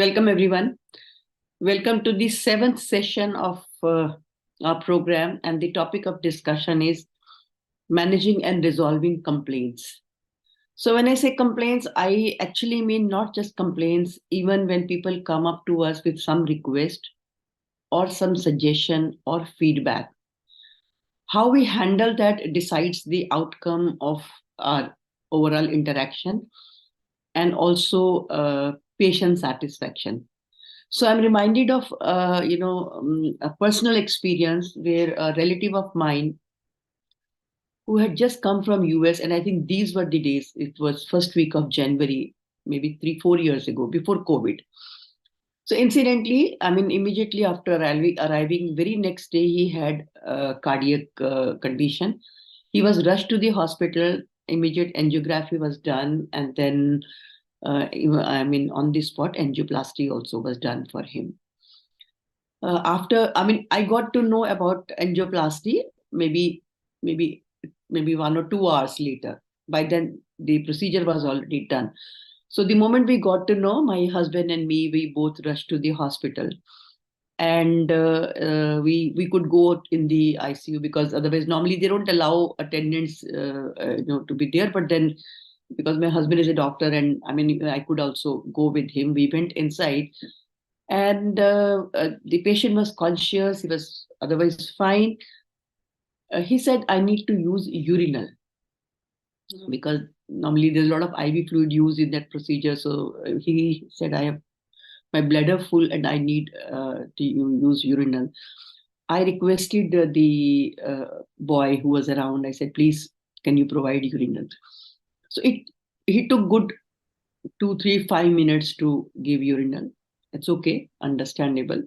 Welcome, everyone. Welcome to the seventh session of our program. And the topic of discussion is managing and resolving complaints. So, when I say complaints, I actually mean not just complaints, even when people come up to us with some request or some suggestion or feedback. How we handle that decides the outcome of our overall interaction and also patient satisfaction. So I'm reminded of, a personal experience where a relative of mine who had just come from US, and I think these were the days. It was first week of January, maybe 3, 4 years ago, before COVID. So incidentally, I mean, immediately after arriving, very next day he had a cardiac condition. He was rushed to the hospital. Immediate angiography was done, and then on the spot, angioplasty also was done for him. I got to know about angioplasty maybe 1 or 2 hours later. By then, the procedure was already done. So the moment we got to know, my husband and me, we both rushed to the hospital, and we could go in the ICU because otherwise, normally they don't allow attendants, to be there. But then, because my husband is a doctor, and I mean, I could also go with him. We went inside, and the patient was conscious. He was otherwise fine. He said, I need to use urinal because normally there's a lot of IV fluid used in that procedure. So he said, I have my bladder full and I need to use urinal. I requested the boy who was around. I said, please, can you provide urinal? So he took good 2, 3, 5 minutes to give urinal. It's okay, understandable.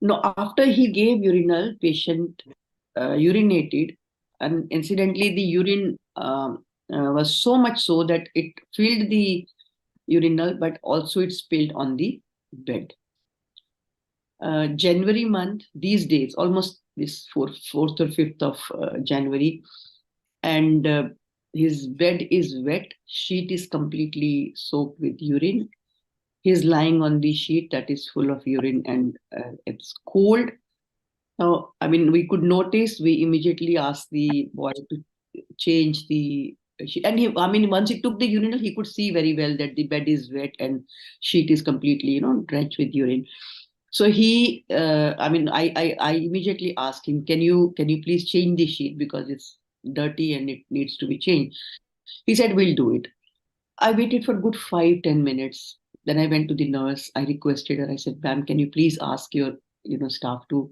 No, after he gave urinal, patient urinated, and incidentally, the urine was so much so that it filled the urinal, but also it spilled on the bed. January month, these days, almost this 4th or 5th of January, and his bed is wet, sheet is completely soaked with urine. He's lying on the sheet that is full of urine, and it's cold. Now, I mean, we could notice, we immediately asked the boy to change the sheet. And once he took the urinal, he could see very well that the bed is wet and sheet is completely, drenched with urine. So I immediately asked him, can you please change the sheet because it's dirty and it needs to be changed. He said, we'll do it. I waited for good 5, 10 minutes. Then I went to the nurse. I requested her. I said, ma'am, can you please ask your staff to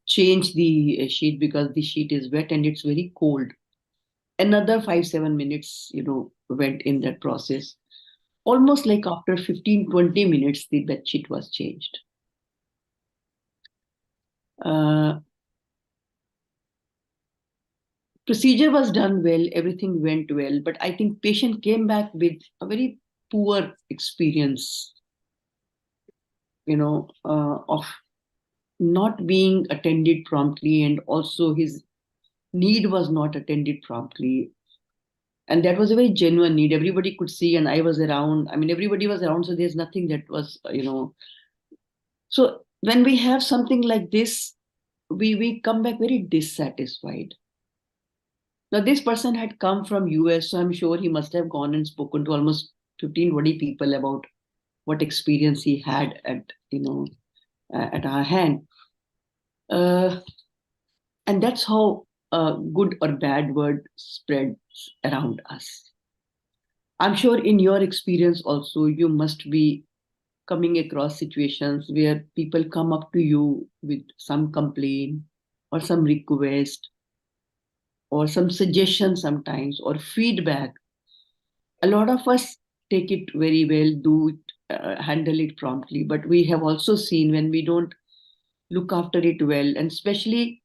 change the sheet because the sheet is wet and it's very cold. Another 5, 7 minutes, went in that process. Almost like after 15, 20 minutes, the bed sheet was changed. Procedure was done well, everything went well, but I think patient came back with a very poor experience, of not being attended promptly, and also his need was not attended promptly. And that was a very genuine need. Everybody could see, and I was around. I mean, everybody was around, so there's nothing that was, So when we have something like this, we come back very dissatisfied. Now, this person had come from US, so I'm sure he must have gone and spoken to almost 15, 20 people about what experience he had at our hand. And that's how a good or bad word spreads around us. I'm sure in your experience also, you must be coming across situations where people come up to you with some complaint or some request or some suggestion sometimes or feedback. A lot of us take it very well, do it, handle it promptly, but we have also seen when we don't look after it well, and especially,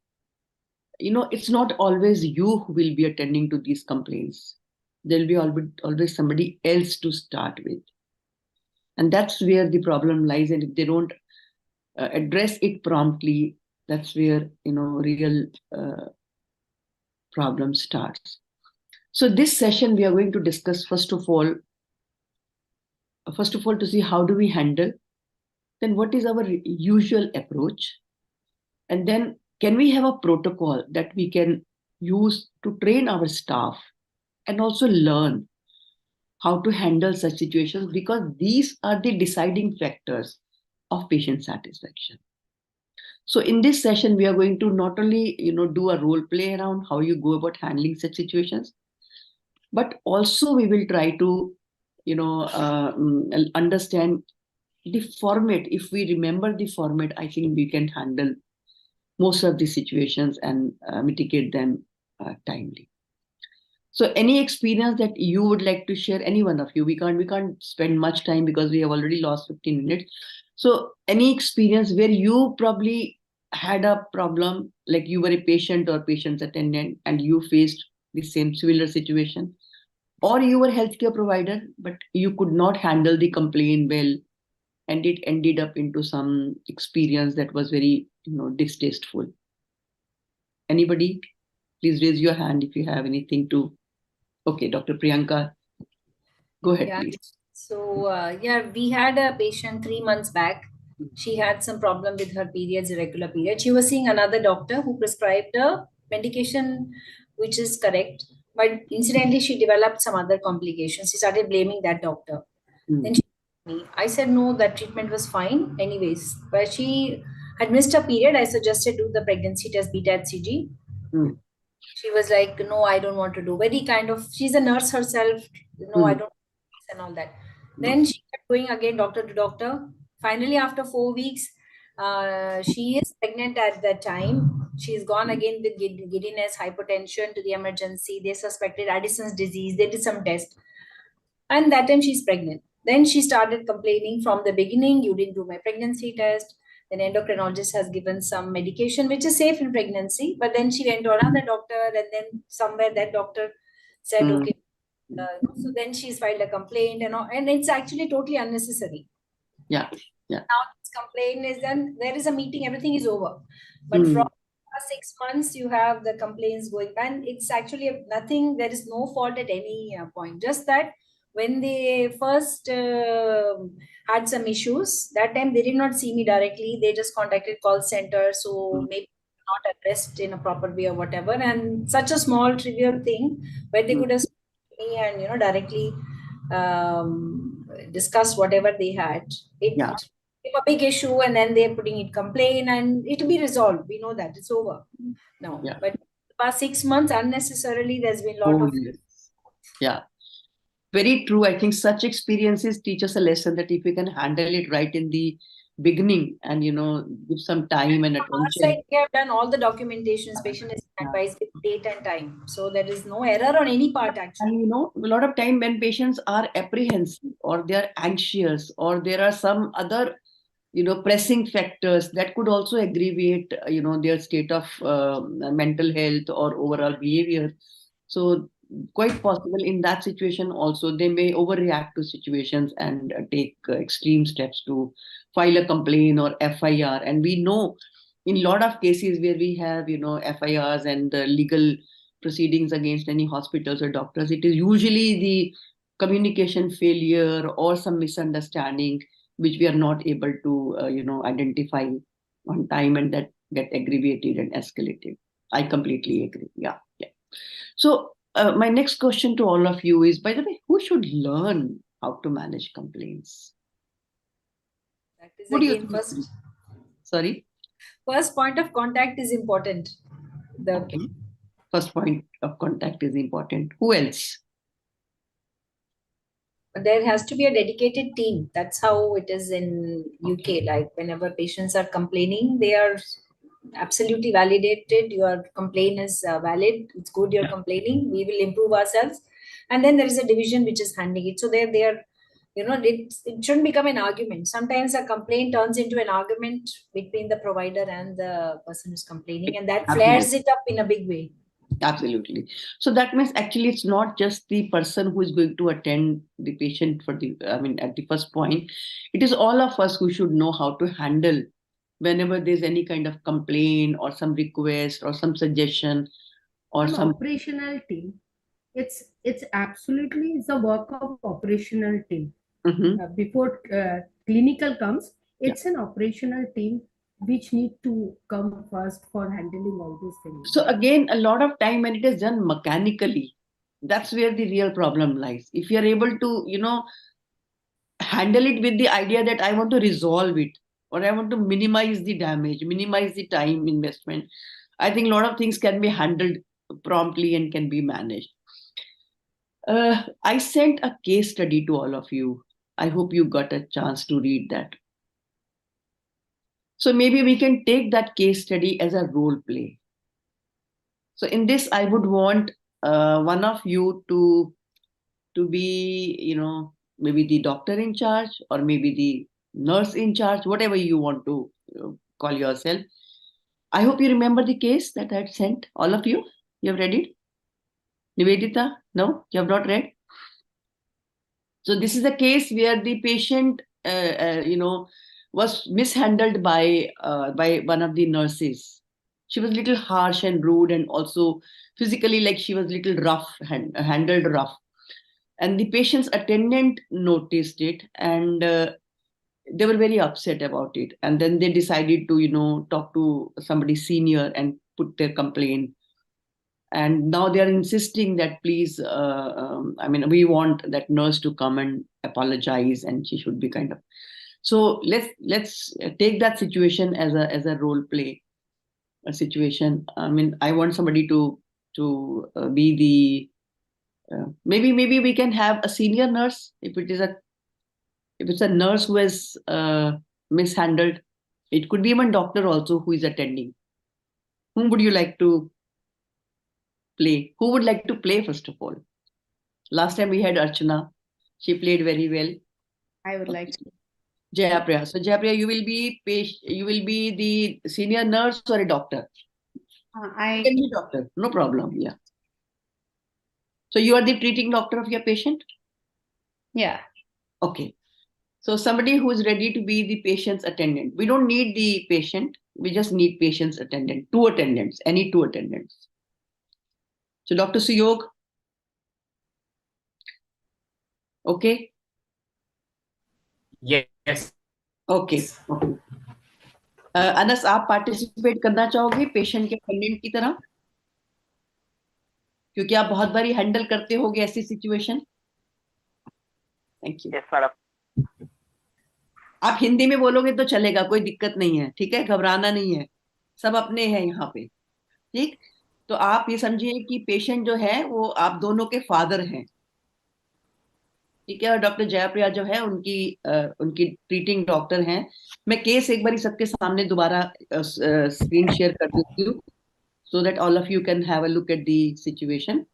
it's not always you who will be attending to these complaints. There'll be always somebody else to start with. And that's where the problem lies. And if they don't address it promptly, that's where, real problem starts. So this session, we are going to discuss, first of all, to see how do we handle then what is our usual approach? And then can we have a protocol that we can use to train our staff and also learn how to handle such situations, because these are the deciding factors of patient satisfaction. So in this session, we are going to not only do a role play around how you go about handling such situations, but also we will try to understand the format. If we remember the format, I think we can handle most of the situations and mitigate them timely. So any experience that you would like to share, any one of you? We can't spend much time because we have already lost 15 minutes. So any experience where you probably had a problem, like you were a patient or patient's attendant and you faced the same similar situation, or you were a healthcare provider but you could not handle the complaint well, and it ended up into some experience that was very distasteful. Anybody? Please raise your hand if you have anything to. Okay, Dr. Priyanka, go ahead, Yeah. please. So, we had a patient 3 months back. She had some problem with her periods, irregular periods. She was seeing another doctor who prescribed a medication which is correct, but incidentally, she developed some other complications. She started blaming that doctor. Then Mm, she told me, I said no, that treatment was fine, anyways. But she had missed a period. I suggested do the pregnancy test, beta HCG. mm, She was like, no, I don't want to do. Very kind of, she's a nurse herself. No, I mm, don't, and all that. mm, Then she kept going again, doctor to doctor. Finally, after 4 weeks, she is pregnant at that time. She's gone mm, again with giddiness, hypertension to the emergency. They suspected Addison's disease. They did some tests. And that time she's pregnant. Then she started complaining from the beginning, you didn't do my pregnancy test. Then endocrinologist has given some medication which is safe in pregnancy. But then she went to another doctor, and then somewhere that doctor said, mm. okay. So then she's filed a complaint and all, and it's actually totally unnecessary. Yeah, yeah. Now this complaint is done, there is a meeting, everything is over. But from Mm, 6 months, you have the complaints going, and it's actually nothing. There is no fault at any point. Just that when they first had some issues, that time they did not see me directly. They just contacted call center, so mm, maybe not addressed in a proper way or whatever. And such a small trivial thing where they mm. could have me and directly discuss whatever they had. It Yeah, became a big issue, and then they're putting it complaint, and it'll be resolved. We know that it's over now. yeah. But the past 6 months, unnecessarily, there's been a lot Oh, of. yes. Yeah. Very true. I think such experiences teach us a lesson that if we can handle it right in the beginning and give some time and From our side, attention. we have done all the documentations, patient is Yeah. advised with date and time. So there is no error on any part actually. And a lot of time when patients are apprehensive or they are anxious or there are some other pressing factors that could also aggravate their state of mental health or overall behavior. So quite possible in that situation also they may overreact to situations and take extreme steps to file a complaint or FIR. And we know in a lot of cases where we have FIRs and legal proceedings against any hospitals or doctors, it is usually the communication failure or some misunderstanding which we are not able to identify on time, and that get aggravated and escalated. I completely agree. Yeah, yeah. So my next question to all of you is, by the way, who should learn how to manage complaints? That is What do you again think? Sorry. first point of contact is important. The Okay. First point of contact is important. Who else? there has to be a dedicated team. That's how it is in Okay. UK. Like whenever patients are complaining, they are absolutely validated. Your complaint is valid. It's good. You're Yeah. complaining. We will improve ourselves. And then there is a division which is handling it. So they are, it shouldn't become an argument. Sometimes a complaint turns into an argument between the provider and the person who's complaining, and that Absolutely. flares it up in a big way. Absolutely. So that means actually it's not just the person who is going to attend the patient for at the first point. It is all of us who should know how to handle whenever there's any kind of complaint or some request or some suggestion or An some. operational team. It's absolutely the work of operational team. Mhm. Before clinical comes, it's an operational team which need to come first for handling all these things. So again, a lot of time when it is done mechanically, that's where the real problem lies. If you are able to, handle it with the idea that I want to resolve it, or I want to minimize the damage, minimize the time investment, I think a lot of things can be handled promptly and can be managed. I sent a case study to all of you. I hope you got a chance to read that. So maybe we can take that case study as a role play. So in this, I would want one of you to be, maybe the doctor in charge, or maybe the nurse in charge, whatever you want to call yourself. I hope you remember the case that I had sent all of you. You have read it? Nivedita? No, you have not read? So this is a case where the patient, was mishandled by one of the nurses. She was a little harsh and rude, and also physically, like she was a little rough, handled rough. And the patient's attendant noticed it, and they were very upset about it. And then they decided to, talk to somebody senior and put their complaint. And now they are insisting that please, we want that nurse to come and apologize, and she should be kind of. So let's take that situation as a role play, a situation. I want somebody to be the maybe we can have a senior nurse if it's a nurse who is mishandled. It could be even doctor also who is attending. Whom would you like to play? Who would like to play first of all? Last time we had Archana. She played very well. I would like to. Jayapriya. So Jayapriya, you will be the senior nurse or a doctor? You I can be doctor, no problem. Yeah. So you are the treating doctor of your patient? yeah. Okay. So somebody who is ready to be the patient's attendant. We don't need the patient. We just need patient's attendant. Two attendants, any two attendants. So Dr. Suyog. Okay. Yes. Okay. Okay. Anas आप participate करना चाहोगे patient के attendant की तरह, क्योंकि आप बहुत बारी हैंडल करते होगे ऐसी situation. Thank you. Yes, madam. आप हिंदी में बोलोगे तो चलेगा, कोई दिक्कत नहीं है. ठीक है, घबराना नहीं है, सब अपने हैं यहाँ पे. ठीक. तो आप ये समझिए कि पेशेंट जो है वो आप दोनों के फादर हैं. ठीक है. और डॉक्टर जयप्रिया जो है उनकी ट्रीटिंग डॉक्टर हैं. मैं केस एक बार सबके सामने दोबारा स्क्रीन शेयर कर देती हूँ, so that all of you can have a look at the situation.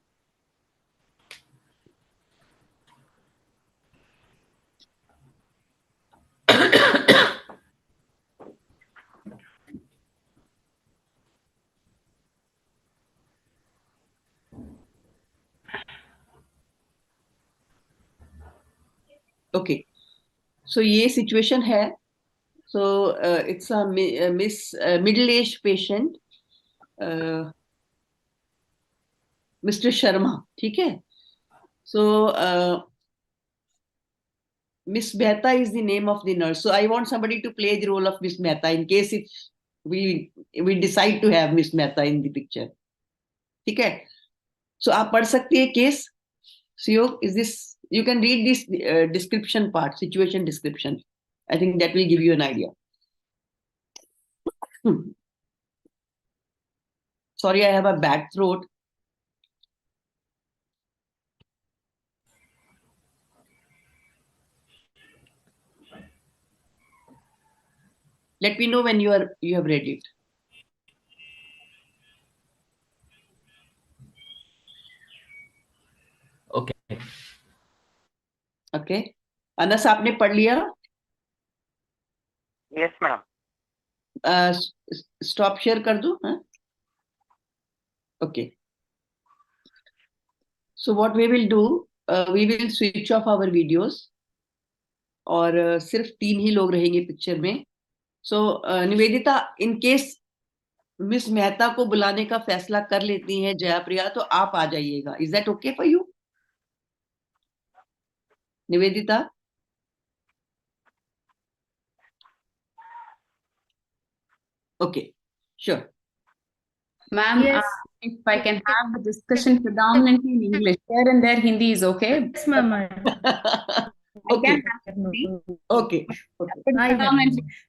Okay, so ये situation है. So it's a middle-aged patient, Mr. Sharma. ठीक है. So Miss Mehta is the name of the nurse. So I want somebody to play the role of Miss Mehta in case if we decide to have Miss Mehta in the picture. ठीक है. So आप पढ़ सकती है case. So is this, you can read this description part, situation description. I think that will give you an idea. Sorry, I have a bad throat. Let me know when you have read it. Okay. Okay. Anas आपने पढ़ लिया? Yes, madam. Stop share कर दूं? हाँ? Okay. So what we will do, we will switch off our videos. और सिर्फ 3 ही लोग रहेंगे पिक्चर में. So Nivedita, in case miss Mehta को बुलाने का फैसला कर लेती हैं जयाप्रिया, तो आप आ जाइएगा. Is that okay for you? Nivedita? Okay, sure. Ma'am, Yes. if I can have the discussion predominantly in English, here and there Hindi is okay. Yes, ma'am. I can Okay, have Hindi, okay, okay. but I have predominantly, English.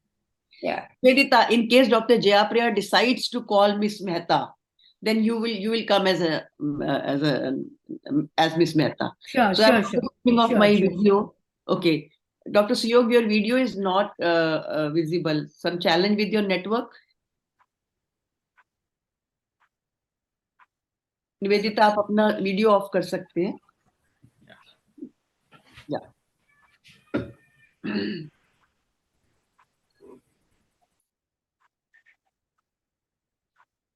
yeah. Vedita, in case Dr. Jayapriya decides to call Miss Mehta, then you will come as as Miss Mehta. Sure, So I'm sure. opening of Sure, my sure. video. Okay, Dr. Suyog, your video is not visible. Some challenge with your network. Nivedita आप अपना video of कर सकते हैं. Yeah.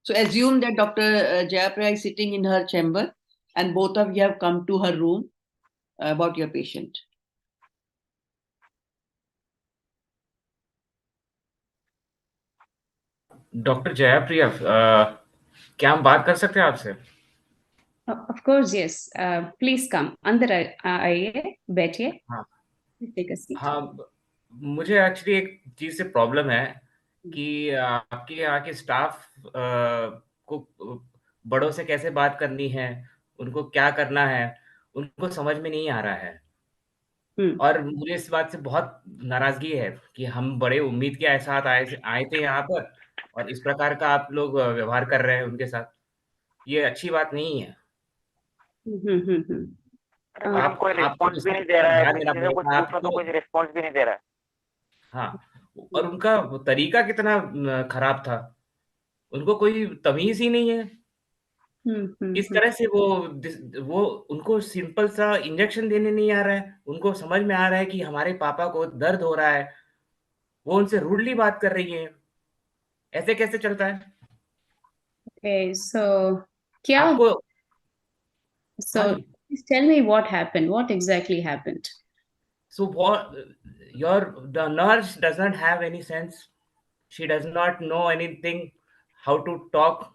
So assume that Dr. Jayapriya is sitting in her chamber and both of you have come to her room about your patient. Doctor Jayapriya, क्या हम बात कर सकते हैं आपसे? Of course, yes. Please come. अंदर आइए, बैठिए. हाँ. Please take a seat. हाँ, मुझे एक्चुअली एक चीज से प्रॉब्लम है कि आपके यहाँ के स्टाफ को बड़ों से कैसे बात करनी है, उनको क्या करना है, उनको समझ में नहीं आ रहा है. और मुझे इस बात से बहुत नाराजगी है कि हम बड़े उम्मीद के साथ आए थे यहाँ पर और इस प्रकार का आप लोग व्यवहार कर रहे हैं उनके साथ. ये अच्छी बात नहीं है. मैडम कोई रिस्पॉन्स भी नहीं दे रहा है, किसी से कुछ पूछो तो कोई रिस्पॉन्स भी नहीं दे रहा है. हाँ, और उनका तरीका कितना खराब था. उनको कोई तमीज ही नहीं है. किस तरह से वो उनको सिंपल सा इंजेक्शन देने नहीं आ रहा है. उनको समझ में आ रहा है कि हमारे पापा को दर्द हो रहा है. वो उनसे रूडली बात कर रही है. ऐसे कैसे चलता है? Okay, so क्या? आपको So please tell me what happened. What exactly happened? So what the nurse doesn't have any sense. She does not know anything how to talk.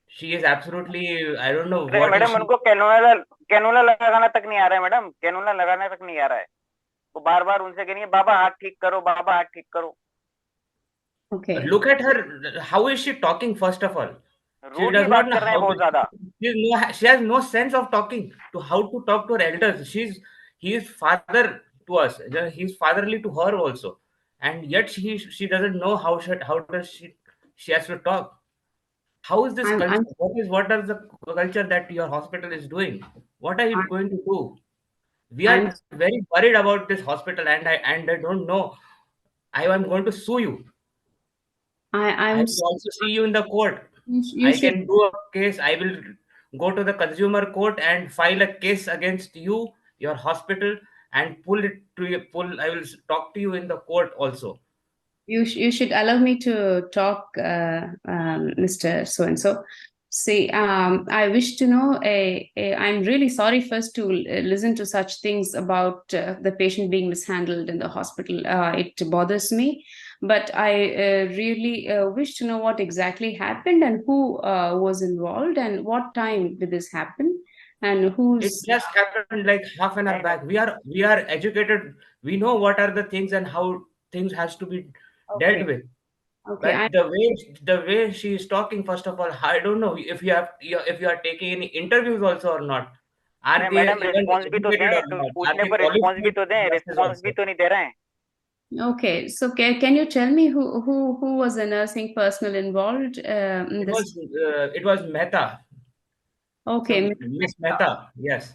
She is absolutely, I don't know what. Madam उनको cannula लगाना तक नहीं आ रहा है. Madam cannula लगाना तक नहीं आ रहा है. वो बार बार उनसे कहेंगे बाबा हाथ ठीक करो, बाबा हाथ ठीक करो. Okay. Look at her. How is she talking? First of all, she rudely बात कर रहे हैं बहुत ज्यादा. She has no sense of talking to how to talk to her elders. He is father to us. He is fatherly to her also, and yet she doesn't know how does she has to talk. How is this culture? What is the culture that your hospital is doing? What are you going to do? We are very worried about this hospital, and I don't know. I am going to sue you. I will also see you in the court. I can do a case. I will go to the consumer court and file a case against you, your hospital, and I will talk to you in the court also. You should allow me to talk, Mr. So and so. See, I wish to know. I'm really sorry first to listen to such things about the patient being mishandled in the hospital. It bothers me, but I really wish to know what exactly happened and who was involved and what time did this happen and who's. It just happened like half an hour back. We are educated. We know what are the things and how things has to be dealt with. Okay, but the way she is talking, first of all, I don't know if you are taking any interviews also or not. Are they madam even response भी तो educated दें, or not? पूछने Are they पर response भी qualified तो दें. nurses response भी also? तो नहीं दे रहे हैं. Okay, so can you tell me who was the nursing personnel involved in this? It was Mehta. Okay, So, Miss Mehta, yes.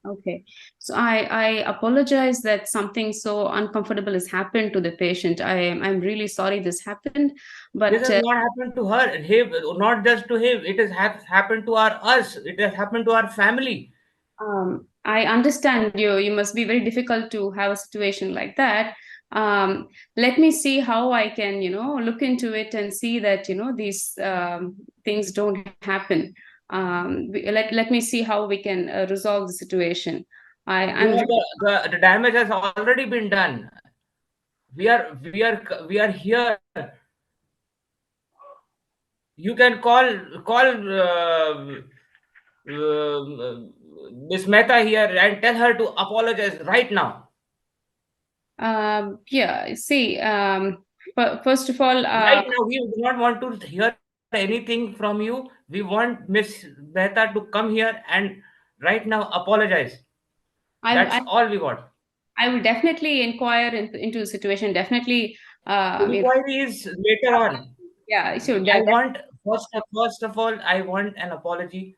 Okay, so I apologize that something so uncomfortable has happened to the patient. I'm really sorry this happened, but This has not happened to her. Him, not just to him. It has happened to us. It has happened to our family. I understand you must be very difficult to have a situation like that. Let me see how I can look into it and see that these things don't happen. Let me see how we can resolve the situation. The damage has already been done. We are here. You can call Miss Mehta here and tell her to apologize right now. Yeah, see, First of all, Right now, we do not want to hear anything from you. We want Miss Mehta to come here and right now apologize. That's I all we want. I will definitely inquire into the situation. Definitely, Inquiry is later on. yeah. So I want first of all, I want an apology.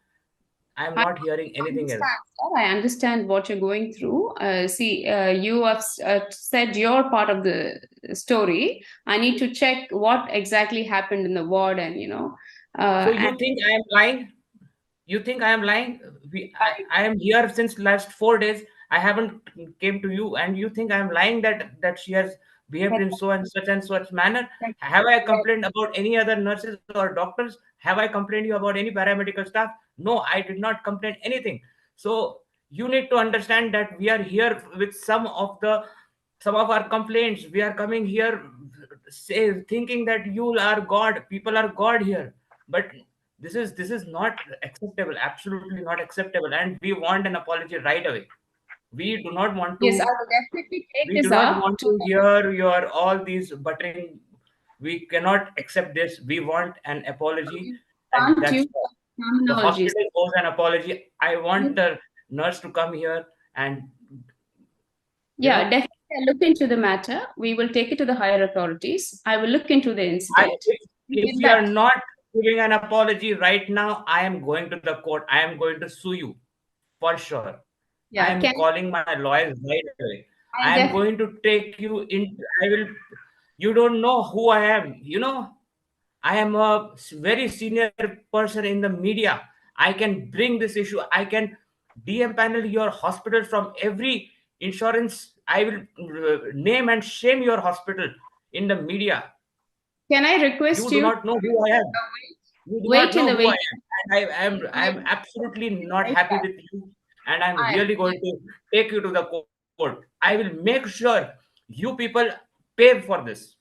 I am I not hearing anything else. understand, sir. I understand what you're going through. See, you have said your part of the story. I need to check what exactly happened in the ward, and So and you think I am lying? You think I am lying? I am here since last 4 days. I haven't came to you, and you think I am lying that she has behaved in so and such manner? Have I complained about any other nurses or doctors? Have I complained you about any paramedical staff? No, I did not complain anything. So you need to understand that we are here with some of our complaints. We are coming here thinking that you are God, people are God here, but this is not acceptable, absolutely not acceptable, and we want an apology right away. We do not want yes, I to will definitely take we this do not up want to to hear your all these buttering. We cannot accept this. We want an apology, and can't that's use all. The terminologies. hospital owes an apology. I want the nurse to come here and you Yeah, know definitely I'll look into the matter. We will take it to the higher authorities. I will look into the I, incident. if Get you are back. not giving an apology right now, I am going to the court. I am going to sue you for sure. I Yeah, am calling my lawyers right away. I I am definitely. going to take you in. I will. You don't know who I am. I am a very senior person in the media. I can bring this issue. I can de-empanel your hospital from every insurance. I will name and shame your hospital in the media. Can I You request do you not know who I am. You do not wait in know the who I waiting? am. And I am absolutely not Right happy back. with you. And I'm I, really going to take you to the court. I will make sure you people pay for this.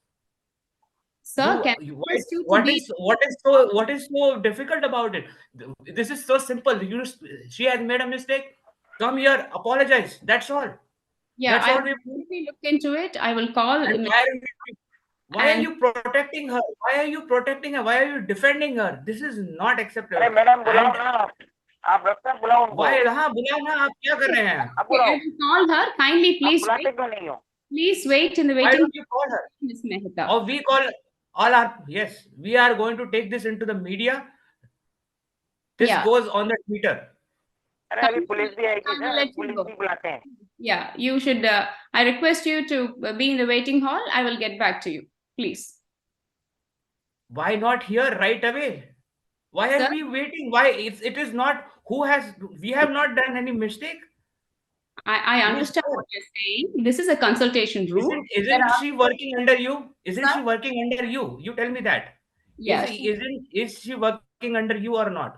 sir, can I Why, request you to be? what is so difficult about it? This is so simple. She has made a mistake. Come here, apologize. That's all. Yeah, That's I all will we. definitely look into it. I will call And why are and you protecting her? Why are you protecting her? Why are you defending her? This is not acceptable. अरे madam बुलाओ And ना, आप रखते हैं, बुलाओ उनको, why? हाँ, बुलाओ ना, आप क्या कर रहे हैं? आप okay, I बुलाओ, will call her. Kindly, आप please बुलाते wait. क्यों नहीं हो? Please wait in the Why waiting, don't you call her? Ms. Mehta. Or we call all our, yes, we are going to take this into the media. This Yeah, goes on the Twitter. अरे अभी police भी आएगी I will sir, let you police go. भी बुलाते हैं. Yeah, you should. I request you to be in the waiting hall. I will get back to you, please. Why not here right away? Why Sir, are we waiting? Why it is not we have not done any mistake. I Who's understand there? what you're saying. This is a consultation room. There Isn't are, she working under you? Isn't sir, she working under you? You tell me that. yes, Is she working under you or not?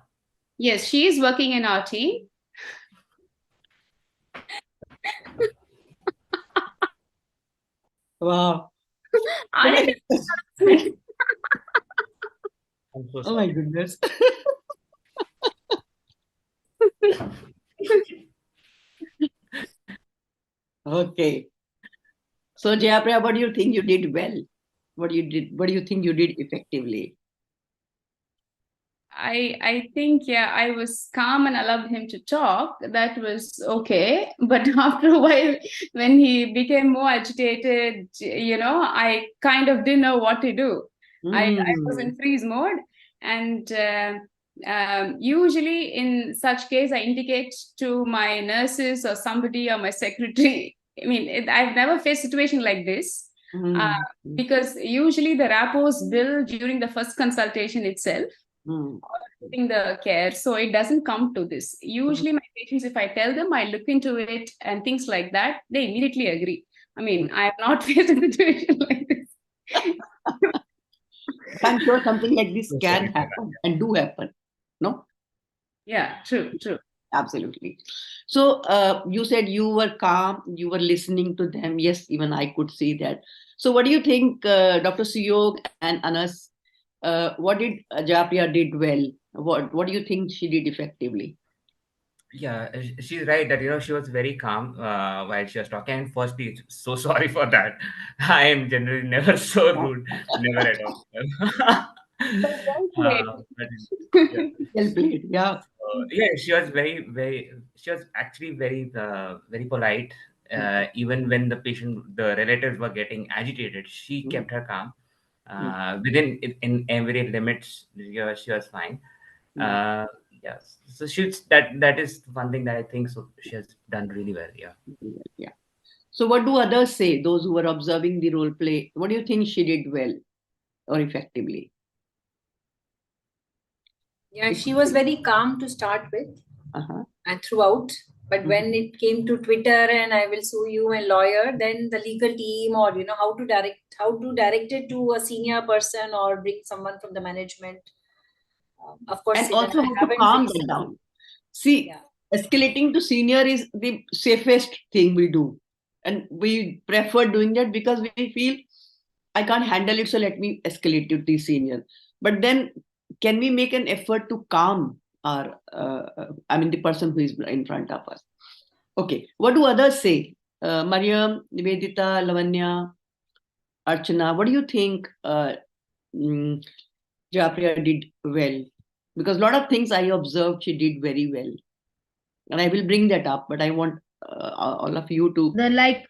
yes, she is working in our team. Wow. I I'm so Oh my sorry. goodness. Okay. So Jayapriya, what do you think you did well? What do you think you did effectively? I think, yeah, I was calm and allowed him to talk. That was okay. But after a while, when he became more agitated, I kind of didn't know what to do. I was in freeze mode. And usually in such case, I indicate to my nurses or somebody or my secretary. I mean, I've never faced a situation like this. Because usually the rapports build during the first consultation itself, getting the care, so it doesn't come to this. Usually my patients, if I tell them, I look into it and things like that, they immediately agree. I mean, I have not faced a situation like this. I'm sure something like this can happen and do happen. No? Yeah, true. Absolutely. So you said you were calm, you were listening to them. Yes, even I could see that. So what do you think, Dr. Suyog and Anas, what did Japriya did well? What do you think she did effectively? Yeah, she's right that she was very calm while she was talking. And firstly, so sorry for that. I am generally never so rude, never at all. But well played. But yeah. Well played. Yeah. Yeah, she was she was actually very polite. Even when the relatives were getting agitated, she Mm, kept her calm. mm, Within in every limits, she was fine. mm. Uh, yes, so that is one thing that I think so she has done really well. Yeah. Yeah. So what do others say, those who were observing the role play? What do you think she did well or effectively? Yeah, she was very calm to start with Uh-huh. and throughout. But Mhm. when it came to Twitter and I will sue you and lawyer, then the legal team or how to direct it to a senior person or bring someone from the management. Of course, And even also I how to haven't calm them succeeded. down. See, Yeah. escalating to senior is the safest thing we do. And we prefer doing that because we feel I can't handle it, so let me escalate to the senior. But then, can we make an effort to calm the person who is in front of us? Okay, what do others say? Mariam, Nivedita, Lavanya, Archana, what do you think mm, Japriya did well? Because a lot of things I observed she did very well. And I will bring that up, but I want all of you to. The like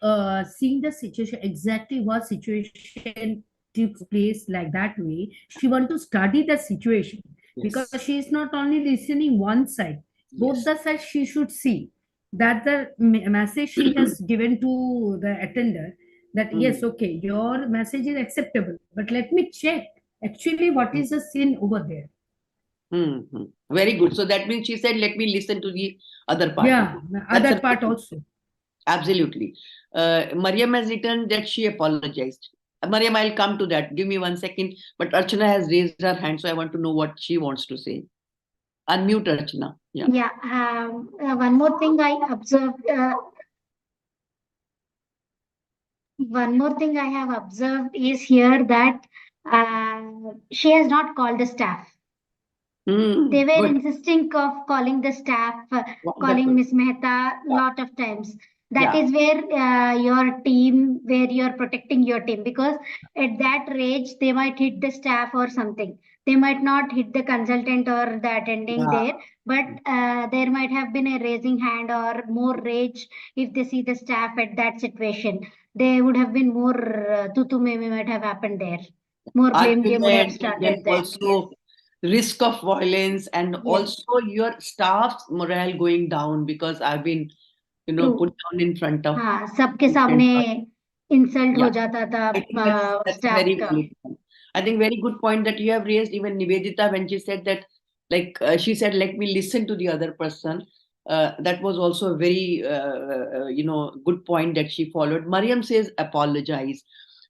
seeing the situation exactly what situation took place like that way. She want to study the situation because Yes, she is not only listening one side, both yes. the sides she should see that the message she has given to the attender that yes, Mm, okay, your message is acceptable, but let me check actually what mm, is the sin over there. Very good. So that means she said, let me listen to the other party. Yeah, the That's a other very part good. also. Absolutely. Mariam has written that she apologized. Mariam, I'll come to that. Give me 1 second. But Archana has raised her hand, so I want to know what she wants to say. Unmute Archana. Yeah. Yeah, one more thing I observed. One more thing I have observed is here that she has not called the staff. They were Good. insisting of calling the staff, calling Wonderful. Miss Mehta Yeah. lot of times. That Yeah. is where you're protecting your team, because at that rage they might hit the staff or something. They might not hit the consultant or the attending Yeah. there, but there might have been a raising hand or more rage if they see the staff at that situation. They would have been more tutu meme might have happened there. More blame game would have Argument, and then started there. Yes. also risk of violence, and Yes. also your staff's morale going down because I've been, put True. down in front of हाँ, सबके different. सामने insult हो Yeah. जाता था I think that's a staff very का. valid point. I think very good point that you have raised. Even Nivedita, when she said that, like she said, let me listen to the other person. That was also a very good point that she followed. Mariam says apologize.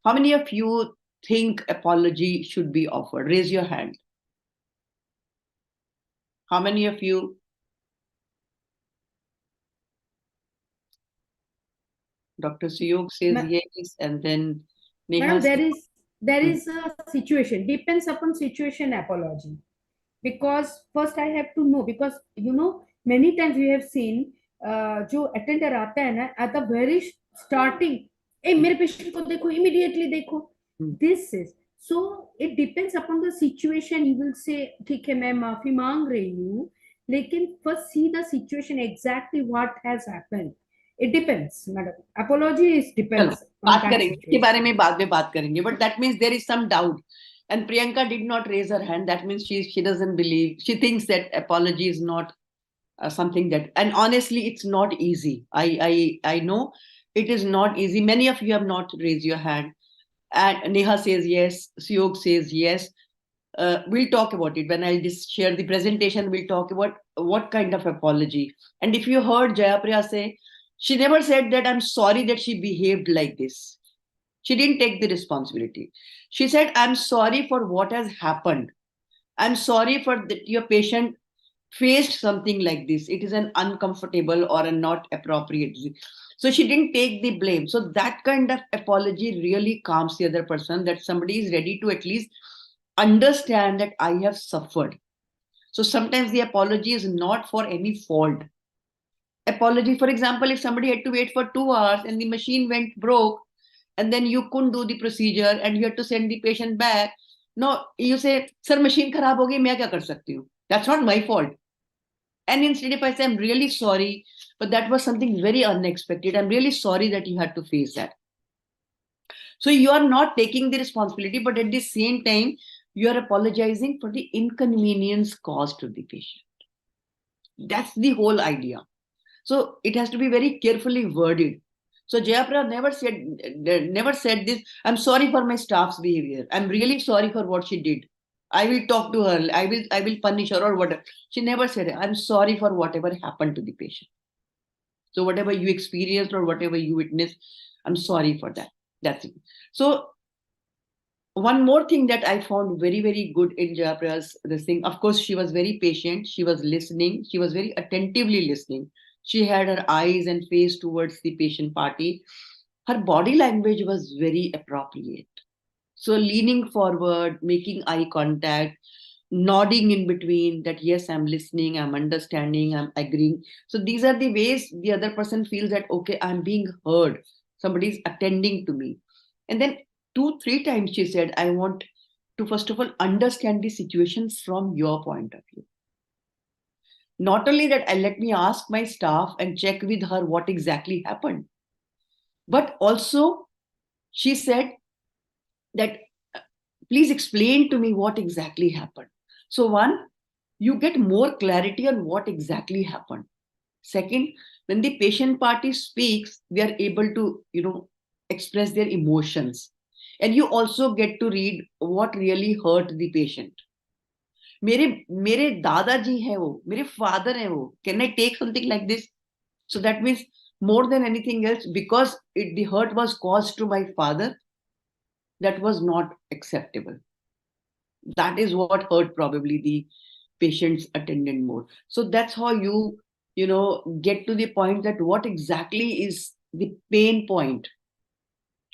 How many of you think apology should be offered? Raise your hand. How many of you? Dr. Suyog says Ma- yes, and then Neha Madam, says. there Hmm. is a situation, depends upon situation apology. Because first I have to know, because many times we have seen जो attender आता है ना at the very starting, ए मेरे patient को देखो, immediately देखो. Hmm. This is so it depends upon the situation. You will say ठीक है मैं माफी मांग रही हूँ, लेकिन first see the situation exactly what has happened. It depends, madam. Apology is चलो depends on बात that करेंगे इसके situation. बारे में बाद में बात करेंगे but that means there is some doubt and Priyanka did not raise her hand. That means she doesn't believe, she thinks that apology is not something that, and honestly it's not easy. I know it is not easy. Many of you have not raised your hand, and Neha says yes, Suyog says yes. We'll talk about it when I'll just share the presentation. We'll talk about what kind of apology. And if you heard Jayapriya say, she never said that I'm sorry that she behaved like this. She didn't take the responsibility. She said, I'm sorry for what has happened. I'm sorry for that your patient faced something like this. It is an uncomfortable or a not appropriate. So she didn't take the blame. So that kind of apology really calms the other person, that somebody is ready to at least understand that I have suffered. So sometimes the apology is not for any fault. apology. For example, if somebody had to wait for 2 hours and the machine went broke, and then you couldn't do the procedure and you had to send the patient back, no, you say, sir, machine kharab ho gayi, main kya kar sakti hu? That's not my fault. And instead, if I say, I'm really sorry, but that was something very unexpected, I'm really sorry that you had to face that. So you are not taking the responsibility, but at the same time, you are apologizing for the inconvenience caused to the patient. That's the whole idea. So it has to be very carefully worded. So Jayapra never said this, I'm sorry for my staff's behavior. I'm really sorry for what she did. I will talk to her. I will punish her or whatever. She never said, I'm sorry for whatever happened to the patient. So whatever you experienced or whatever you witnessed, I'm sorry for that. That's it. So one more thing that I found very, very good in Jayapra's this thing, of course, she was very patient. She was listening. She was very attentively listening. She had her eyes and face towards the patient party. Her body language was very appropriate. So leaning forward, making eye contact, nodding in between that, yes, I'm listening, I'm understanding, I'm agreeing. So these are the ways the other person feels that, okay, I'm being heard. Somebody's attending to me. And then 2-3 times she said, I want to first of all understand the situation from your point of view. Not only that, let me ask my staff and check with her what exactly happened. But also she said that, please explain to me what exactly happened. So one, you get more clarity on what exactly happened. Second, when the patient party speaks, they are able to, express their emotions. And you also get to read what really hurt the patient. मेरे दादाजी हैं वो, मेरे father हैं वो. Can I take something like this? So that means more than anything else, because the hurt was caused to my father, that was not acceptable. That is what hurt probably the patient's attendant more. So that's how you get to the point that what exactly is the pain point,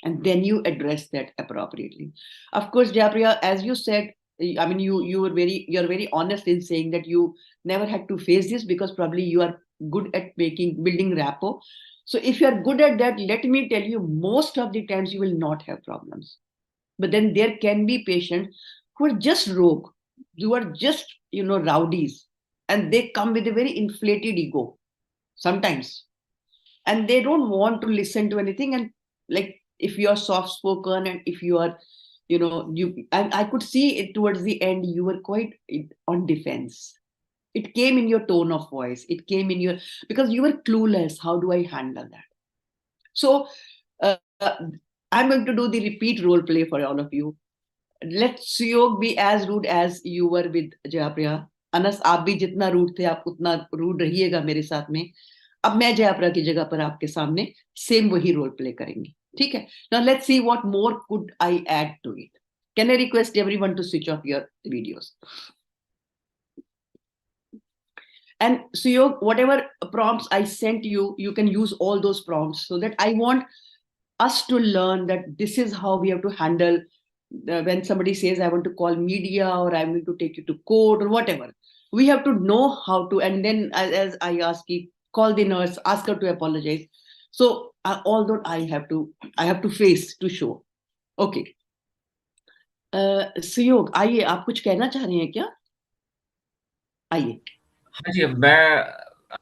and then you address that appropriately. Of course, Japriya, as you said, I mean, you're very honest in saying that you never had to face this because probably you are good at building rapport. So if you are good at that, let me tell you, most of the times you will not have problems. But then there can be patients who are just rogue, who are just rowdies, and they come with a very inflated ego sometimes, and they don't want to listen to anything. And like, if you are soft spoken and if you are I could see it towards the end, you were quite on defense. It came in your tone of voice, it came in your, because you were clueless, how do I handle that? So uh, I'm going to do the repeat role play for all of you. Let Suyog be as rude as you were with Jayapriya. Anas, आप भी जितना rude थे, आप उतना rude रहिएगा मेरे साथ में. अब मैं जयाप्रा की जगह पर आपके सामने सेम वही रोल प्ले करेंगे. ठीक है? Now let's see what more could I add to it. Can I request everyone to switch off your videos? And Suyog, whatever prompts I sent you, you can use all those prompts, so that I want us to learn that this is how we have to handle when somebody says, I want to call media, or I'm going to take you to court, or whatever. We have to know how to, and then as I ask you, call the nurse, ask her to apologize. So all that I have to face to show. Okay. सुयोग, आइए, आप कुछ कहना चाह रहे हैं क्या? आइए. हाँ जी, मैं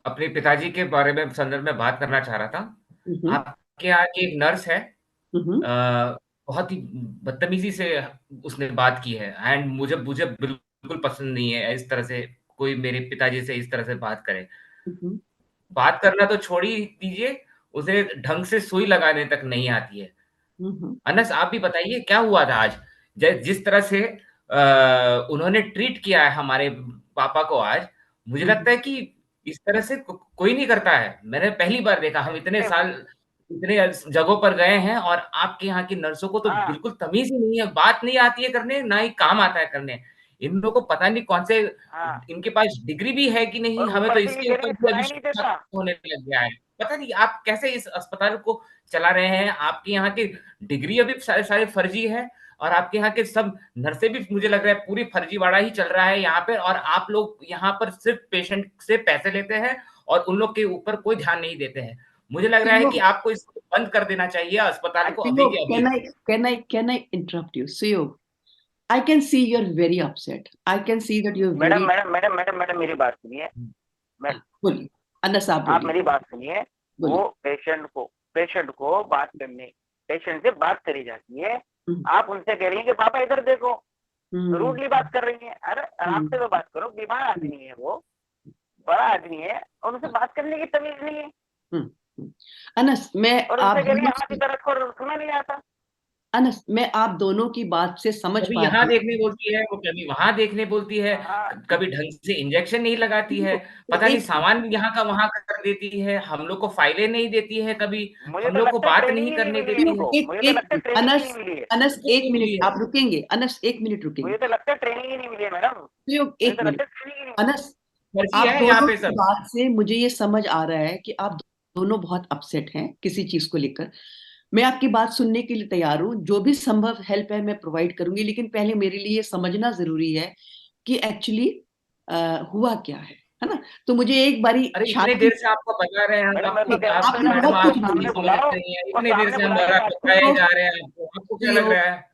अपने पिताजी के बारे में संदर्भ में बात करना चाह रहा था. आपके यहाँ की एक नर्स है, बहुत ही बदतमीजी से उसने बात की है, एंड मुझे बिल्कुल पसंद नहीं है इस तरह से कोई मेरे पिताजी से इस तरह से बात करे. बात करना तो छोड़ ही दीजिए, उसे ढंग से सुई लगाने तक नहीं आती है. अनस, आप भी बताइए क्या हुआ था आज, जिस तरह से उन्होंने ट्रीट किया है हमारे पापा को आज. मुझे लगता है कि इस तरह से कोई नहीं करता है. मैंने पहली बार देखा. हम इतने साल इतने जगहों पर गए हैं, और आपके यहाँ की नर्सों को तो बिल्कुल तमीज ही नहीं है, बात नहीं आती है करने, ना ही काम आता है करने. इन लोगों को पता नहीं कौन से इनके पास डिग्री भी है कि नहीं. हमें तो इसके ऊपर भी अभी शक होने लग गया है. पता नहीं आप कैसे इस अस्पताल को चला रहे हैं. आपके यहाँ की डिग्री अभी सारे फर्जी है, और आपके यहाँ के सब नर्सें भी, मुझे लग रहा है पूरी फर्जीवाड़ा ही चल रहा है यहाँ पे. और आप लोग यहाँ पर सिर्फ पेशेंट से पैसे लेते हैं और उन लोग के ऊपर कोई ध्यान नहीं देते हैं। मुझे लग रहा है कि आपको इसको बंद कर देना चाहिए अस्पताल को अभी के अभी। Can I interrupt you? Suyog, I can see you're very upset. I can see that you're madam very. Madam madam madam madam मेरी बात सुनिए। मैडम बोलिए, अनस आप आप बोलिए। मेरी बात सुनिए। वो पेशेंट को बात करने, पेशेंट से बात करी जाती है, आप उनसे कह रही हैं कि पापा इधर देखो, रूडली बात कर रही हैं। अरे आराम से तो बात करो, बीमार आदमी है, वो बड़ा आदमी है और उनसे बात करने की तमीज नहीं है। अनस, मैं और आप उनसे कह रही है हाथ की दर्द को सुना नहीं आता। अनस, मैं आप दोनों की बात से समझ कभी पा यहाँ रही हूँ। देखने बोलती है, वो कभी वहां देखने बोलती है, कभी ढंग से इंजेक्शन नहीं लगाती है, पता नहीं सामान यहाँ का वहां कर देती है, हम लोग को फाइलें नहीं देती है, कभी मुझे हम तो लोग को लगता है बात ट्रेनिंग नहीं ही करने मिली देती है। इनको। मुझे तो लगता है ट्रेनिंग ही नहीं मिली है। अनस एक नहीं मिली मिनट है। आप रुकेंगे? अनस एक मिनट रुकेंगे। मुझे तो लगता है ट्रेनिंग ही नहीं मिली है मैडम। सुयोग मुझे एक तो मिनट। लगता है ट्रेनिंग ही नहीं मिली। अनस, मर्जी आप है यहाँ दोनों पे की सब। बात से मुझे ये समझ आ रहा है कि आप दोनों बहुत अपसेट हैं किसी चीज को लेकर। मैं आपकी बात सुनने के लिए तैयार हूँ, जो भी संभव हेल्प है मैं प्रोवाइड करूंगी, लेकिन पहले मेरे लिए ये समझना जरूरी है कि एक्चुअली हुआ क्या है ना? तो मुझे एक बारी अरे इतने शांति। देर से आपको बता रहे हैं हम, मैडम मैं तो आपको कह रहा हूँ आपने पहले मैडम बहुत आप कुछ आप बोली। सामने नहीं समझ बुलाओ रही हैं, और इतने देर सामने से हम बुला के बात बताए तो जा रहे हैं आपको, आपको क्या लग सुयोग, रहा है?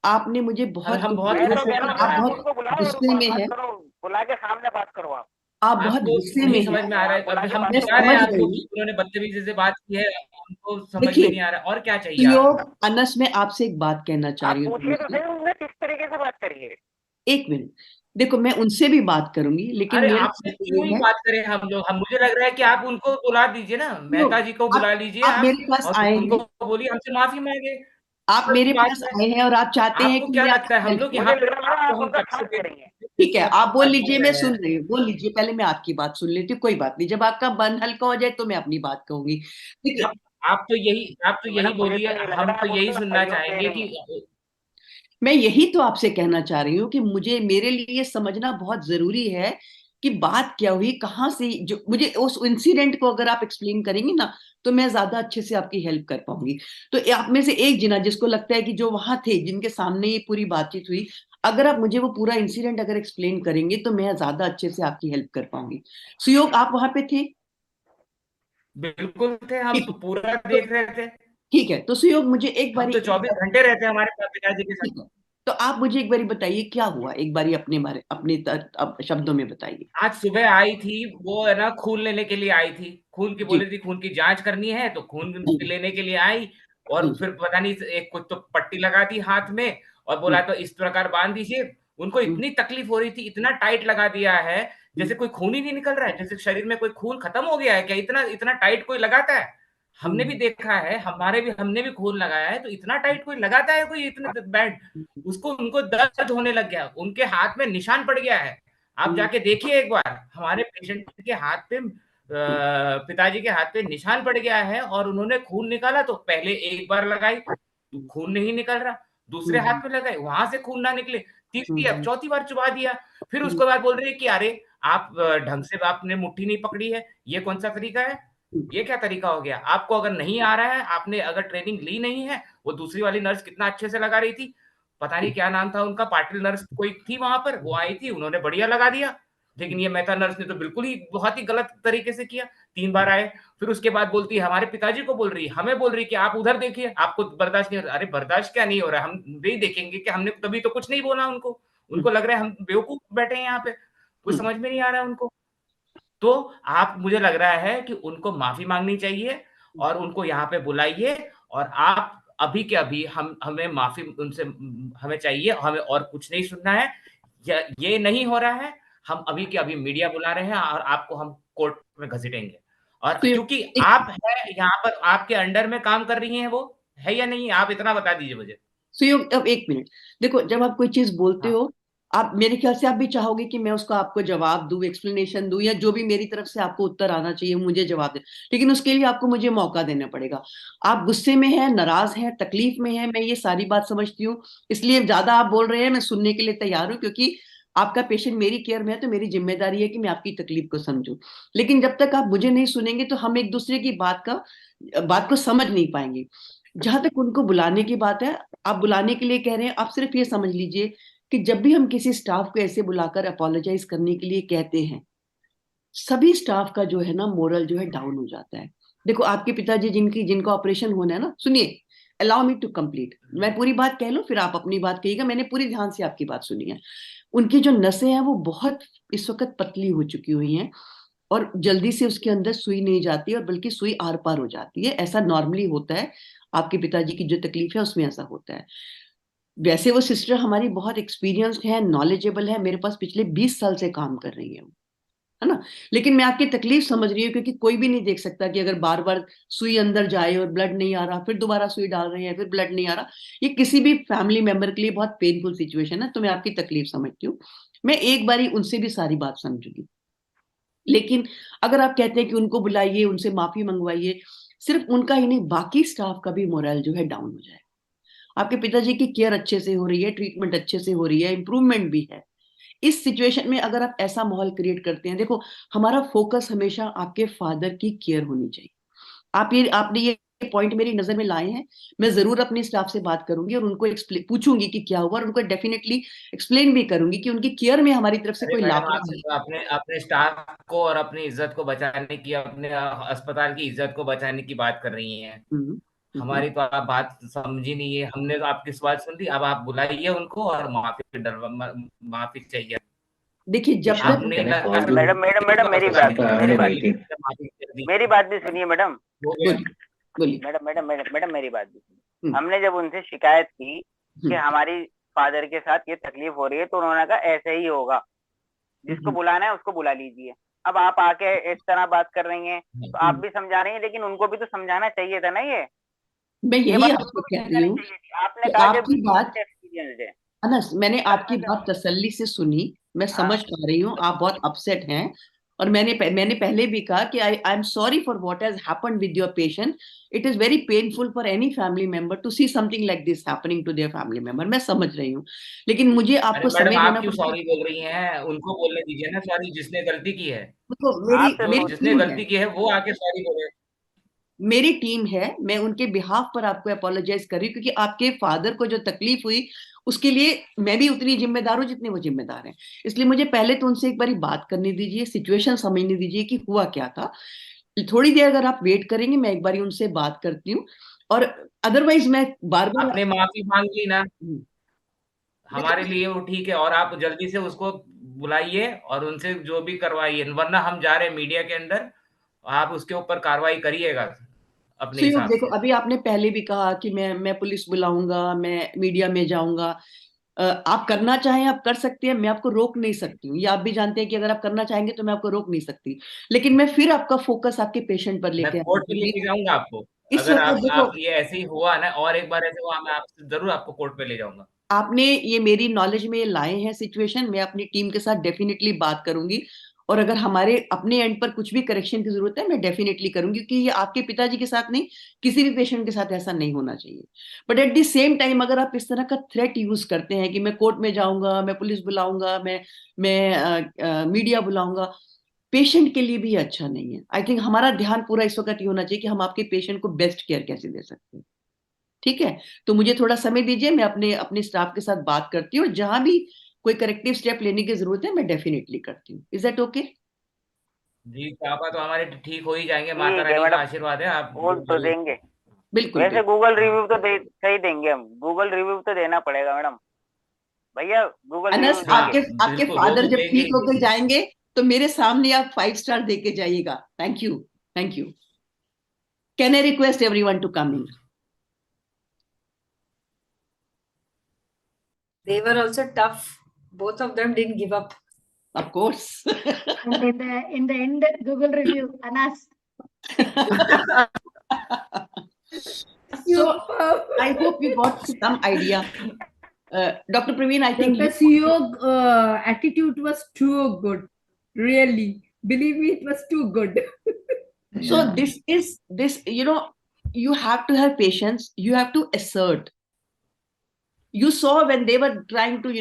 आपने मुझे बहुत हम कुछ बहुत मैं बोला, तो खुश कह होकर रहा हूँ आप मैडम बताए। आप बहुत उनको बुलाओ और गुस्से में बात हैं, करो, बुला के सामने बात करो आप। आप बहुत आपको गुस्से में नहीं हैं। समझ में आ रहा है, बुला अभी के हम बात मैं करो। बता रहे समझ हैं रही आपको हूँ। कि उन्होंने बदतमीजी से बात की है, हमको समझ में देखिए नहीं आ रहा है, और क्या चाहिए सुयोग, आपको? अनस मैं आपसे एक बात कहना चाह आप रही हूँ पूछिए तो तुमसे। सही उनसे किस तरीके से बात करिए। एक मिनट, देखो मैं उनसे भी बात करूंगी, लेकिन अरे मेरा आपसे शर्त क्यों ये ही है। बात करें हम लोग, हम मुझे लग रहा है कि आप उनको बुला दीजिए ना, सुयोग, मेहता जी को बुला लीजिए आप आप, मेरे पास और आए उनको हैं, बोलिए हमसे माफी मांगे। आप बस मेरे बात पास है। आए हैं और आप चाहते हैं आपको कि क्या मैं लगता है आपकी हम हेल्प लोग करूं। मुझे यहाँ लग पे रहा है मैडम आपको आप हम उनका कब से साथ दे रही हैं। ठीक है, आप बोल बात लीजिए, कर मैं रहे सुन हैं? रही हूँ, बोल लीजिए, पहले मैं आपकी बात सुन लेती हूँ, कोई बात नहीं, जब आपका मन हल्का हो जाए तो मैं अपनी बात कहूंगी। देखिए, आप आप तो यही मैडम मुझे बोलिए, तो नहीं लग हम रहा तो आप यही उनका सुनना सहयोग दे चाहेंगे रही कि हैं। मैं यही तो आपसे कहना चाह रही हूँ कि मुझे, मेरे लिए समझना बहुत जरूरी है कि बात क्या हुई, कहाँ से, जो मुझे उस इंसिडेंट को अगर आप एक्सप्लेन करेंगी ना तो मैं ज्यादा अच्छे से आपकी हेल्प कर पाऊंगी। तो आप में से एक जना जिसको लगता है कि जो वहां थे, जिनके सामने ये पूरी बातचीत हुई, अगर आप मुझे वो पूरा इंसिडेंट अगर एक्सप्लेन करेंगे तो मैं ज्यादा अच्छे से आपकी हेल्प कर पाऊंगी। सुयोग, आप वहां पे थे? बिल्कुल थे, हम ठीक तो है, पूरा तो देख रहे थे। ठीक है, तो सुयोग मुझे एक हम बारी तो 24 घंटे रहते हैं हमारे पिताजी के साथ। ठीक है, तो आप मुझे एक बारी बताइए क्या हुआ, एक बारी अपने बारे, अपने शब्दों में बताइए। आज सुबह आई थी वो, है ना, खून लेने के लिए आई थी, खून की जी बोली थी, खून की जांच करनी है, तो खून जी लेने के लिए आई। और जी फिर पता नहीं एक कुछ तो पट्टी लगा दी हाथ में, और बोला तो इस प्रकार बांध दीजिए। उनको इतनी तकलीफ हो रही थी, इतना टाइट लगा दिया है, जैसे कोई खून ही नहीं निकल रहा है, जैसे शरीर में कोई खून खत्म हो गया है क्या, इतना इतना टाइट कोई लगाता है? हमने भी देखा है, हमने भी खून लगाया है, तो इतना टाइट कोई लगाता है कोई इतने बैंड? उसको, उनको दर्द होने लग गया, उनके हाथ में निशान पड़ गया है। आप जाके देखिए एक बार, हमारे पेशेंट के हाथ पे, पिताजी के हाथ पे निशान पड़ गया है, और उन्होंने खून निकाला तो पहले एक बार लगाई तो खून नहीं निकल रहा, दूसरे हाथ में लगाई वहां से खून ना निकले, तीसरी, अब चौथी बार चुबा दिया। फिर उसके बाद बोल रहे हैं कि अरे आप ढंग से आपने मुट्ठी नहीं पकड़ी है, ये कौन सा तरीका है? ये क्या तरीका हो गया? आपको अगर नहीं आ रहा है, आपने अगर ट्रेनिंग ली नहीं है, वो दूसरी वाली नर्स कितना अच्छे से लगा रही थी, पता नहीं क्या नाम था उनका, पाटिल नर्स कोई थी वहां पर, वो आई थी, उन्होंने बढ़िया लगा दिया। लेकिन ये मेहता नर्स ने तो बिल्कुल ही बहुत ही गलत तरीके से किया। 3 बार आए, फिर उसके बाद बोलती है, हमारे पिताजी को बोल रही है, हमें बोल रही है कि आप उधर देखिए, आपको बर्दाश्त नहीं हो रहा। अरे बर्दाश्त क्या नहीं हो रहा है, हम नहीं देखेंगे कि हमने तभी तो कुछ नहीं बोला उनको, उनको लग रहा है हम बेवकूफ बैठे हैं यहाँ पे, कुछ समझ में नहीं आ रहा है उनको। तो आप, मुझे लग रहा है कि उनको माफी मांगनी चाहिए, और उनको यहाँ पे बुलाइए, और आप अभी के अभी, हमें माफी उनसे हमें चाहिए, हमें और कुछ नहीं सुनना है। ये नहीं हो रहा है, हम अभी के अभी मीडिया बुला रहे हैं, और आपको हम कोर्ट में घसीटेंगे। और सुयोग, क्योंकि एक आप है यहाँ पर, आपके अंडर में काम कर रही हैं, वो है या नहीं, आप इतना बता दीजिए मुझे। सुयोग, अब एक मिनट, देखो जब आप कोई चीज बोलते हाँ, हो, आप मेरे ख्याल से आप भी चाहोगे कि मैं उसका आपको जवाब दूं, एक्सप्लेनेशन दूं, या जो भी मेरी तरफ से आपको उत्तर आना चाहिए मुझे जवाब दे, लेकिन उसके लिए आपको मुझे मौका देना पड़ेगा। आप गुस्से में हैं, नाराज हैं, तकलीफ में हैं, मैं ये सारी बात समझती हूँ, इसलिए ज्यादा आप बोल रहे हैं, मैं सुनने के लिए तैयार हूँ, क्योंकि आपका पेशेंट मेरी केयर में है, तो मेरी जिम्मेदारी है कि मैं आपकी तकलीफ को समझूं। लेकिन जब तक आप मुझे नहीं सुनेंगे तो हम एक दूसरे की बात को समझ नहीं पाएंगे। जहां तक उनको बुलाने की बात है, आप बुलाने के लिए कह रहे हैं, आप सिर्फ ये समझ लीजिए कि जब भी हम किसी स्टाफ को ऐसे बुलाकर अपोलोजाइज करने के लिए कहते हैं, सभी स्टाफ का जो है ना मोरल जो है डाउन हो जाता है। देखो आपके पिताजी जिनका ऑपरेशन होना है ना, सुनिए, अलाउ मी टू कंप्लीट, मैं पूरी बात कह लूं फिर आप अपनी बात कहिएगा, मैंने पूरी ध्यान से आपकी बात सुनी है। उनकी जो नसें हैं वो बहुत इस वक्त पतली हो चुकी हुई हैं और जल्दी से उसके अंदर सुई नहीं जाती और बल्कि सुई आर पार हो जाती है, ऐसा नॉर्मली होता है। आपके पिताजी की जो तकलीफ है उसमें ऐसा होता है। वैसे वो सिस्टर हमारी बहुत एक्सपीरियंस्ड है, नॉलेजेबल है, मेरे पास पिछले 20 साल से काम कर रही है वो, है ना। लेकिन मैं आपकी तकलीफ समझ रही हूँ, क्योंकि कोई भी नहीं देख सकता कि अगर बार बार सुई अंदर जाए और ब्लड नहीं आ रहा, फिर दोबारा सुई डाल रहे हैं फिर ब्लड नहीं आ रहा, ये किसी भी फैमिली मेंबर के लिए बहुत पेनफुल सिचुएशन है। तो मैं आपकी तकलीफ समझती हूँ, मैं एक बारी उनसे भी सारी बात समझूंगी। लेकिन अगर आप कहते हैं कि उनको बुलाइए, उनसे माफी मंगवाइए, सिर्फ उनका ही नहीं बाकी स्टाफ का भी मोरल जो है डाउन हो जाए। आपके पिताजी की केयर अच्छे से हो रही है, ट्रीटमेंट अच्छे से हो रही है, इंप्रूवमेंट भी है। इस सिचुएशन में अगर आप ऐसा माहौल क्रिएट करते हैं, देखो हमारा फोकस हमेशा आपके फादर की केयर होनी चाहिए। आपने ये पॉइंट मेरी नजर में लाए हैं, मैं जरूर अपने स्टाफ से बात करूंगी और उनको पूछूंगी कि क्या हुआ और उनको डेफिनेटली एक्सप्लेन भी करूंगी कि उनकी केयर में हमारी तरफ से अरे कोई मैडम, आप लापरवाही। सिर्फ अपने अपने स्टाफ को और अपनी इज्जत को बचाने की, अपने अस्पताल की इज्जत को बचाने की बात कर रही हैं। हम्म, हमारी तो आप बात समझी नहीं है। हमने तो आपकी बात सुन ली, अब आप बुलाइए उनको और माफी चाहिए। देखिए जब पेशेंट तक को आपने पहले कॉल दो। मैडम मैडम मैडम मेरी पेशेंट बात को मेरी हमने बात मीटिंग माफी कर दी। मेरी बात भी सुनिए मैडम। हो गया। बोलिए बोलिए। मैडम मैडम मैडम मैडम मेरी बात भी सुनिए। हम्म, हमने जब उनसे शिकायत की कि हम्म, हमारी फादर के साथ ये तकलीफ हो रही है, तो उन्होंने कहा ऐसे ही होगा, जिसको हम्म। बुलाना है उसको बुला लीजिए। अब आप आके इस तरह बात कर रही हैं, तो आप भी समझा रही हैं, लेकिन उनको भी तो समझाना चाहिए था ना। मैं ये यही बात आपको उनको भी कह रही समझानी हूँ चाहिए थी। आपने कि कहा जब आपकी बात, एक्सपीरियंस है। अनस, मैंने आपने आपकी बात कहा तसल्ली से सुनी, मैं हाँ। समझ पा रही हूँ आप बहुत अपसेट हैं। और मैंने पहले भी कहा कि I am sorry for what has happened with your patient. It is very painful for any family member to see something like this happening to their family member, मैं समझ रही हूँ। लेकिन मुझे अरे आपको मैडम, समय आप देना क्यों पड़ेगा। सॉरी बोल रही हैं? उनको बोलने दीजिए ना सॉरी, जिसने गलती की है। देखो मेरी आपसे मेरी जिसने टीम है, गलती की है वो आके सॉरी बोले। मेरी टीम है, मैं उनके बिहाफ पर आपको अपोलोजाइज कर रही हूँ, क्योंकि आपके फादर को जो तकलीफ हुई उसके लिए मैं भी उतनी जिम्मेदार हूँ जितने वो जिम्मेदार हैं। इसलिए मुझे पहले तो उनसे एक बारी बात करने दीजिए, सिचुएशन समझने दीजिए कि हुआ क्या था। थोड़ी देर अगर आप वेट करेंगे, मैं एक बारी उनसे बात करती हूँ। और अदरवाइज मैं बार बार, आपने माफी मांग ली ना, हमारे देखो लिए वो ठीक है। और आप जल्दी से उसको बुलाइए और उनसे जो भी करवाइए, वरना हम जा रहे हैं मीडिया के अंदर। आप उसके ऊपर कार्रवाई करिएगा अपने सुयोग, हिसाब देखो से। अभी आपने पहले भी कहा कि मैं पुलिस बुलाऊंगा, मैं मीडिया में जाऊंगा। आप करना चाहें आप कर सकते हैं, मैं आपको रोक नहीं सकती हूँ, ये आप भी जानते हैं कि अगर आप करना चाहेंगे तो मैं आपको रोक नहीं सकती। लेकिन मैं फिर आपका फोकस आपके पेशेंट पर मैं लेके कोर्ट पे आऊंगी। लेके जाऊंगा आपको। इस अगर वक्त देखो, आप ये ऐसे ही हुआ ना, और एक बार ऐसे हुआ, मैं आपसे जरूर आपको कोर्ट पे ले जाऊंगा। आपने ये मेरी नॉलेज में ये लाए हैं सिचुएशन, मैं अपनी टीम के साथ डेफिनेटली बात करूंगी। और अगर हमारे अपने एंड पर कुछ भी करेक्शन की जरूरत है मैं डेफिनेटली करूंगी, क्योंकि ये आपके पिताजी के साथ नहीं, किसी भी पेशेंट के साथ ऐसा नहीं होना चाहिए। But at the same time अगर आप इस तरह का थ्रेट यूज करते हैं कि मैं कोर्ट में जाऊंगा, मैं पुलिस बुलाऊंगा, मैं मीडिया बुलाऊंगा, पेशेंट के लिए भी ये अच्छा नहीं है। आई थिंक हमारा ध्यान पूरा इस वक्त ये होना चाहिए कि हम आपके पेशेंट को बेस्ट केयर कैसे दे सकते हैं। ठीक है, तो मुझे थोड़ा समय दीजिए, मैं अपने अपने स्टाफ के साथ बात करती हूँ और जहां भी कोई करेक्टिव स्टेप लेने की जरूरत है मैं डेफिनेटली करती हूँ। Is that okay? जी, पापा तो हमारे ठीक हो ही जाएंगे, माता ठीक है रानी का मैडम, आशीर्वाद है। आप बोल तो देंगे। बिल्कुल वैसे बिल्कुल। गूगल रिव्यू तो दे सही देंगे, हम गूगल रिव्यू तो देना पड़ेगा मैडम। भैया गूगल अनस, रिव्यू हाँ, देंगे। आपके बिल्कुल वो फादर तो जब देंगे ठीक ही होकर देंगे। जाएंगे तो मेरे सामने आप 5 स्टार दे के जाइएगा। Thank you, thank you. Can I request everyone to come in? They were also tough. Both of them didn't give up. Of course. And in the end, Google review, Anas. So Superb. I hope you got some idea. Dr. Praveen, I think Dr. you Siyog attitude was too good. Really. Believe me, it was too good. so this you have to have patience, you have to assert. You saw when they were trying to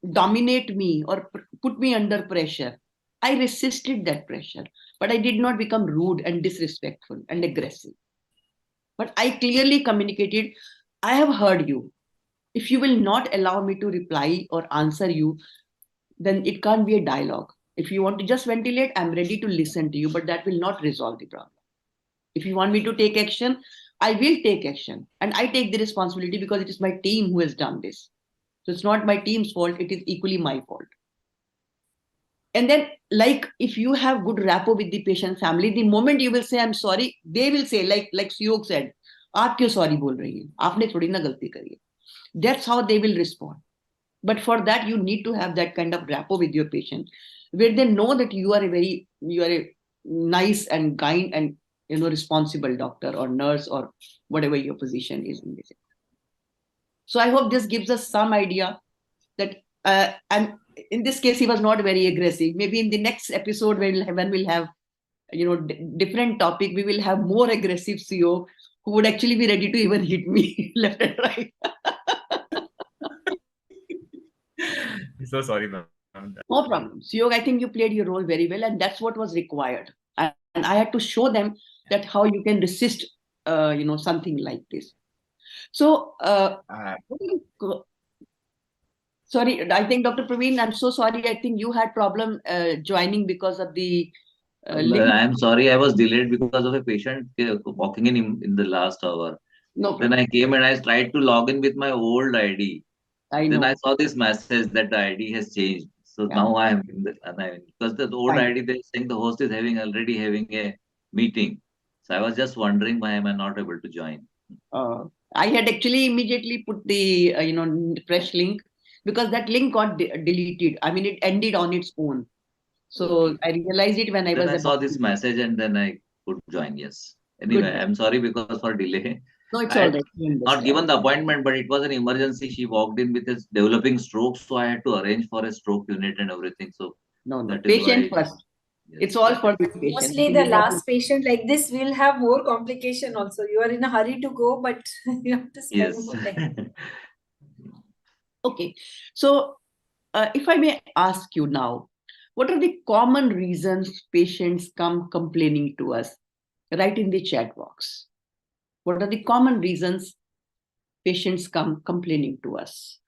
dominate me or put me under pressure, I resisted that pressure, but I did not become rude and disrespectful and aggressive. But I clearly communicated, I have heard you. If you will not allow me to reply or answer you, then it can't be a dialogue. If you want to just ventilate, I'm ready to listen to you, but that will not resolve the problem. If you want me to take action, I will take action. And I take the responsibility because it is my team who has done this. So it's not my team's fault, it is equally my fault. And then, like, if you have good rapport with the patient family, the moment you will say, I'm sorry, they will say, like Suyog said, "Aap kyun sorry bol rahi hai? Aapne thodi na galti kari hai." That's how they will respond. But for that, you need to have that kind of rapport with your patient, where they know that you are a nice and kind and responsible doctor or nurse or whatever your position is in this. So I hope this gives us some idea that, and in this case, he was not very aggressive. Maybe in the next episode, when we'll have different topic, we will have more aggressive CEO who would actually be ready to even hit me left and right. So sorry, ma'am. No problem. Suyog, I think you played your role very well, and that's what was required. And I had to show them that how you can resist, something like this. So, sorry, I think Dr. Praveen, I'm so sorry. I think you had problem joining because of the link. I'm sorry, I was delayed because of a patient walking in the last hour. No Then problem. I came and I tried to log in with my old ID. I Then know. I saw this message that the ID has changed. So Yeah. now I am in because the old Fine. ID they're saying the host is already having a meeting. So I was just wondering why am I not able to join? I had actually immediately put the fresh link because that link got deleted. I mean, it ended on its own. So I realized it when I Then was I saw about this to. message and then I could join. Yes. Good. Anyway, I'm sorry because for delay. No, it's I all had right. We not understand. given the appointment, but it was an emergency. She walked in with a developing stroke, so I had to arrange for a stroke unit and everything. So No, that is patient why. first. Yes, It's all that for is- the patient. Mostly the last patient like this will have more complication also. You are in a hurry to go, but you have to spend Yes. more time. Okay. So if I may ask you now, what are the common reasons patients come complaining to us? Write in the chat box. What are the common reasons patients come complaining to us?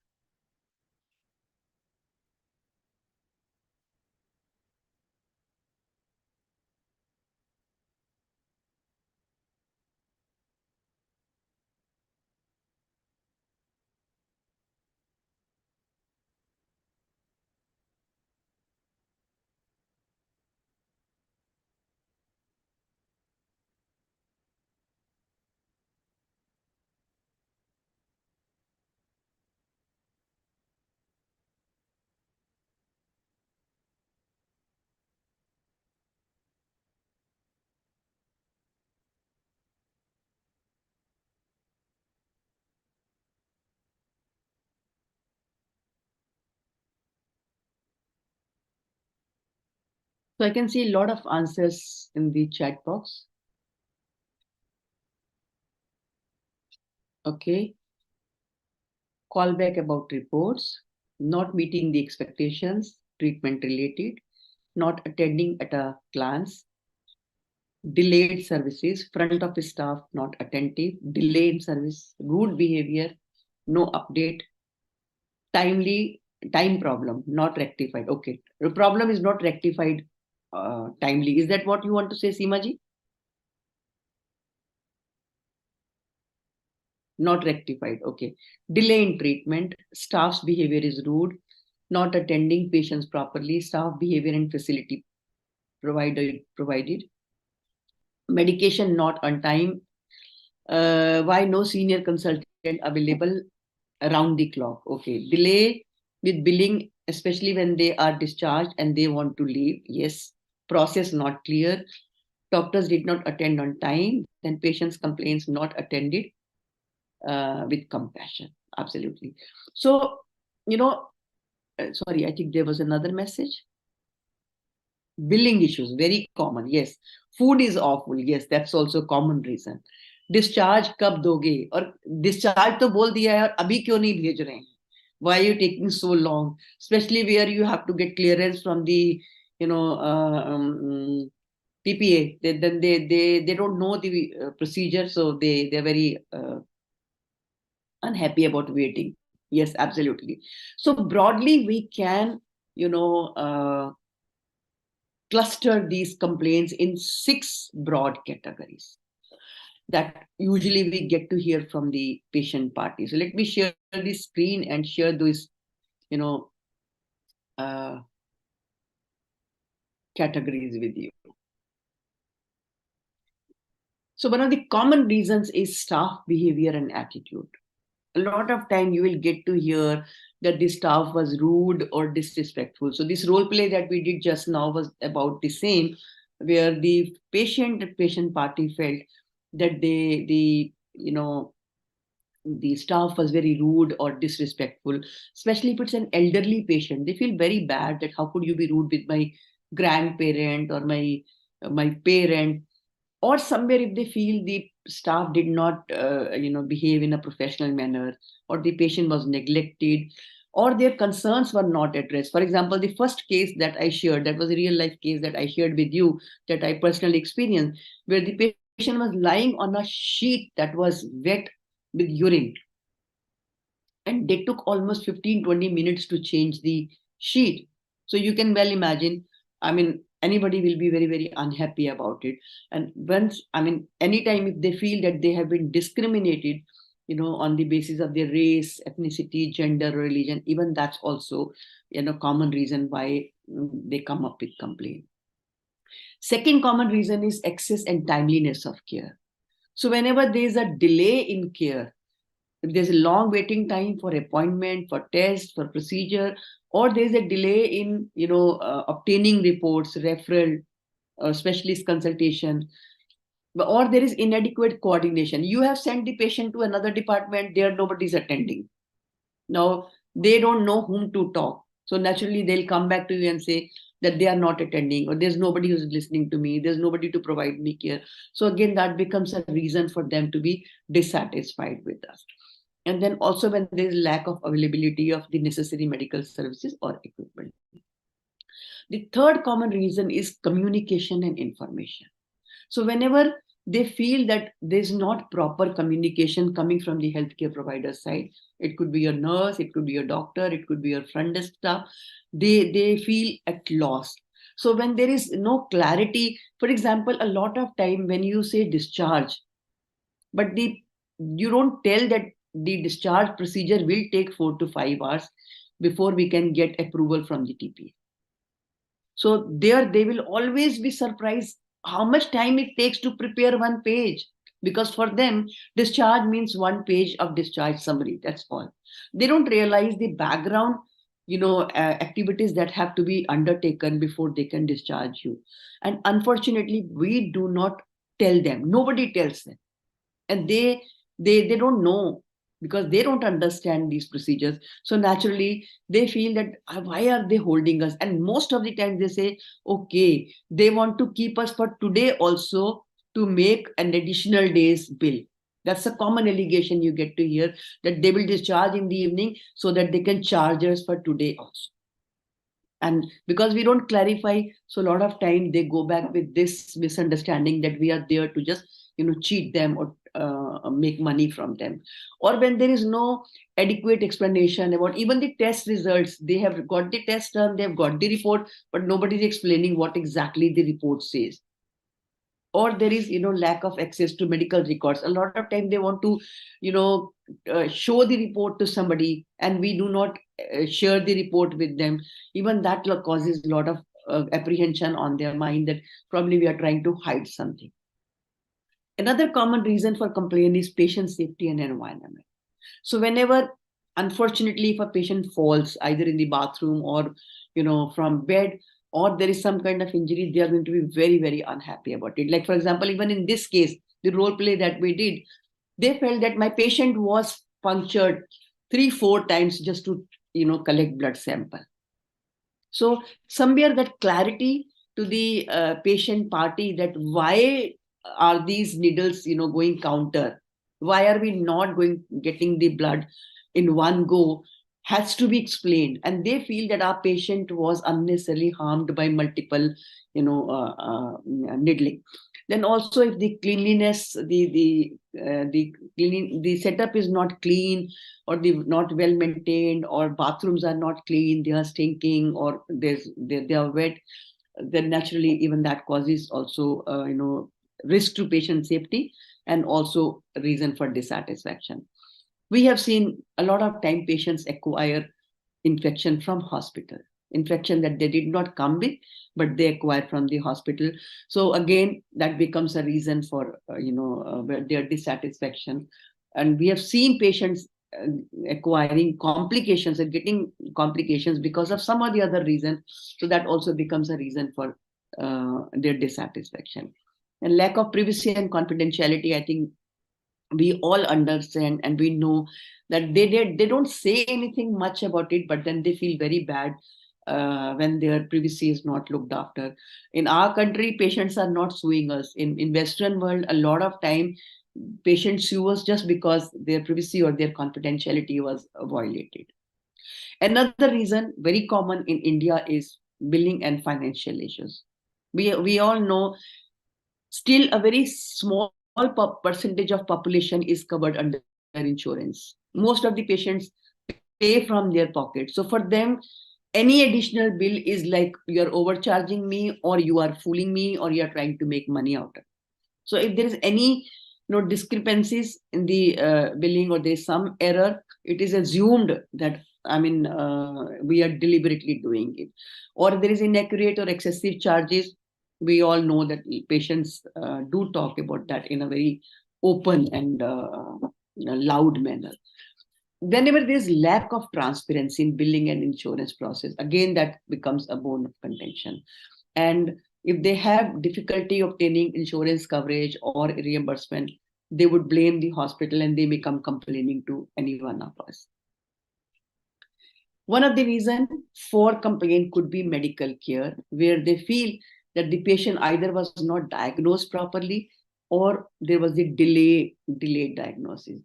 So I can see a lot of answers in the chat box. Okay. Call back about reports, not meeting the expectations, treatment related, not attending at a glance, delayed services, front office staff not attentive, delay in service, rude behavior, no update, time problem not rectified. Okay, the problem is not rectified timely. Is that what you want to say, Seemaji? Not rectified. Okay. Delay in treatment, staff's behavior is rude, not attending patients properly, staff behavior and facility provided, medication not on time, why no senior consultant available around the clock. Okay. Delay with billing, especially when they are discharged and they want to leave. Yes. Process not clear. Doctors did not attend on time. Then patients' complaints not attended with compassion. Absolutely. So, sorry, I think there was another message. Billing issues, very common. Yes. Food is awful. Yes, that's also a common reason. Discharge कब दोगे? और discharge तो बोल दिया है और अभी क्यों नहीं भेज रहे हैं? Why are you taking so long? Especially where you have to get clearance from the, PPA. Then they don't know the procedure, so they're very unhappy about waiting. Yes, absolutely. So broadly, we can, cluster these complaints in 6 broad categories that usually we get to hear from the patient party. So let me share the screen and share those, categories with you. So one of the common reasons is staff behavior and attitude. A lot of time you will get to hear that the staff was rude or disrespectful. So this role play that we did just now was about the same, where the patient party felt that the staff was very rude or disrespectful, especially if it's an elderly patient. They feel very bad that how could you be rude with my grandparent or my parent, or somewhere if they feel the staff did not behave in a professional manner, or the patient was neglected, or their concerns were not addressed. For example, the first case that I shared, that was a real life case that I shared with you, that I personally experienced, where the patient was lying on a sheet that was wet with urine, and they took almost 15-20 minutes to change the sheet. So you can well imagine, anybody will be very, very unhappy about it. And anytime if they feel that they have been discriminated, on the basis of their race, ethnicity, gender, religion, even that's also, common reason why they come up with complaint. Second common reason is access and timeliness of care. So whenever there is a delay in care, if there's a long waiting time for appointment, for test, for procedure, or there's a delay in obtaining reports, referral, or specialist consultation, or there is inadequate coordination. You have sent the patient to another department, there nobody's attending. Now they don't know whom to talk. So naturally they'll come back to you and say that they are not attending, or there's nobody who's listening to me, there's nobody to provide me care. So again, that becomes a reason for them to be dissatisfied with us. And then also when there is lack of availability of the necessary medical services or equipment. The third common reason is communication and information. So whenever they feel that there's not proper communication coming from the healthcare provider side, it could be a nurse, it could be a doctor, it could be your front desk staff, they feel at loss. So when there is no clarity, for example, a lot of time when you say discharge, but you don't tell that the discharge procedure will take 4 to 5 hours before we can get approval from the TPA. So there they will always be surprised how much time it takes to prepare one page, because for them discharge means 1 page of discharge summary, that's all. They don't realize the background activities that have to be undertaken before they can discharge you. And unfortunately we do not tell them, nobody tells them, and they don't know, because they don't understand these procedures. So naturally they feel that why are they holding us, and most of the time they say okay, they want to keep us for today also to make an additional day's bill. That's a common allegation you get to hear, that they will discharge in the evening so that they can charge us for today also. And because we don't clarify, so a lot of time they go back with this misunderstanding that we are there to just cheat them or make money from them. Or when there is no adequate explanation about even the test results, they have got the test done, they have got the report, but nobody is explaining what exactly the report says. Or there is lack of access to medical records. A lot of time they want to show the report to somebody, and we do not share the report with them. Even that causes a lot of apprehension on their mind that probably we are trying to hide something. Another common reason for complaint is patient safety and environment. So whenever, unfortunately, if a patient falls either in the bathroom or from bed, or there is some kind of injury, they are going to be very, very unhappy about it. Like for example, even in this case, the role play that we did, they felt that my patient was punctured 3-4 times just to collect blood sample. So somewhere that clarity to the patient party, that why are these needles going counter, why are we not getting the blood in one go, has to be explained. And they feel that our patient was unnecessarily harmed by multiple needling. Then also if the cleanliness, the setup is not clean, or not well maintained, or bathrooms are not clean, they are stinking, or they are wet, then naturally even that causes also risk to patient safety and also reason for dissatisfaction. We have seen a lot of time patients acquire infection from hospital, infection that they did not come with, but they acquired from the hospital. So again, that becomes a reason for their dissatisfaction. And we have seen patients acquiring complications and getting complications because of some or the other reason. So that also becomes a reason for their dissatisfaction. And lack of privacy and confidentiality, I think we all understand and we know that they don't say anything much about it, but then they feel very bad when their privacy is not looked after. In our country, patients are not suing us. In Western world, a lot of time patients sue us just because their privacy or their confidentiality was violated. Another reason very common in India is billing and financial issues. We all know still a very small percentage of population is covered under insurance. Most of the patients pay from their pocket. So for them, any additional bill is like you're overcharging me, or you are fooling me, or you're trying to make money out of it. So if there is any discrepancies in the billing, or there's some error, it is assumed that we are deliberately doing it. Or there is inaccurate or excessive charges. We all know that patients do talk about that in a very open and loud manner. Whenever there's lack of transparency in billing and insurance process, again, that becomes a bone of contention. And if they have difficulty obtaining insurance coverage or reimbursement, they would blame the hospital and they may come complaining to any one of us. One of the reasons for complaint could be medical care, where they feel that the patient either was not diagnosed properly or there was a delayed diagnosis.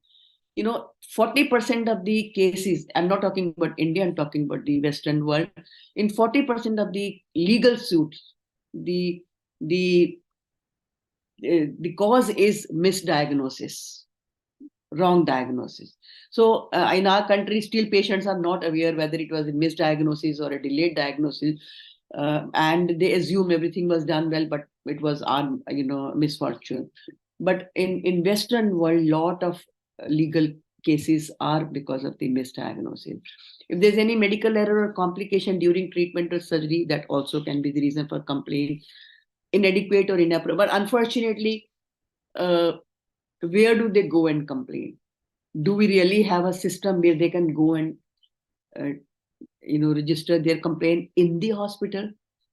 40% of the cases, I'm not talking about India, I'm talking about the Western world. In 40% of the legal suits, the cause is misdiagnosis, wrong diagnosis. So in our country, still patients are not aware whether it was a misdiagnosis or a delayed diagnosis, and they assume everything was done well, but it was our misfortune. But in Western world, lot of legal cases are because of the misdiagnosis. If there's any medical error or complication during treatment or surgery, that also can be the reason for complaint. Inadequate or inappropriate. But unfortunately, where do they go and complain? Do we really have a system where they can go and register their complaint in the hospital?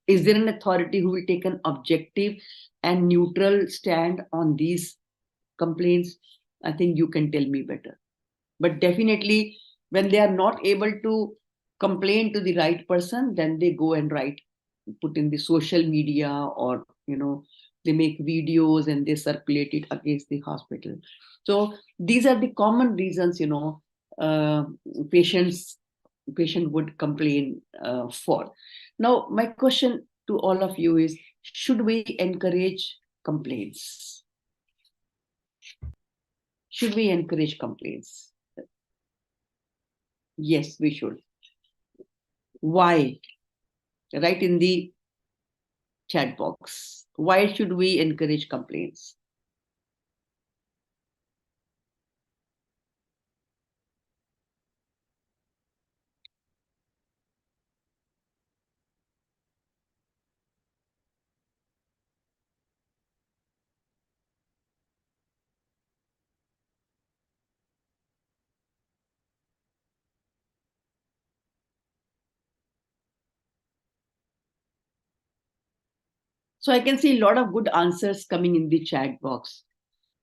Is there an authority who will take an objective and neutral stand on these complaints? I think you can tell me better. But definitely, when they are not able to complain to the right person, then they go and put in the social media, or they make videos and they circulate it against the hospital. So these are the common reasons patient would complain for. Now, my question to all of you is, should we encourage complaints? Should we encourage complaints? Yes, we should. Why? Write in the chat box. Why should we encourage complaints? So I can see a lot of good answers coming in the chat box,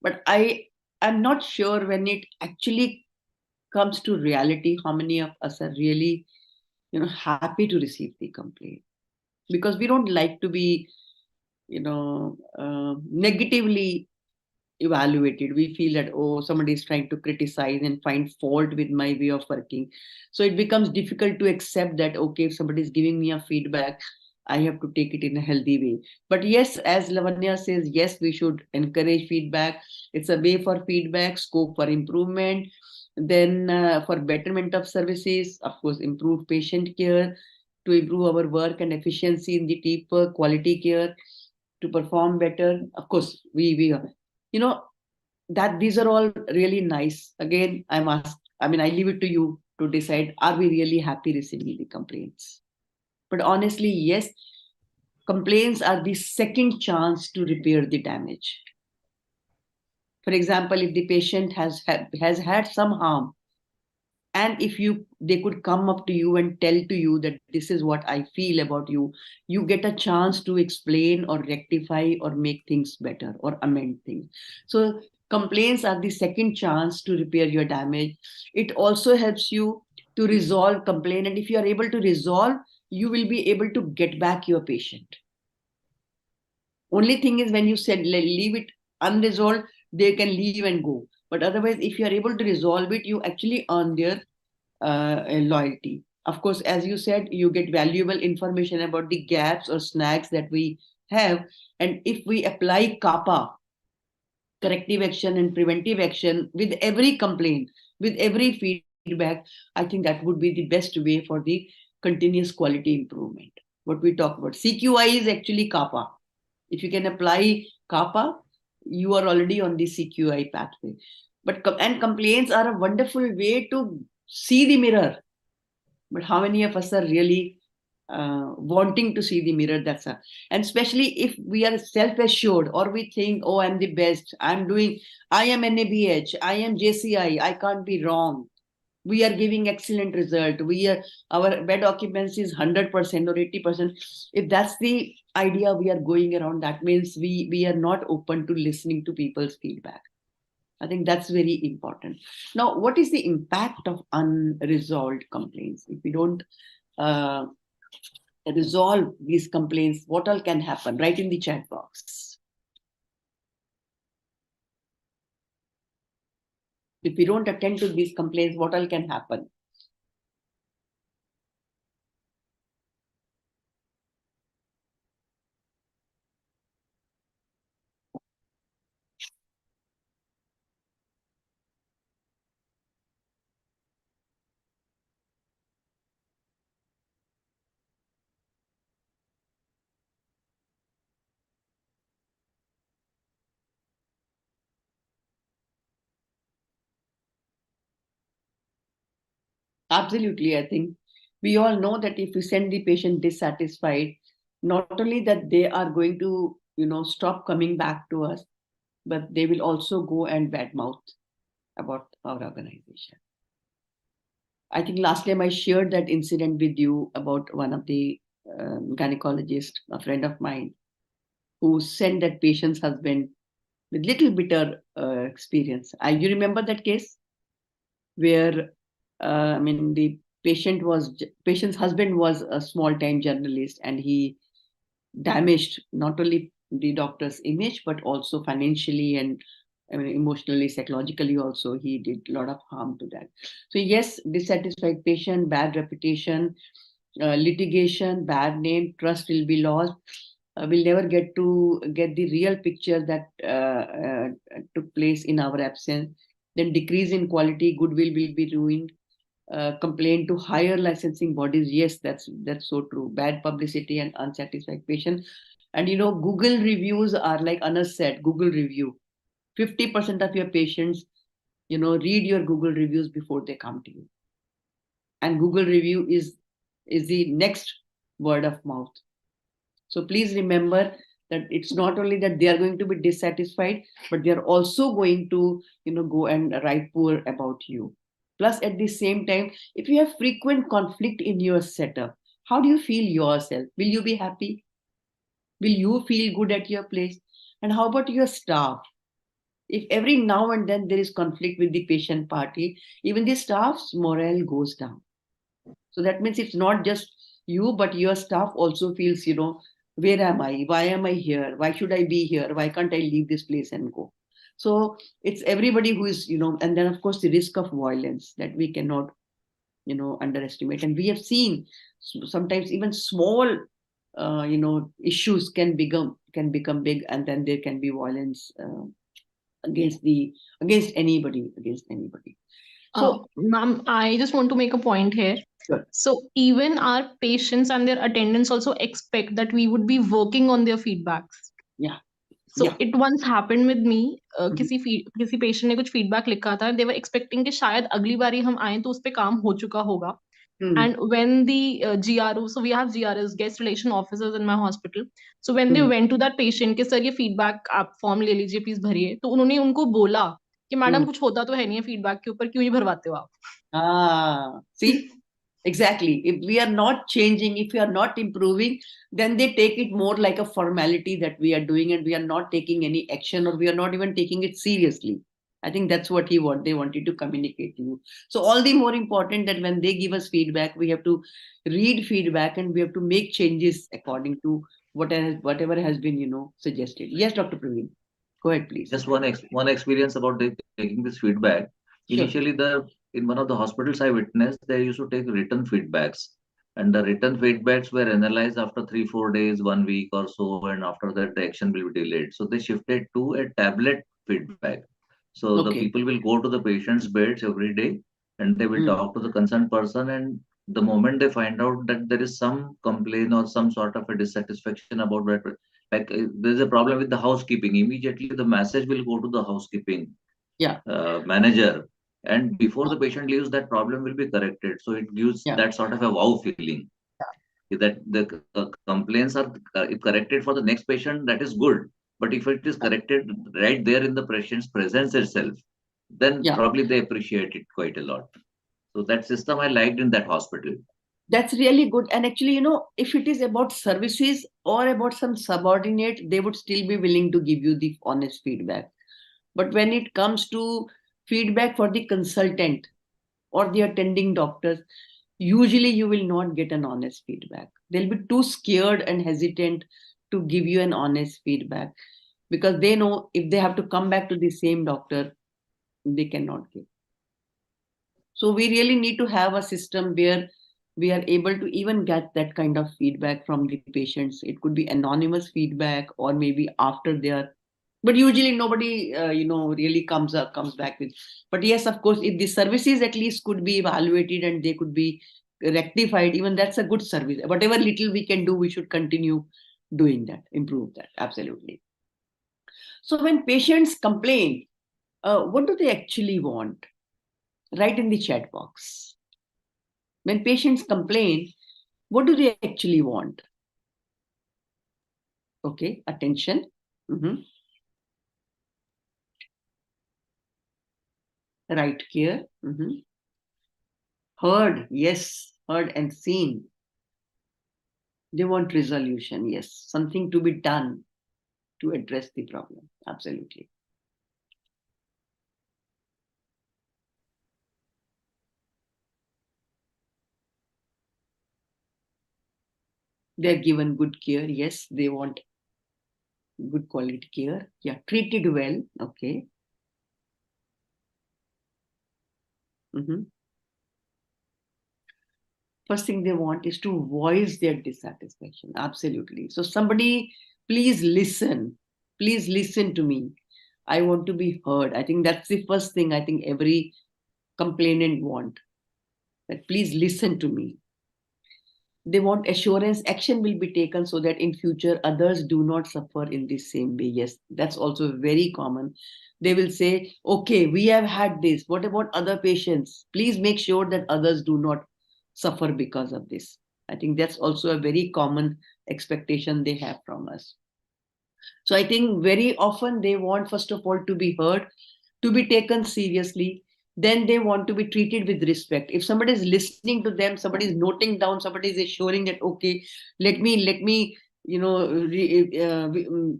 but I'm not sure when it actually comes to reality, how many of us are really, happy to receive the complaint, because we don't like to be, negatively evaluated. We feel that, oh, somebody is trying to criticize and find fault with my way of working. So it becomes difficult to accept that, okay, if somebody is giving me a feedback, I have to take it in a healthy way. But yes, as Lavanya says, yes, we should encourage feedback. It's a way for feedback, scope for improvement, then for betterment of services, of course, improve patient care, to improve our work and efficiency in the team work, quality care, to perform better. Of course, we that these are all really nice. Again, I leave it to you to decide, are we really happy receiving the complaints? But honestly, yes, complaints are the second chance to repair the damage. For example, if the patient has had some harm, and if they could come up to you and tell to you that this is what I feel about you, you get a chance to explain or rectify or make things better or amend things. So complaints are the second chance to repair your damage. It also helps you to resolve complaint, and if you are able to resolve, you will be able to get back your patient. Only thing is, when you said leave it unresolved, they can leave and go. But otherwise, if you are able to resolve it, you actually earn their loyalty. Of course, as you said, you get valuable information about the gaps or snags that we have. And if we apply CAPA, corrective action and preventive action, with every complaint, with every feedback, I think that would be the best way for the continuous quality improvement. What we talk about, CQI is actually CAPA. If you can apply CAPA, you are already on the CQI pathway. And complaints are a wonderful way to see the mirror. But how many of us are really wanting to see the mirror? And especially if we are self-assured, or we think, oh, I'm the best, I am NABH, I am JCI, I can't be wrong. We are giving excellent result. Our bed occupancy is 100% or 80%. If that's the idea we are going around, that means we are not open to listening to people's feedback. I think that's very important. Now, what is the impact of unresolved complaints? If we don't resolve these complaints, what all can happen? Write in the chat box. If we don't attend to these complaints, what all can happen? Absolutely. I think we all know that if we send the patient dissatisfied, not only that they are going to, stop coming back to us, but they will also go and badmouth about our organization. I think last time I shared that incident with you about one of the gynecologists, a friend of mine, who sent that patient's husband with little bitter experience. You remember that case where the patient's husband was a small-time journalist, and he damaged not only the doctor's image, but also financially and emotionally, psychologically also, he did a lot of harm to that. So yes, dissatisfied patient, bad reputation, litigation, bad name, trust will be lost. We'll never get the real picture that took place in our absence. Then decrease in quality, goodwill will be ruined. Complaint to higher licensing bodies. Yes, that's so true. Bad publicity and unsatisfied patient. And Google reviews are like Anas said, Google review. 50% of your patients, read your Google reviews before they come to you. And Google review is the next word of mouth. So please remember that it's not only that they are going to be dissatisfied, but they are also going to, go and write poor about you. Plus, at the same time, if you have frequent conflict in your setup, how do you feel yourself? Will you be happy? Will you feel good at your place? And how about your staff? If every now and then there is conflict with the patient party, even the staff's morale goes down. So that means it's not just you, but your staff also feels, where am I? Why am I here? Why should I be here? Why can't I leave this place and go? So it's everybody who is, and then of course the risk of violence that we cannot, underestimate. And we have seen sometimes even small, issues can become big, and then there can be violence against anybody. So, ma'am, I just want to make a point here. Sure. So even our patients and their attendants also expect that we would be working on their feedbacks. Yeah. So Yeah. it once happened with me. Mhm. किसी patient ने कुछ feedback लिखा था. They were expecting कि शायद अगली बारी हम आए तो उस पे काम हो चुका होगा. And when the GRO, so we have GRs, guest relation officers in my hospital. So when they went to that patient कि सर ये feedback आप form ले लीजिए please भरिए, तो उन्होंने उनको बोला कि मैडम कुछ होता तो है नहीं है feedback के ऊपर, क्यों ही भरवाते हो आप? See, exactly. If we are not changing, if we are not improving, then they take it more like a formality that we are doing, and we are not taking any action, or we are not even taking it seriously. I think that's what they wanted to communicate to you. So all the more important that when they give us feedback, we have to read feedback and we have to make changes according to whatever has been, suggested. Yes, Dr. Praveen. Go ahead, please. Just one experience about taking this feedback. Sure. Initially, in one of the hospitals I witnessed, they used to take written feedbacks, and the written feedbacks were analyzed after 3-4 days, 1 week or so, and after that the action will be delayed. So they shifted to a tablet feedback. So the Okay. people will go to the patient's beds every day, and they will talk to the concerned person, and the moment they find out that there is some complaint or some sort of a dissatisfaction about that, like there's a problem with the housekeeping, immediately the message will go to the housekeeping Yeah. manager, and before the patient leaves, that problem will be corrected. So it gives that sort of a wow feeling that the complaints are if corrected for the next patient, that is good. But if it is corrected right there in the patient's presence itself, then probably they appreciate it quite a lot. So that system I liked in that hospital. That's really good. And actually, if it is about services or about some subordinate, they would still be willing to give you the honest feedback. But when it comes to feedback for the consultant or the attending doctors, usually you will not get an honest feedback. They'll be too scared and hesitant to give you an honest feedback because they know if they have to come back to the same doctor, they cannot give. So we really need to have a system where we are able to even get that kind of feedback from the patients. It could be anonymous feedback or maybe after their, but usually nobody, really comes back with. But yes, of course, if the services at least could be evaluated and they could be rectified, even that's a good service. Whatever little we can do, we should continue doing that, improve that. Absolutely. So when patients complain, what do they actually want? Write in the chat box. When patients complain, what do they actually want? Okay, attention. Right care. Heard, yes, heard and seen. They want resolution, yes, something to be done to address the problem. Absolutely. They're given good care, yes, they want good quality care. Yeah, treated well, okay. First thing they want is to voice their dissatisfaction. Absolutely. So somebody, please listen to me. I want to be heard. I think that's the first thing I think every complainant want, that please listen to me. They want assurance action will be taken so that in future others do not suffer in the same way. Yes, that's also very common. They will say, okay, we have had this, what about other patients? Please make sure that others do not suffer because of this. I think that's also a very common expectation they have from us. So I think very often they want, first of all, to be heard, to be taken seriously. Then they want to be treated with respect. If somebody is listening to them, somebody is noting down, somebody is assuring that, okay, let me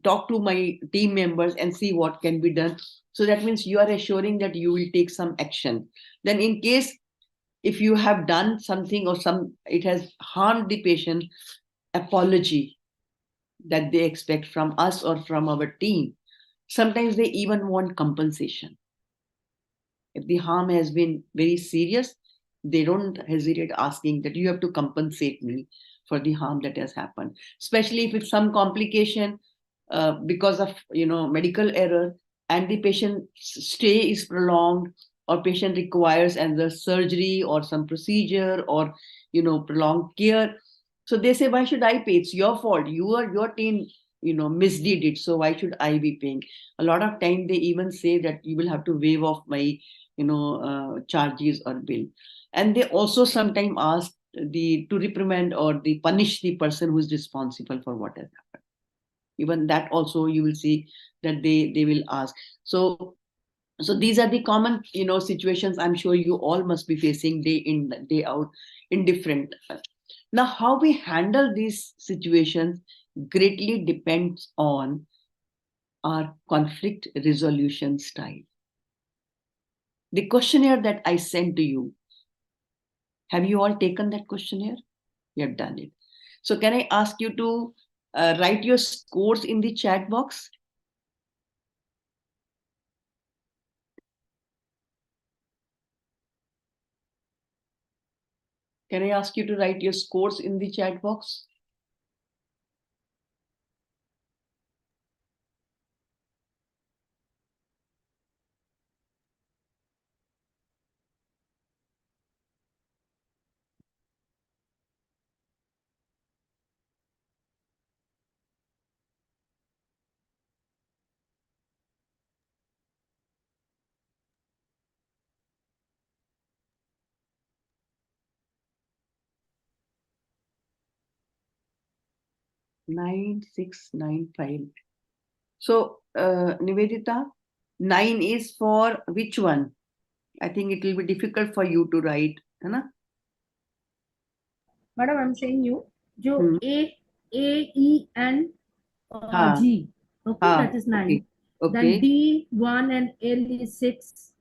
talk to my team members and see what can be done. So that means you are assuring that you will take some action. Then in case if you have done something or it has harmed the patient, apology that they expect from us or from our team. Sometimes they even want compensation. If the harm has been very serious, they don't hesitate asking that you have to compensate me for the harm that has happened, especially if it's some complication because of medical error and the patient's stay is prolonged or patient requires another surgery or some procedure or, prolonged care. So they say, why should I pay? It's your fault. Your team, misdid it. So why should I be paying? A lot of time they even say that you will have to waive off my, charges or bill. And they also sometimes ask to reprimand or the punish the person who is responsible for what has happened. Even that also you will see that they will ask. So these are the common situations I'm sure you all must be facing day in day out in different. Now how we handle these situations greatly depends on our conflict resolution style. The questionnaire that I sent to you, have you all taken that questionnaire? You have done it. So can I ask you to write your scores in the chat box? Can I ask you to write your scores in the chat box? Nine, 6, 9, 5. So, Nivedita, 9 is for which one? I think it will be difficult for you to write, है ना? Madam, I'm saying you, जो A, E, and G. Okay, that is 9. Okay. Then D, 1, and L is 6.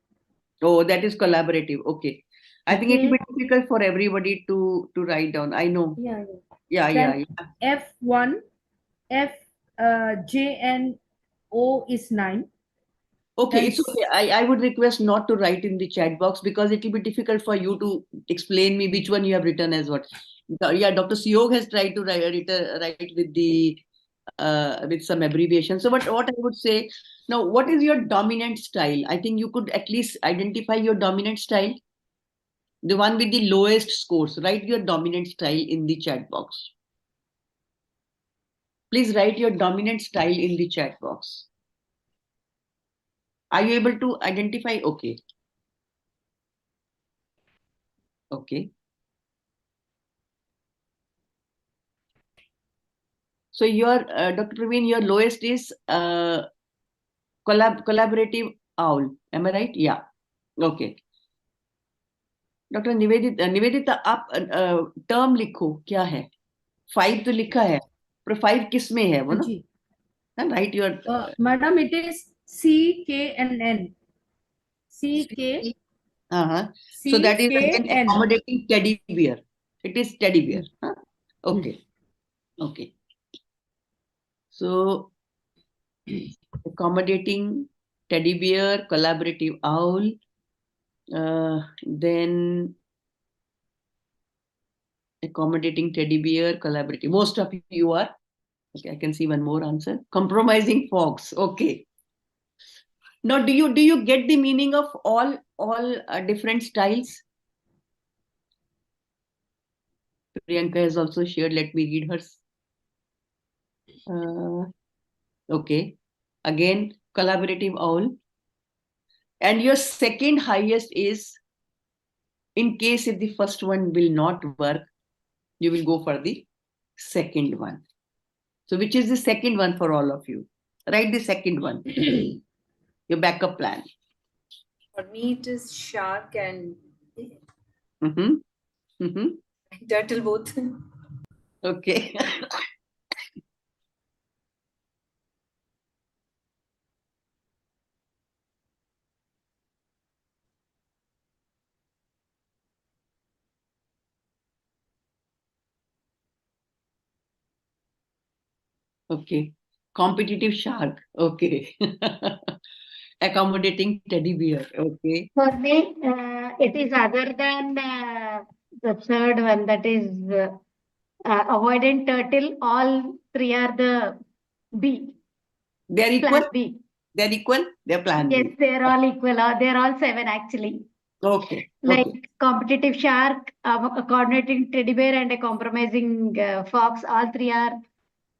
Oh, that is collaborative. Okay. I think it will be difficult for everybody to write down. I know. Yeah. Yeah. F1, F, J, and O is 9. Okay, Then it's okay. I would request not to write in the chat box because it will be difficult for you to explain me which one you have written as what. Yeah, Dr. Siog has tried to write with the with some abbreviation. So, what I would say now, what is your dominant style? I think you could at least identify your dominant style. The one with the lowest scores. Write your dominant style in the chat box. Please write your dominant style in the chat box. Are you able to identify? Okay. Okay. So your Dr. Praveen, your lowest is collaborative owl. Am I right? Yeah. Okay. Doctor Nivedita आप term लिखो क्या है 5 तो लिखा है पर 5 किस में है वो ना right your madam it is C, K and N. C, K. So that is again accommodating teddy bear. It is teddy bear. Okay. Okay. So accommodating teddy bear, collaborative owl, then accommodating teddy bear, collaborative. Most of you are. Okay, I can see one more answer. Compromising fox. Okay. Now, do you get the meaning of all different styles? Priyanka has also shared. Let me read hers. Okay. Again, collaborative owl. And your second highest is, in case if the first one will not work, you will go for the second one. So which is the second one for all of you? Write the second one. Your backup plan. For me, it is shark and turtle both. Okay. Okay. Competitive shark. Okay. Accommodating teddy bear. Okay. For me, it is other than the third one, that is avoidant turtle. All three are the B. They are equal? B. They're equal? They're plan Yes, B. they're all equal. They're all 7 actually. Okay. Like Okay. competitive shark, a coordinating teddy bear, and a compromising fox. All three are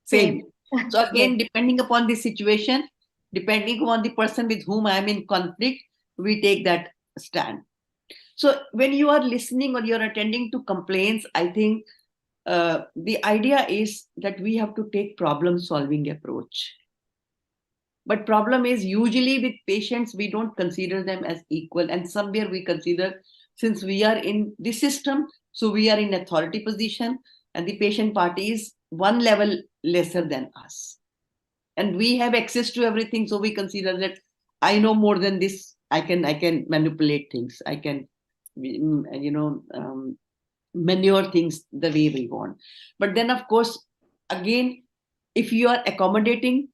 Same. same. So again, Yes. depending upon the situation, depending upon the person with whom I am in conflict, we take that stand. So when you are listening or you're attending to complaints, I think the idea is that we have to take problem solving approach. But problem is usually with patients, we don't consider them as equal. And somewhere we consider, since we are in the system, so we are in authority position and the patient party is one level lesser than us. And we have access to everything. So we consider that I know more than this. I can manipulate things. I can, manure things the way we want. But then of course, again, if you are accommodating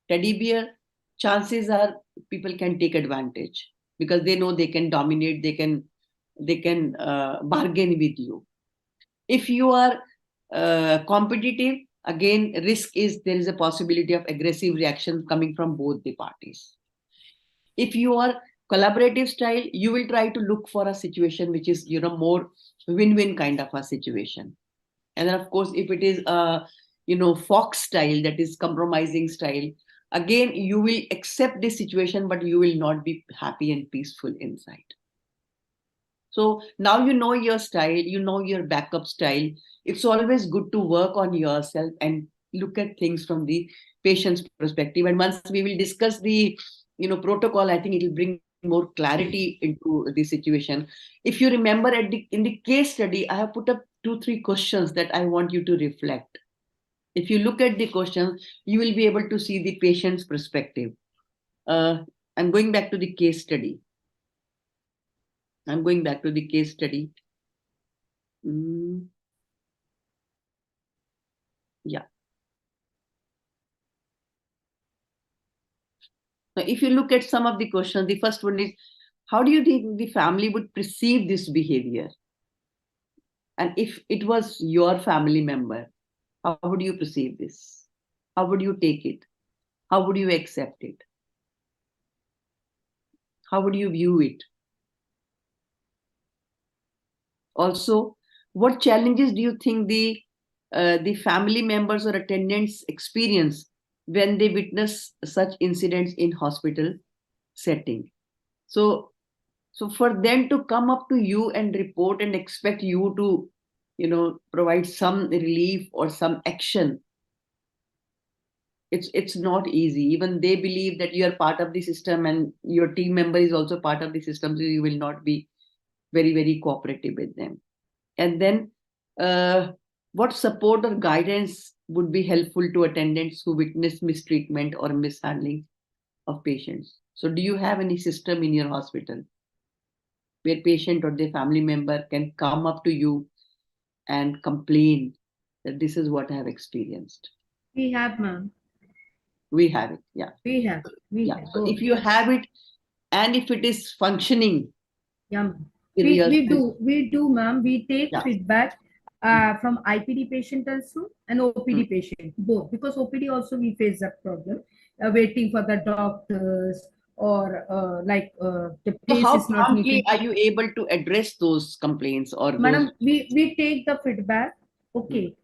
teddy bear, chances are people can take advantage because they know they can dominate, they can bargain with you. If you are competitive, again, risk is there is a possibility of aggressive reaction coming from both the parties. If you are collaborative style, you will try to look for a situation which is more win-win kind of a situation. And then of course, if it is a fox style, that is compromising style, again you will accept this situation but you will not be happy and peaceful inside. So now you know your style, you know your backup style. It's always good to work on yourself and look at things from the patient's perspective. And once we will discuss the protocol, I think it will bring more clarity into the situation. If you remember in the case study, I have put up 2-3 questions that I want you to reflect. If you look at the questions, you will be able to see the patient's perspective. I'm going back to the case study. Yeah. Now, if you look at some of the questions, the first one is, how do you think the family would perceive this behavior? And if it was your family member, how would you perceive this? How would you take it? How would you accept it? How would you view it? Also, what challenges do you think the family members or attendants experience when they witness such incidents in hospital setting? So for them to come up to you and report and expect you to, provide some relief or some action, it's not easy. Even they believe that you are part of the system and your team member is also part of the system, so you will not be very, very cooperative with them. And then what support or guidance would be helpful to attendants who witness mistreatment or mishandling of patients? So do you have any system in your hospital where patient or their family member can come up to you and complain that this is what I have experienced? We have, ma'am. We have it, yeah. We have. So if you have it and if it is functioning, yeah, we do, ma'am. We take feedback from IPD patient also and OPD patient, both, because OPD also we face that problem, waiting for the doctors or the place so is not how needed. promptly are you able to address those complaints or Madam, those? we take the feedback, okay.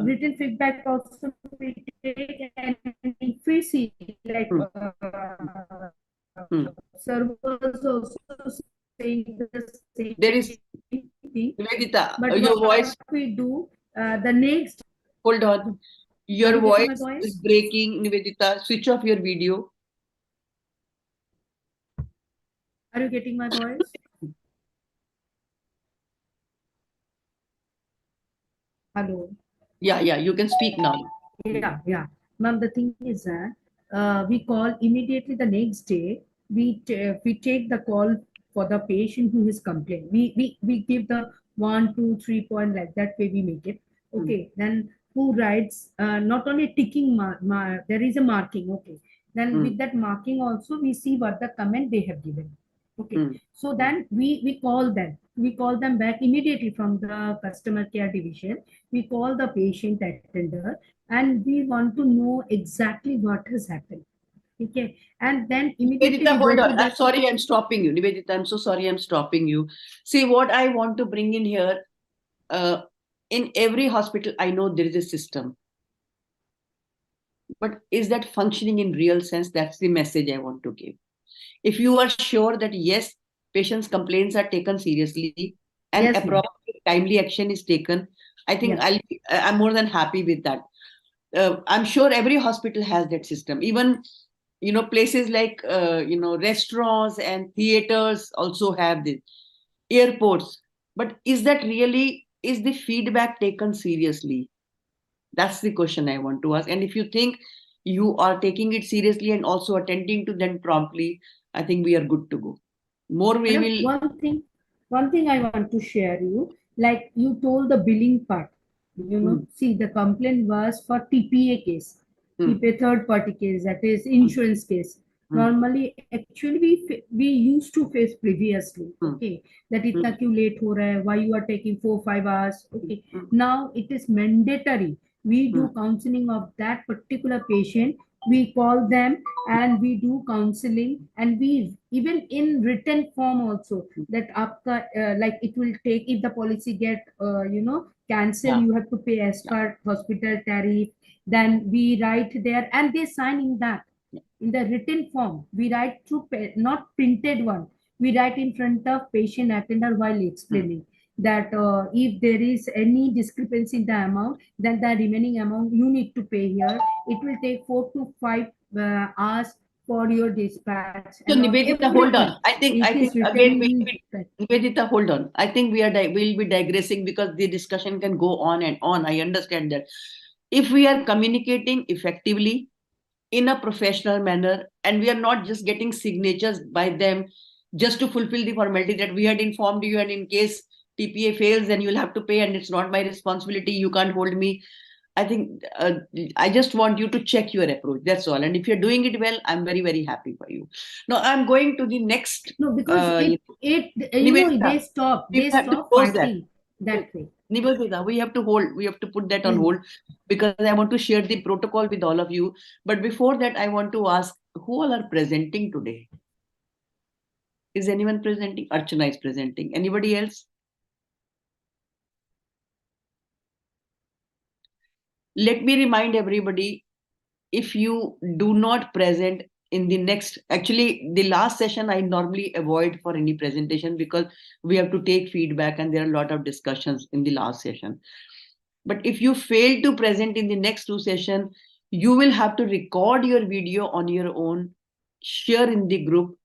Written feedback also we take, and if we see servers also saying the same There is thing. Nivedita, But your voice. We do the next. Hold on, your voice is breaking. Nivedita, switch off your video. Are you getting my voice? Hello. Yeah, you can speak now. Yeah. Ma'am, the thing is that we call immediately the next day. We take the call for the patient who is complaining. We give the 1, 2, 3 point, like that way we make it. Okay. Then who writes not only ticking there is a marking. Okay. Then with that marking also we see what the comment they have given. Okay. So then we call them. We call them back immediately from the customer care division. We call the patient attender and we want to know exactly what has happened. Okay, and then immediately Nivedita, hold on. the... I'm sorry, I'm stopping you. Nivedita, I'm so sorry, I'm stopping you. See, what I want to bring in here, in every hospital, I know there is a system. But is that functioning in real sense? That's the message I want to give. If you are sure that yes, patients' complaints are taken seriously and Yes, appropriate timely action is taken, I think I'm more than happy with that. I'm sure every hospital has that system. Even places like restaurants and theaters also have this. Airports. But is the feedback taken seriously? That's the question I want to ask. And if you think you are taking it seriously and also attending to them promptly, I think we are good to go. More we will. One thing I want to share you, like you told the billing part, see the complaint was for TPA case, TPA third party case, that is insurance case. Normally, actually we used to face previously, okay, that itna kyun late ho raha hai, why you are taking 4-5 hours, okay. Now it is mandatory. We do counseling of that particular patient. We call them and we do counseling, and we even in written form also that aapka, like it will take, if the policy get cancel, you have to pay as per hospital tariff. Then we write there and they sign in that, in the written form. We write through not printed one. We write in front of patient attender while explaining that if there is any discrepancy in the amount, then the remaining amount you need to pay here. It will take 4 to 5 hours for your dispatch. So Nivedita, hold on. I think again, Nivedita, hold on. I think we'll be digressing because the discussion can go on and on. I understand that. If we are communicating effectively in a professional manner, and we are not just getting signatures by them just to fulfill the formality that we had informed you, and in case TPA fails, then you'll have to pay, and it's not my responsibility. You can't hold me. I think I just want you to check your approach. That's all. And if you're doing it well, I'm very, very happy for you. Now I'm going to the next. No, because they stop fighting that way. Nivedita, we have to hold. We have to put that on hold because I want to share the protocol with all of you. But before that, I want to ask who all are presenting today. Is anyone presenting? Archana is presenting. Anybody else? Let me remind everybody, if you do not present in the next, actually the last session I normally avoid for any presentation because we have to take feedback and there are a lot of discussions in the last session. But if you fail to present in the next 2 sessions, you will have to record your video on your own, share in the group,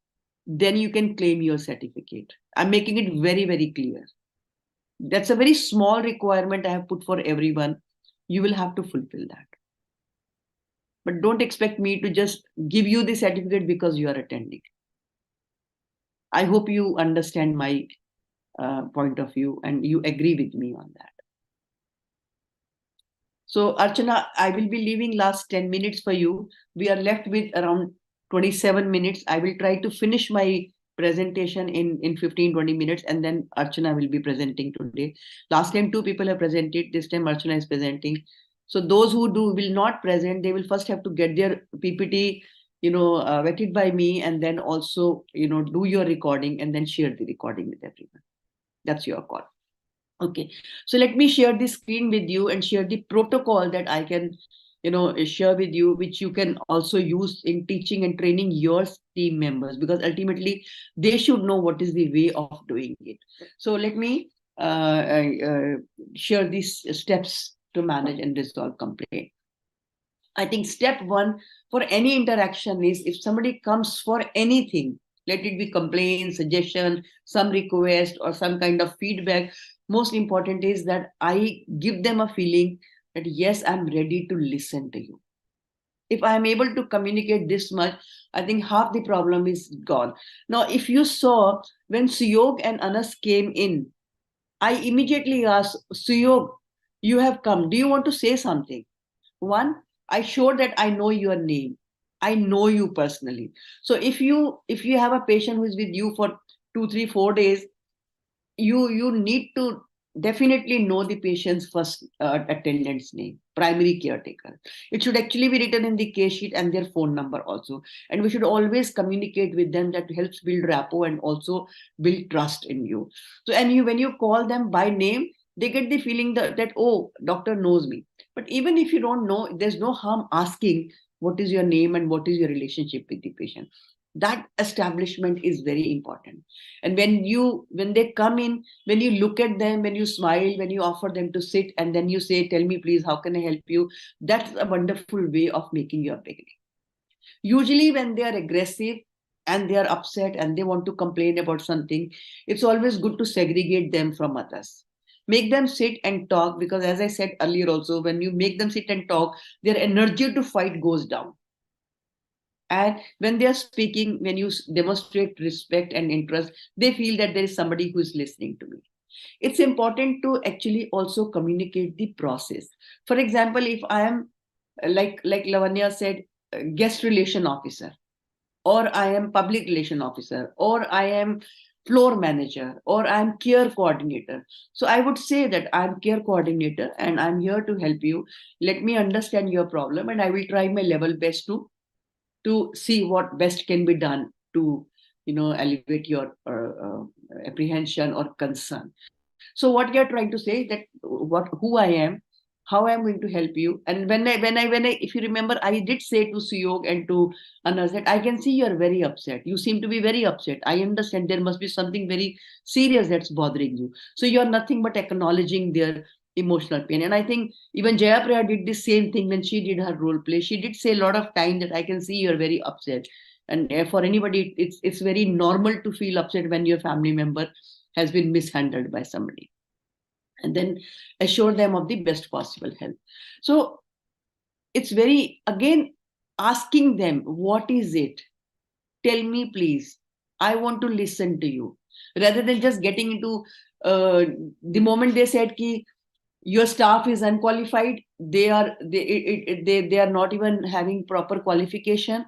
then you can claim your certificate. I'm making it very, very clear. That's a very small requirement I have put for everyone. You will have to fulfill that. But don't expect me to just give you the certificate because you are attending. I hope you understand my point of view and you agree with me on that. So Archana, I will be leaving last 10 minutes for you. We are left with around 27 minutes. I will try to finish my presentation in 15-20 minutes, and then Archana will be presenting today. Last time 2 people have presented. This time Archana is presenting. So those who will not present, they will first have to get their PPT, vetted by me, and then also, do your recording and then share the recording with everyone. That's your call. Okay. So let me share the screen with you and share the protocol that I can, share with you, which you can also use in teaching and training your team members, because ultimately they should know what is the way of doing it. So let me share these steps to manage and resolve complaint. I think step 1 for any interaction is, if somebody comes for anything, let it be complaint, suggestion, some request, or some kind of feedback, most important is that I give them a feeling that yes, I'm ready to listen to you. If I'm able to communicate this much, I think half the problem is gone. Now, if you saw when Suyog and Anas came in, I immediately asked, Suyog, you have come. Do you want to say something? One, I showed that I know your name. I know you personally. So if you have a patient who is with you for 2, 3, 4 days, you need to definitely know the patient's first attendant's name, primary caretaker. It should actually be written in the case sheet and their phone number also. And we should always communicate with them. That helps build rapport and also build trust in you. So, and when you call them by name, they get the feeling that, oh, doctor knows me. But even if you don't know, there's no harm asking what is your name and what is your relationship with the patient. That establishment is very important. And when they come in, when you look at them, when you smile, when you offer them to sit, and then you say, tell me please, how can I help you? That's a wonderful way of making your beginning. Usually when they are aggressive and they are upset and they want to complain about something, it's always good to segregate them from others. Make them sit and talk, because as I said earlier also, when you make them sit and talk, their energy to fight goes down. And when they are speaking, when you demonstrate respect and interest, they feel that there is somebody who is listening to me. It's important to actually also communicate the process. For example, if I am, like Lavanya said, guest relation officer, or I am public relation officer, or I am floor manager, or I am care coordinator. So I would say that I'm care coordinator and I'm here to help you. Let me understand your problem and I will try my level best to see what best can be done to elevate your apprehension or concern. So what you're trying to say is that who I am, how I'm going to help you. And when I if you remember, I did say to Suyog and to Anas that I can see you're very upset. You seem to be very upset. I understand there must be something very serious that's bothering you. So you're nothing but acknowledging their emotional pain. And I think even Jayapriya did the same thing when she did her role play. She did say a lot of time that I can see you're very upset. And for anybody, it's very normal to feel upset when your family member has been mishandled by somebody. And then assure them of the best possible help. So it's very, again, asking them, what is it? Tell me, please. I want to listen to you. Rather than just getting into the moment they said ki your staff is unqualified, they are not even having proper qualification.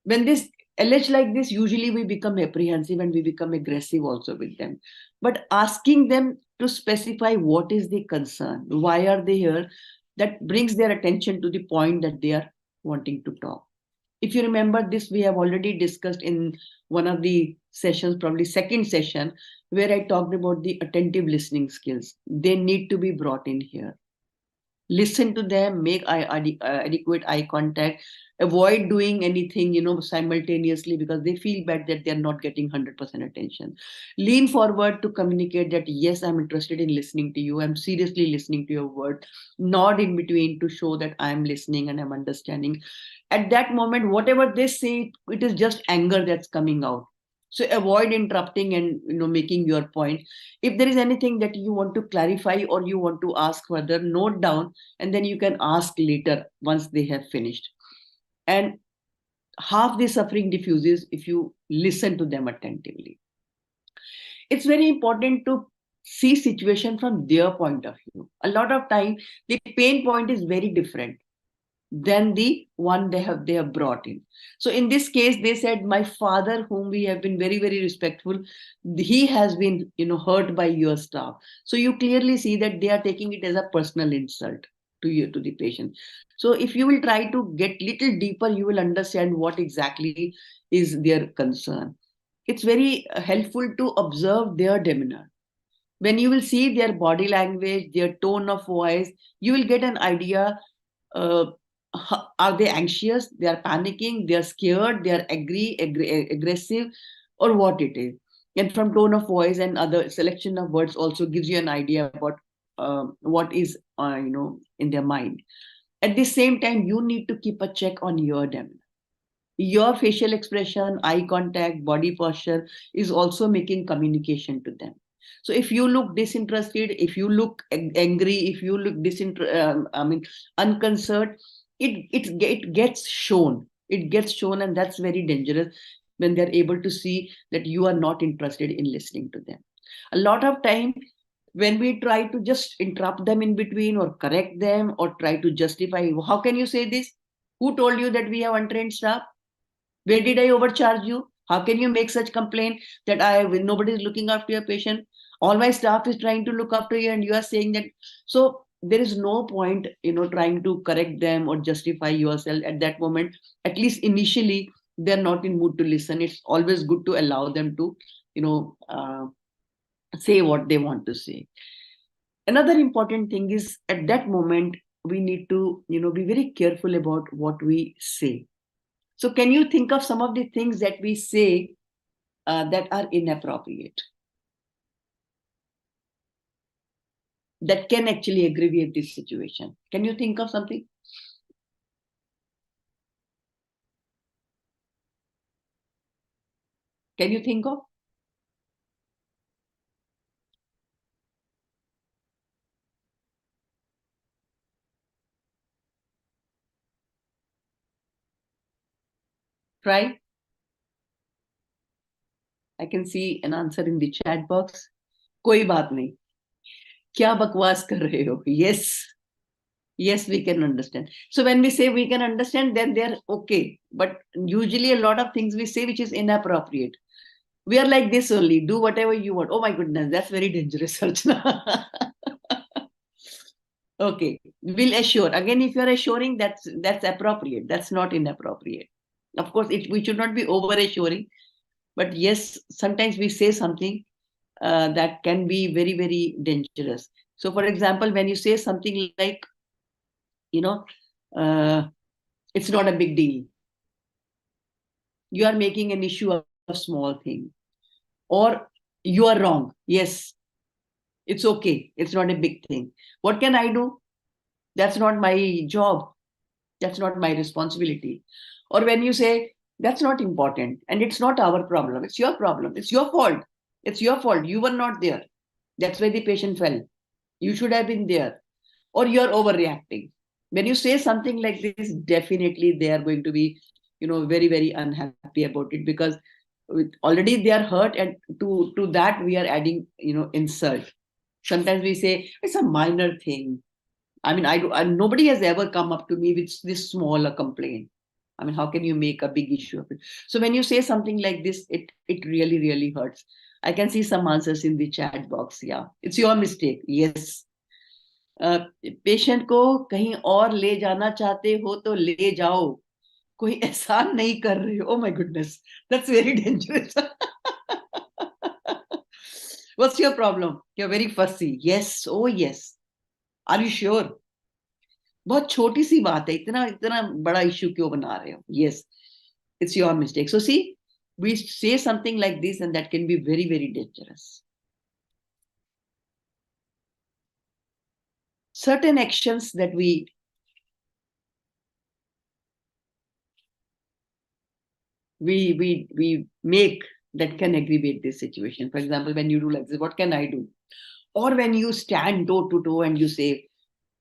When this allege like this, usually we become apprehensive and we become aggressive also with them. But asking them to specify what is the concern, why are they here, that brings their attention to the point that they are wanting to talk. If you remember this, we have already discussed in one of the sessions, probably second session, where I talked about the attentive listening skills. They need to be brought in here. Listen to them, make adequate eye contact, avoid doing anything simultaneously, because they feel bad that they're not getting 100% attention. Lean forward to communicate that yes, I'm interested in listening to you, I'm seriously listening to your word. Nod in between to show that I'm listening and I'm understanding. At that moment, whatever they say, it is just anger that's coming out. So avoid interrupting and making your point. If there is anything that you want to clarify or you want to ask further, note down, and then you can ask later once they have finished. And half the suffering diffuses if you listen to them attentively. It's very important to see situation from their point of view. A lot of time, the pain point is very different than the one they have brought in. So in this case, they said, my father, whom we have been very, very respectful, he has been hurt by your staff. So you clearly see that they are taking it as a personal insult to you, to the patient. So if you will try to get little deeper, you will understand what exactly is their concern. It's very helpful to observe their demeanor. When you will see their body language, their tone of voice, you will get an idea. Are they anxious? They are panicking? They are scared? They are aggressive? Or what it is? And from tone of voice and other selection of words also gives you an idea about what is in their mind. At the same time, you need to keep a check on your demeanor. Your facial expression, eye contact, body posture is also making communication to them. So if you look disinterested, if you look angry, if you look unconcerned, it gets shown. It gets shown, and that's very dangerous when they're able to see that you are not interested in listening to them. A lot of time, when we try to just interrupt them in between or correct them or try to justify, how can you say this? Who told you that we have untrained staff? Where did I overcharge you? How can you make such complaint that nobody is looking after your patient? All my staff is trying to look after you and you are saying that. So there is no point, trying to correct them or justify yourself at that moment. At least initially, they're not in mood to listen. It's always good to allow them to, say what they want to say. Another important thing is at that moment, we need to, be very careful about what we say. So can you think of some of the things that we say that are inappropriate, that can actually aggravate this situation? Can you think of something? Can you think of? Try. I can see an answer in the chat box. कोई बात नहीं. क्या बकवास कर रहे हो? Yes, we can understand. So when we say we can understand, then they're okay. But usually a lot of things we say which is inappropriate. We are like this only. Do whatever you want. Oh my goodness, that's very dangerous, Archana. Okay, we'll assure. Again, if you're assuring, that's appropriate. That's not inappropriate. Of course, we should not be over assuring. But yes, sometimes we say something that can be very, very dangerous. So, for example, when you say something like, it's not a big deal. You are making an issue of a small thing. Or you are wrong. Yes, it's okay. It's not a big thing. What can I do? That's not my job. That's not my responsibility. Or when you say, that's not important and it's not our problem. It's your problem. It's your fault. It's your fault. You were not there. That's why the patient fell. You should have been there. Or you're overreacting. When you say something like this, definitely they are going to be, very, very unhappy about it, because already they are hurt, and to that we are adding, insult. Sometimes we say it's a minor thing. I mean, nobody has ever come up to me with this small a complaint. I mean, how can you make a big issue of it? So when you say something like this, it really, really hurts. I can see some answers in the chat box. Yeah, it's your mistake. Yes. Patient को कहीं और ले जाना चाहते हो तो ले जाओ, कोई एहसान नहीं कर रहे हो. Oh my goodness, that's very dangerous. What's your problem? You're very fussy. Yes. Oh yes. Are you sure? बहुत छोटी सी बात है, इतना बड़ा इश्यू क्यों बना रहे हो? Yes, it's your mistake. So see, we say something like this and that can be very, very dangerous. Certain actions that we make that can aggravate this situation. For example, when you do like this, what can I do? Or when you stand toe to toe and you say,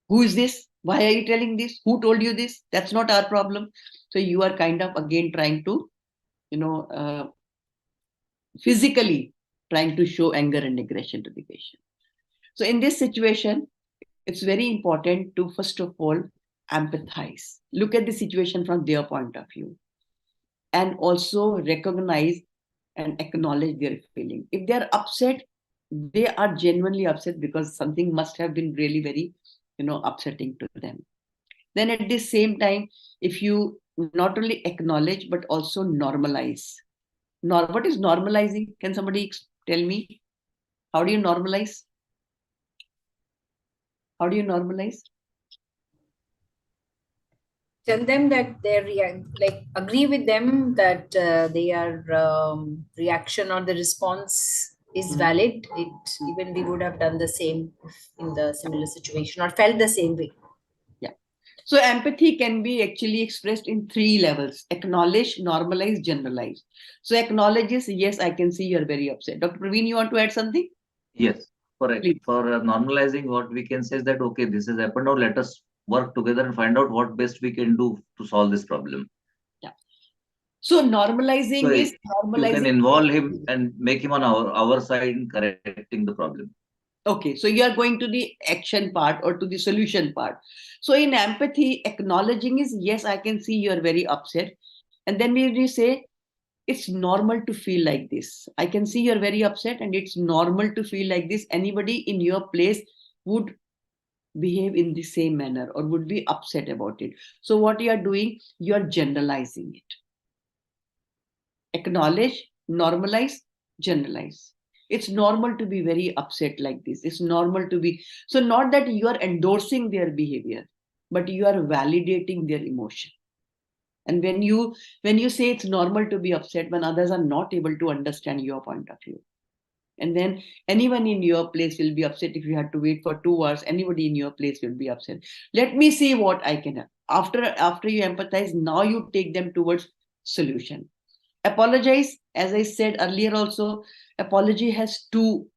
who is this? Why are you telling this? Who told you this? That's not our problem. So you are kind of again trying to, physically trying to show anger and aggression to the patient. So in this situation, it's very important to, first of all, empathize. Look at the situation from their point of view. And also recognize and acknowledge their feeling. If they're upset, they are genuinely upset because something must have been really very, upsetting to them. Then at the same time, if you not only acknowledge, but also normalize. What is normalizing? Can somebody tell me? How do you normalize? How do you normalize? Tell them that they're agree with them that their reaction or the response is valid. Even we would have done the same in the similar situation or felt the same way. Yeah. So empathy can be actually expressed in 3 levels: acknowledge, normalize, generalize. So acknowledge is, yes, I can see you're very upset. Dr. Praveen, you want to add something? Yes, correct. Please. For normalizing, what we can say is that, okay, this has happened. Now let us work together and find out what best we can do to solve this problem. Yeah. So normalizing is normalizing. You can involve him and make him on our side in correcting the problem. Okay, so you are going to the action part or to the solution part. So in empathy, acknowledging is, yes, I can see you are very upset. And then we say, it's normal to feel like this. I can see you're very upset and it's normal to feel like this. Anybody in your place would behave in the same manner or would be upset about it. So what you are doing, you are generalizing it. Acknowledge, normalize, generalize. It's normal to be very upset like this. It's normal to be. So not that you are endorsing their behavior, but you are validating their emotion. And when you say it's normal to be upset when others are not able to understand your point of view, and then anyone in your place will be upset. If you had to wait for 2 hours, anybody in your place will be upset. Let me see what I can have. After you empathize, now you take them towards solution. Apologize, as I said earlier also, apology has two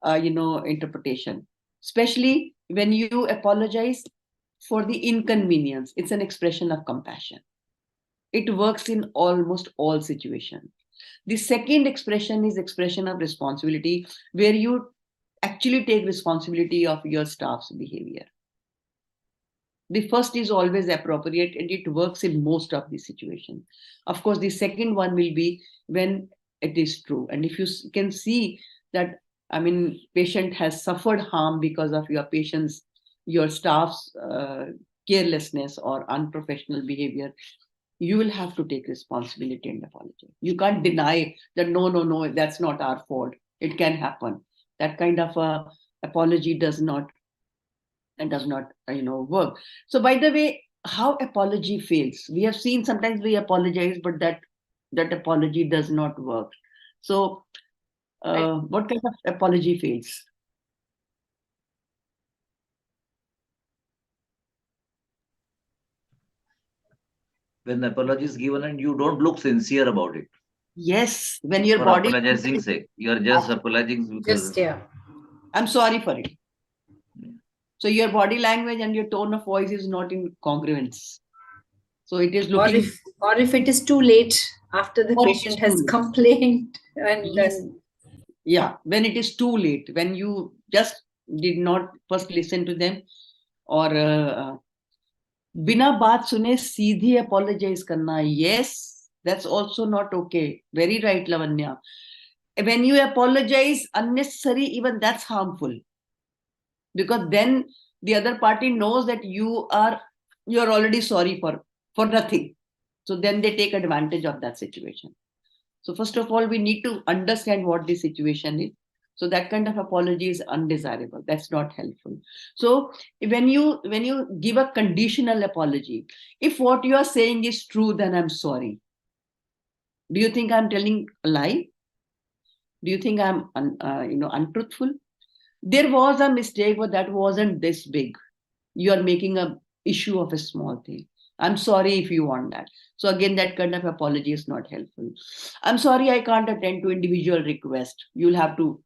interpretation, especially when you apologize for the inconvenience. It's an expression of compassion. It works in almost all situations. The second expression is expression of responsibility, where you actually take responsibility of your staff's behavior. The first is always appropriate and it works in most of the situations. Of course, the second one will be when it is true. And if you can see that, patient has suffered harm because of your staff's carelessness or unprofessional behavior, you will have to take responsibility and apologize. You can't deny that, no, that's not our fault. It can happen. That kind of a apology does not work. So by the way, how apology fails, we have seen sometimes we apologize, but that apology does not work. So what kind of apology fails? When the apology is given and you don't look sincere about it. Yes, when your for body apologizing sake, you're just apologizing because I'm sorry for it. So your body language and your tone of voice is not in congruence. So it is looking. Or if it is too late after the patient has complained, and yes. Yeah, when it is too late, when you just did not first listen to them, or बिना बात सुने सीधी apologize करना, yes, that's also not okay. Very right, Lavanya. When you apologize unnecessary, even that's harmful, because then the other party knows that you're already sorry for nothing. So then they take advantage of that situation. So first of all, we need to understand what the situation is. So that kind of apology is undesirable. That's not helpful. So when you give a conditional apology, if what you are saying is true, then I'm sorry. Do you think I'm telling a lie? Do you think I'm untruthful? There was a mistake, but that wasn't this big. You are making an issue of a small thing. I'm sorry if you want that. So again, that kind of apology is not helpful. I'm sorry I can't attend to individual request. You'll have to,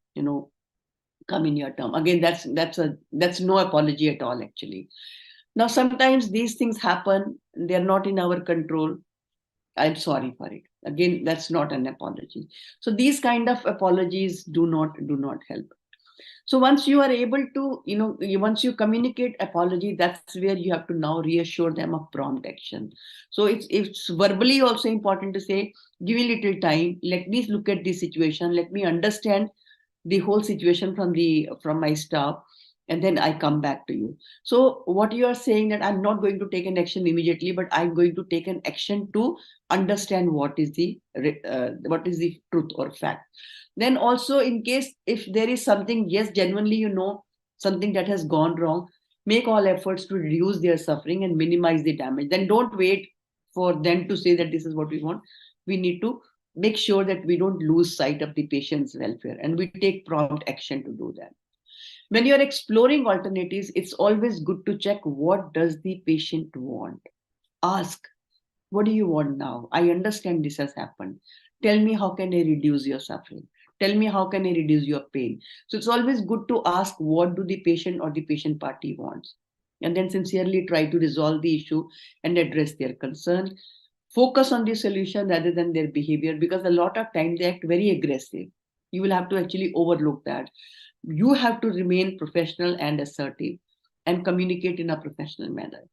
come in your term. Again, that's no apology at all, actually. Now, sometimes these things happen. They're not in our control. I'm sorry for it. Again, that's not an apology. So these kind of apologies do not help. So once you are able to, once you communicate apology, that's where you have to now reassure them of prompt action. So it's verbally also important to say, give me a little time. Let me look at the situation. Let me understand the whole situation from my staff, and then I come back to you. So what you are saying, that I'm not going to take an action immediately, but I'm going to take an action to understand what is the truth or fact. Then also, in case if there is something, yes, genuinely something that has gone wrong, make all efforts to reduce their suffering and minimize the damage. Then don't wait for them to say that this is what we want. We need to make sure that we don't lose sight of the patient's welfare, and we take prompt action to do that. When you're exploring alternatives, it's always good to check, what does the patient want? Ask, what do you want now? I understand this has happened. Tell me, how can I reduce your suffering? Tell me, how can I reduce your pain? So it's always good to ask, what do the patient or the patient party wants? And then sincerely try to resolve the issue and address their concern. Focus on the solution rather than their behavior, because a lot of time they act very aggressive. You will have to actually overlook that. You have to remain professional and assertive and communicate in a professional manner,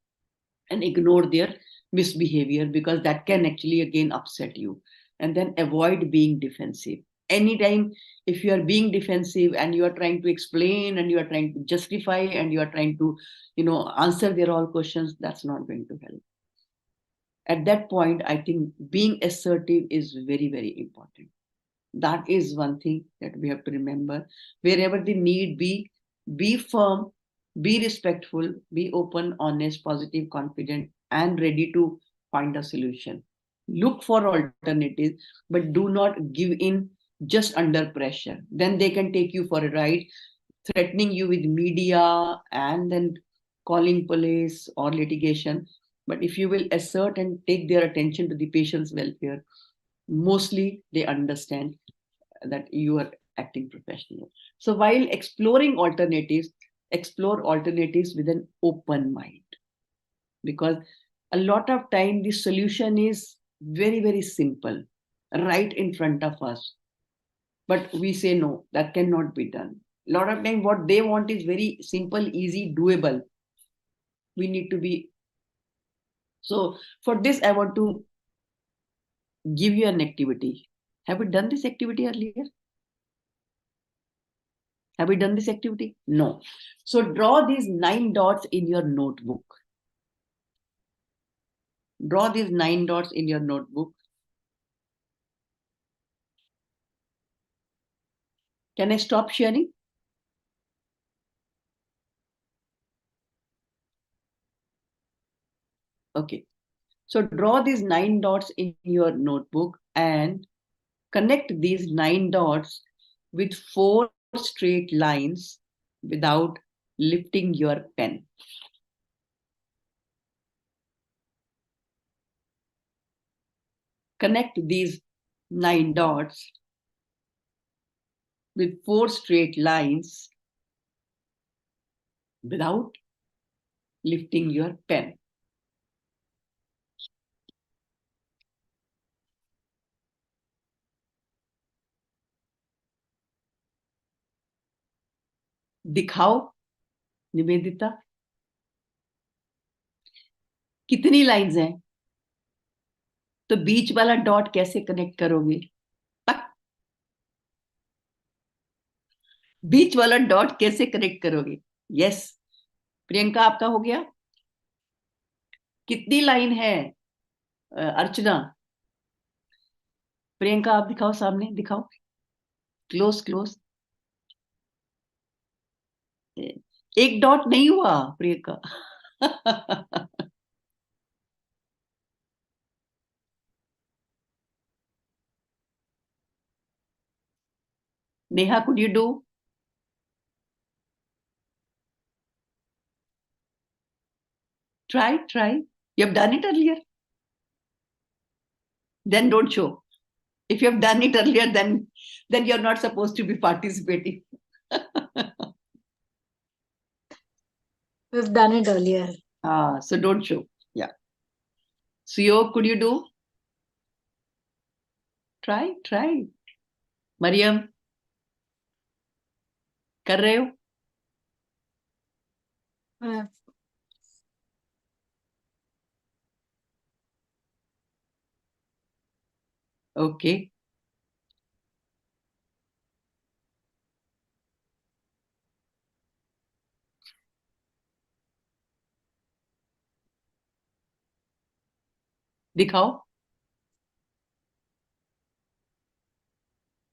and ignore their misbehavior, because that can actually again upset you. and then avoid being defensive. Anytime if you are being defensive and you are trying to explain and you are trying to justify and you are trying to, answer their all questions, that's not going to help. At that point, I think being assertive is very, very important. That is one thing that we have to remember. Wherever the need be firm, be respectful, be open, honest, positive, confident, and ready to find a solution. Look for alternatives, but do not give in just under pressure. Then they can take you for a ride, threatening you with media and then calling police or litigation. But if you will assert and take their attention to the patient's welfare, mostly they understand that you are acting professional. So while exploring alternatives, explore alternatives with an open mind, because a lot of time the solution is very, very simple, right in front of us. But we say, no, that cannot be done. A lot of time what they want is very simple, easy, doable. We need to be. So for this, I want to give you an activity. Have you done this activity earlier? Have we done this activity? No. So draw these 9 dots in your notebook. Draw these 9 dots in your notebook. Can I stop sharing? Okay. So draw these 9 dots in your notebook and connect these 9 dots with 4 straight lines without lifting your pen. Connect these 9 dots with 4 straight lines without lifting your pen. दिखाओ निवेदिता, कितनी lines हैं? तो बीच वाला dot कैसे connect करोगे? बीच वाला dot कैसे connect करोगे? यस, प्रियंका आपका हो गया? कितनी लाइन है अर्चना? प्रियंका आप दिखाओ, सामने दिखाओ, क्लोज क्लोज। एक डॉट नहीं हुआ Priyanka. Neha, could you do? Try. You have done it earlier. Then don't show. If you have done it earlier, then you're not supposed to be participating. We've done it earlier. So don't show. Yeah. Suyo, could you do? Try. Mariam, कर रहे हो? Okay. दिखाओ,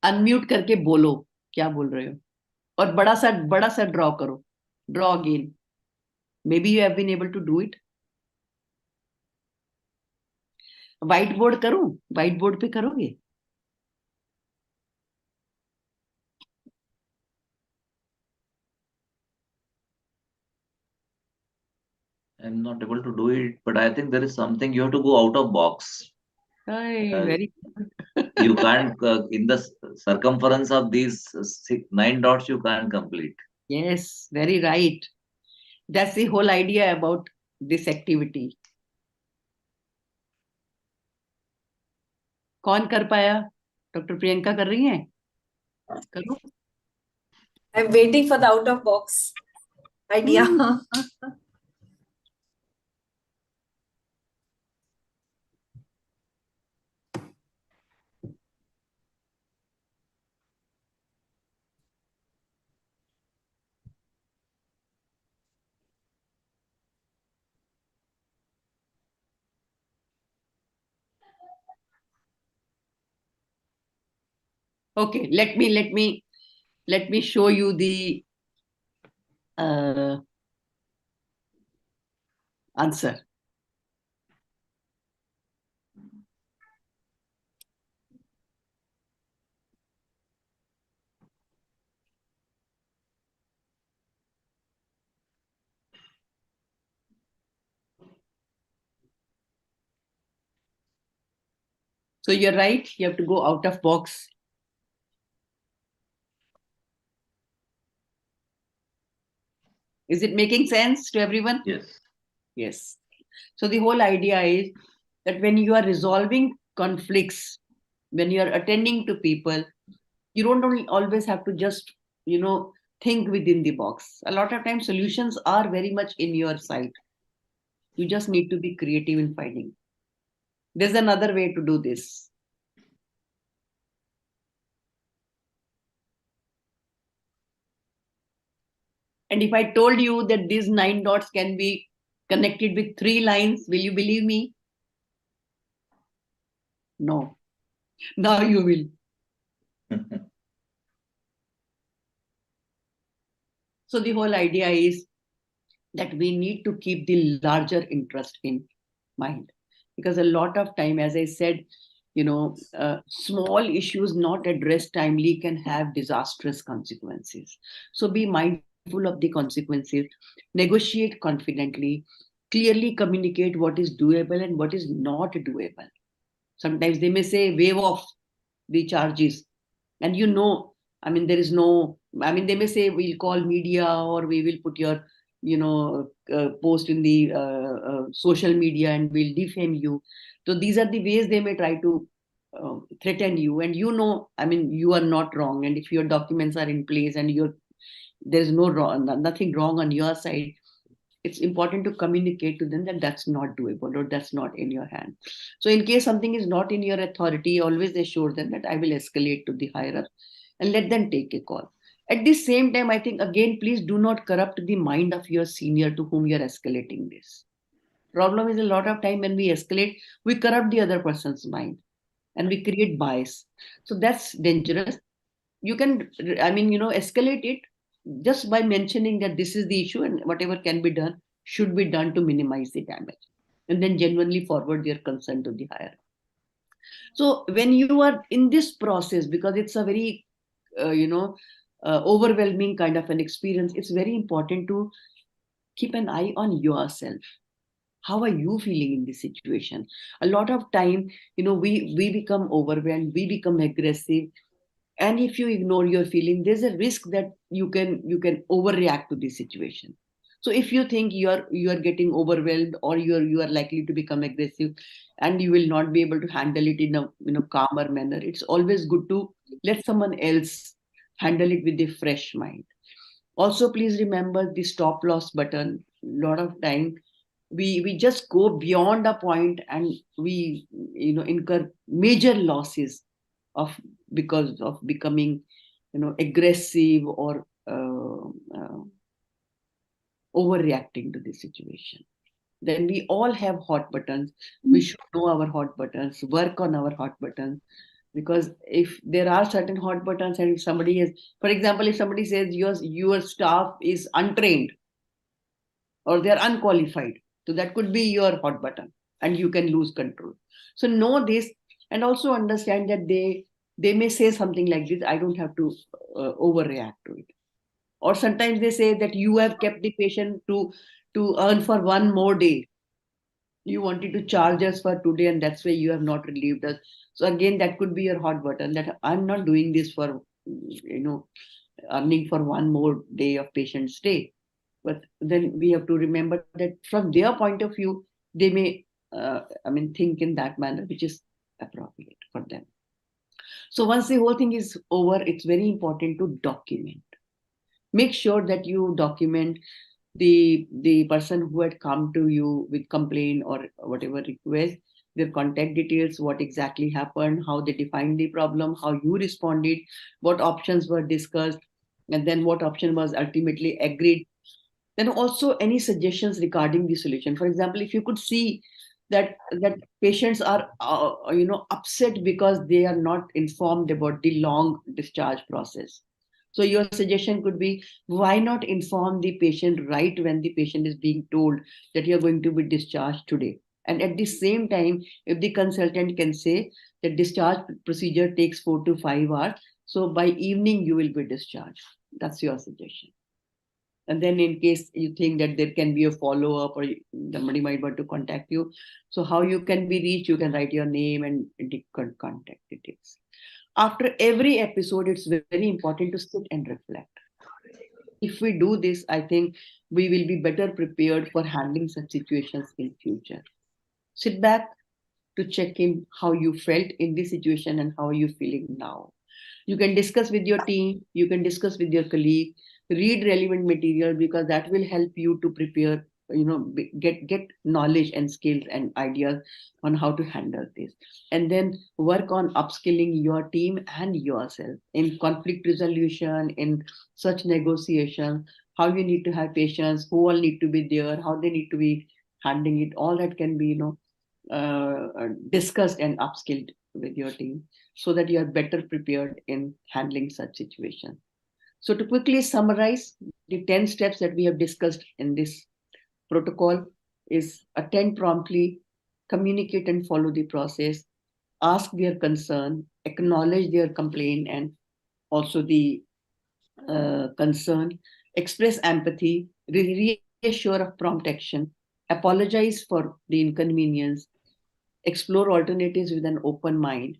unmute करके बोलो क्या बोल रहे हो, और बड़ा सा ड्रॉ करो. Draw again. Maybe you have been able to do it. White board करूं? व्हाइट बोर्ड पे करोगे? I'm not able to do it, but I think there is something you have to go out of box. Very good. You can't in the circumference of these 9 dots you can't complete. Yes, very right. That's the whole idea about this activity. कौन कर पाया? Doctor Priyanka कर रही हैं? करो. I'm waiting for the out of box idea. Okay, let me show you the answer. So you're right, you have to go out of box. Is it making sense to everyone? Yes. Yes. So the whole idea is that when you are resolving conflicts, when you are attending to people, you don't only always have to just, think within the box. A lot of times solutions are very much in your sight. You just need to be creative in finding. There's another way to do this. And if I told you that these 9 dots can be connected with 3 lines, will you believe me? No. Now you will. So the whole idea is that we need to keep the larger interest in mind, because a lot of time, as I said, small issues not addressed timely can have disastrous consequences. So be mindful of the consequences, negotiate confidently, clearly communicate what is doable and what is not doable. Sometimes they may say waive off the charges, and there is no, they may say we'll call media, or we will put your post in the social media and we'll defame you. So these are the ways they may try to threaten you, and you are not wrong, and if your documents are in place and there is nothing wrong on your side, it's important to communicate to them that that's not doable or that's not in your hand. So in case something is not in your authority, always assure them that I will escalate to the higher up and let them take a call. At the same time, I think, again, please do not corrupt the mind of your senior to whom you're escalating this. Problem is, a lot of time when we escalate, we corrupt the other person's mind and we create bias. So that's dangerous. You can, escalate it just by mentioning that this is the issue and whatever can be done should be done to minimize the damage, and then genuinely forward your concern to the higher. So when you are in this process, because it's a very overwhelming kind of an experience, it's very important to keep an eye on yourself. How are you feeling in this situation? A lot of time, we become overwhelmed, we become aggressive, and if you ignore your feeling, there's a risk that you can overreact to the situation. So if you think you are getting overwhelmed, or you are likely to become aggressive and you will not be able to handle it in a calmer manner, it's always good to let someone else handle it with a fresh mind. Also, please remember the stop loss button. A lot of time we just go beyond a point and we incur major losses of because of becoming aggressive or overreacting to the situation. Then we all have hot buttons. We should know our hot buttons, work on our hot buttons, because if there are certain hot buttons, and if somebody is, for example, if somebody says your staff is untrained or they're unqualified, so that could be your hot button and you can lose control. So know this, and also understand that they may say something like this, I don't have to overreact to it. Or sometimes they say that you have kept the patient to earn for one more day, you wanted to charge us for today, and that's why you have not relieved us. So again, that could be your hot button, that I'm not doing this for earning for one more day of patient stay. But then we have to remember that from their point of view, they may think in that manner which is appropriate for them. So once the whole thing is over, it's very important to document. Make sure that you document the person who had come to you with complaint or whatever request, their contact details, what exactly happened, how they defined the problem, how you responded, what options were discussed, and then what option was ultimately agreed. Then also any suggestions regarding the solution. For example, if you could see that patients are upset because they are not informed about the long discharge process. So your suggestion could be, why not inform the patient right when the patient is being told that you're going to be discharged today? And at the same time, if the consultant can say that discharge procedure takes 4 to 5 hours, so by evening you will be discharged. That's your suggestion. And then in case you think that there can be a follow-up or somebody might want to contact you, so how you can be reached, you can write your name and the contact details. After every episode, it's very important to sit and reflect. If we do this, I think we will be better prepared for handling such situations in future. Sit back to check in how you felt in this situation and how are you feeling now. You can discuss with your team, you can discuss with your colleague, read relevant material, because that will help you to prepare, get knowledge and skills and ideas on how to handle this. And then work on upskilling your team and yourself in conflict resolution, in such negotiation, how you need to have patience, who all need to be there, how they need to be handling it. All that can be discussed and upskilled with your team, so that you are better prepared in handling such situations. So to quickly summarize, the 10 steps that we have discussed in this protocol is: attend promptly, communicate and follow the process, ask their concern, acknowledge their complaint and also the concern, express empathy, reassure of prompt action, apologize for the inconvenience, explore alternatives with an open mind,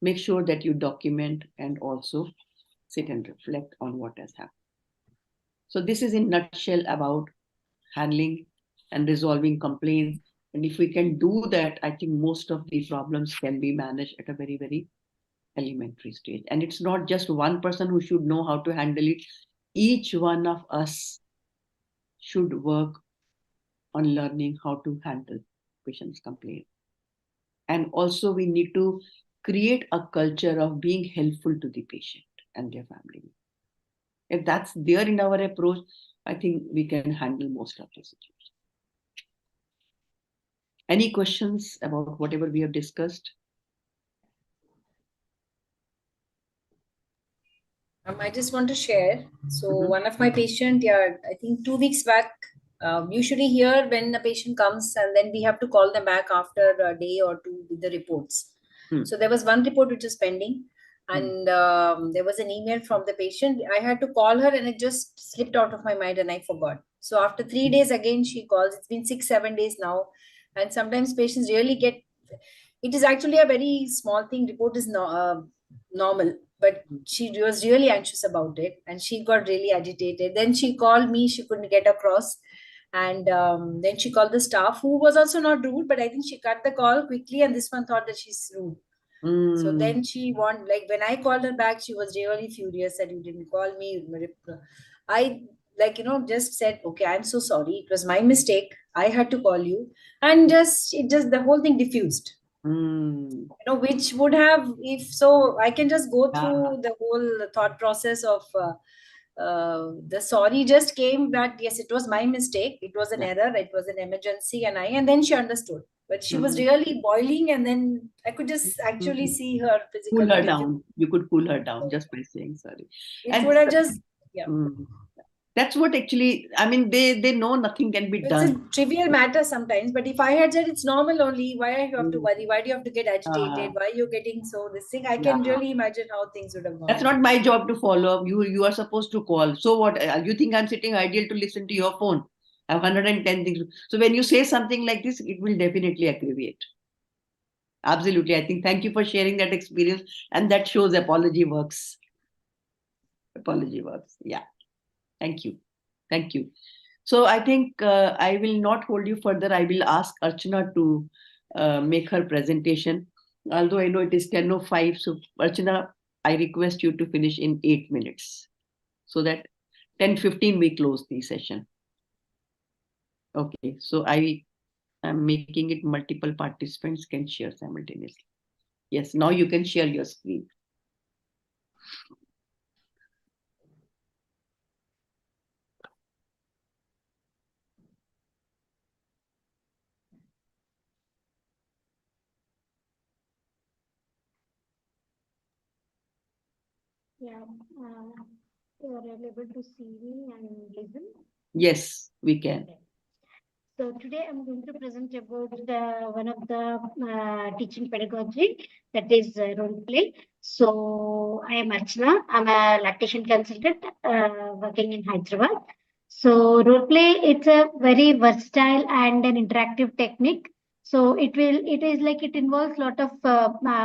make sure that you document and also sit and reflect on what has happened. So this is in nutshell about handling and resolving complaints. And if we can do that, I think most of the problems can be managed at a very, very elementary stage. And it's not just one person who should know how to handle it. Each one of us should work on learning how to handle patients' complaints. And also we need to create a culture of being helpful to the patient and their family. If that's there in our approach, I think we can handle most of the situation. Any questions about whatever we have discussed? I just want to share. So one of my patient, I think 2 weeks back, usually here when a patient comes and then we have to call them back after a day or two with the reports. So there was one report which is pending, and there was an email from the patient. I had to call her and it just slipped out of my mind and I forgot. So after 3 days again she calls. It's been 6-7 days now, and sometimes patients really get. It is actually a very small thing. Report is normal, but she was really anxious about it and she got really agitated. Then she called me, she couldn't get across. And then she called the staff, who was also not rude, but I think she cut the call quickly and this one thought that she's rude. So then she when I called her back, she was really furious that you didn't call me. I just said, okay, I'm so sorry. It was my mistake. I had to call you. And the whole thing diffused. Which would have, if so, I can just go through the whole thought process of the sorry just came that yes, it was my mistake, it was an error, it was an emergency, and then she understood. But she was really boiling, and then I could just actually see her physically. Cool her down. You could cool her down just by saying sorry. It would have just, that's what actually, I mean, they know nothing can be done. It's a trivial matter sometimes, but if I had said it's normal only, why do you have to worry? Why do you have to get agitated? Why are you getting so this thing? I can really imagine how things would have gone. That's not my job to follow up. You are supposed to call. So what? You think I'm sitting ideal to listen to your phone? I have 110 things. So when you say something like this, it will definitely aggravate. Absolutely. I think thank you for sharing that experience. And that shows apology works. Apology works. Yeah. Thank you. Thank you. So I think I will not hold you further. I will ask Archana to make her presentation. Although I know it is 10:05. So Archana, I request you to finish in 8 minutes, so that 10:15 we close the session. Okay. So I am making it multiple participants can share simultaneously. Yes. Now you can share your screen. Yeah, you are able to see me and listen. Yes, we can. So today I'm going to present about one of the teaching pedagogy, that is role play. So I am Archana. I'm a lactation consultant working in Hyderabad. So role play, it's a very versatile and an interactive technique. So it is like it involves a lot of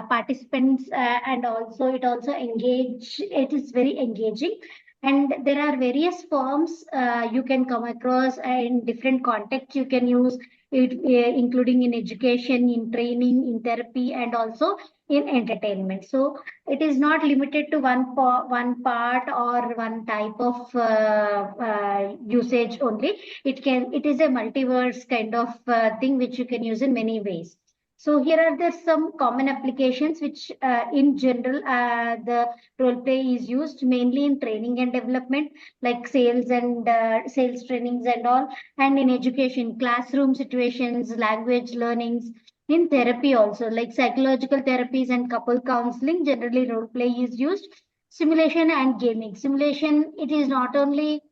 participants and also it also it is very engaging. And there are various forms you can come across in different contexts. You can use it, including in education, in training, in therapy, and also in entertainment. So it is not limited to one part or one type of usage only. It is a multiverse kind of thing which you can use in many ways. So here are the some common applications which in general the role play is used mainly in training and development, like sales and sales trainings and all, and in education, classroom situations, language learnings, in therapy also, like psychological therapies and couple counseling. Generally, role play is used. Simulation and gaming. Simulation, it is not only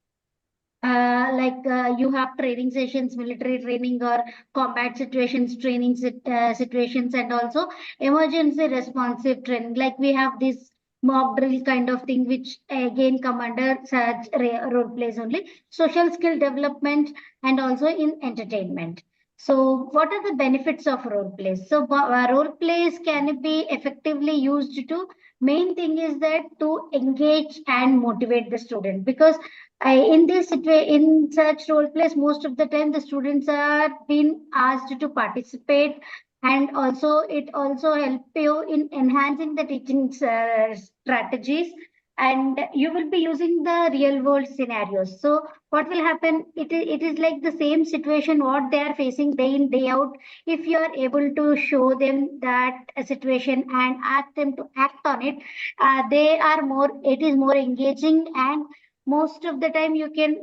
you have training sessions, military training or combat situations, situations, and also emergency responsive training. Like we have this mock drill kind of thing, which again come under such role plays only. Social skill development and also in entertainment. So, what are the benefits of role plays? So, role plays can be effectively used to. Main thing is that to engage and motivate the student, because in such role plays, most of the time the students are being asked to participate, and also it also help you in enhancing the teaching strategies, and you will be using the real world scenarios. So what will happen? It is like the same situation what they are facing day in day out. If you are able to show them that situation and ask them to act on it, it is more engaging, and most of the time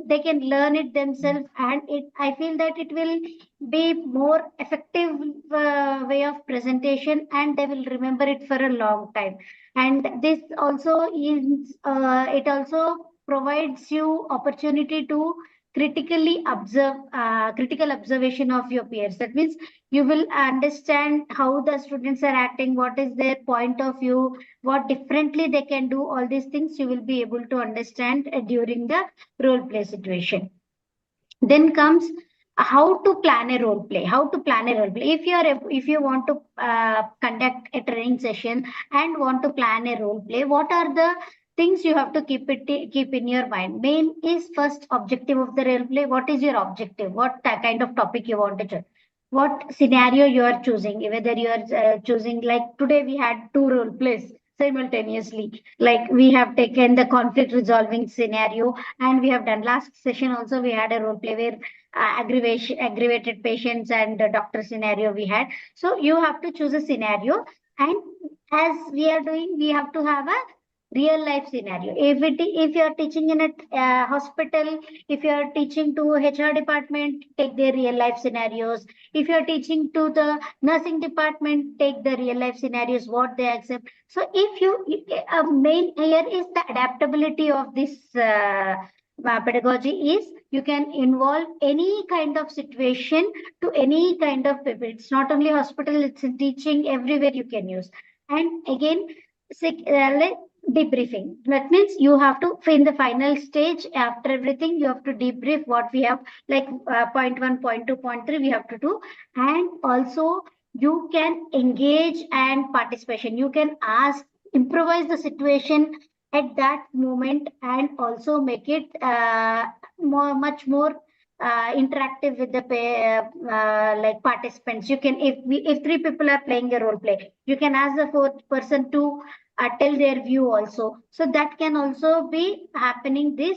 they can learn it themselves, and I feel that it will be more effective way of presentation, and they will remember it for a long time. And this also is it also provides you opportunity to critical observation of your peers. That means you will understand how the students are acting, what is their point of view, what differently they can do. All these things you will be able to understand during the role play situation. Then comes how to plan a role play. How to plan a role play? If you want to conduct a training session and want to plan a role play, what are the things you have to keep in your mind? Main is first objective of the role play. What is your objective? What kind of topic you want to choose? What scenario you are choosing? Whether you are choosing, like today we had two role plays simultaneously. Like we have taken the conflict resolving scenario, and we have done last session also we had a role play where aggravated patients and doctor scenario we had. So you have to choose a scenario, and as we are doing, we have to have a real life scenario. If you are teaching in a hospital, if you are teaching to HR department, take their real life scenarios. If you are teaching to the nursing department, take the real life scenarios, what they accept. So if you main here is the adaptability of this pedagogy is you can involve any kind of situation to any kind of people. It's not only hospital, it's in teaching, everywhere you can use. And again, like debriefing. That means you have to, in the final stage, after everything, you have to debrief what we have, like point 1, point 2, point 3, we have to do. And also, you can engage and participation. You can ask, improvise the situation at that moment, and also make it much more interactive with the like participants. You can, if three people are playing a role play, you can ask the fourth person to tell their view also. So that can also be happening this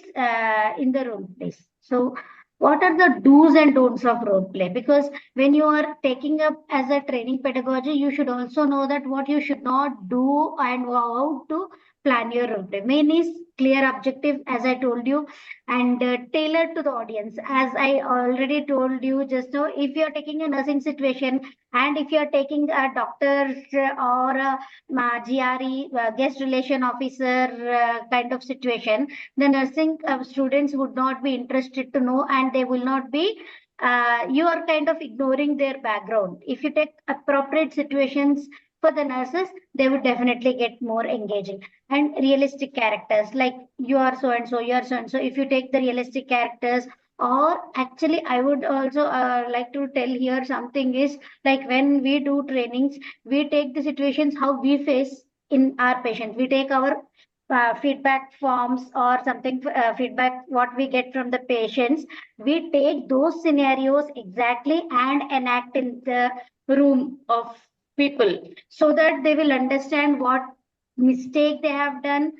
in the role plays. So what are the do's and don'ts of role play? Because when you are taking up as a training pedagogy, you should also know that what you should not do and how to plan your role play. Main is clear objective, as I told you, and tailored to the audience. As I already told you just now, if you're taking a nursing situation and if you're taking a doctor or a GRE, guest relation officer kind of situation, the nursing students would not be interested to know, and they will not be, you are kind of ignoring their background. If you take appropriate situations for the nurses, they would definitely get more engaging. And realistic characters, like you are so and so, you are so and so. If you take the realistic characters, or actually, I would also like to tell here something is, like when we do trainings, we take the situations how we face in our patient. We take our feedback forms or something, feedback what we get from the patients. We take those scenarios exactly and enact in the room of people, so that they will understand what mistake they have done,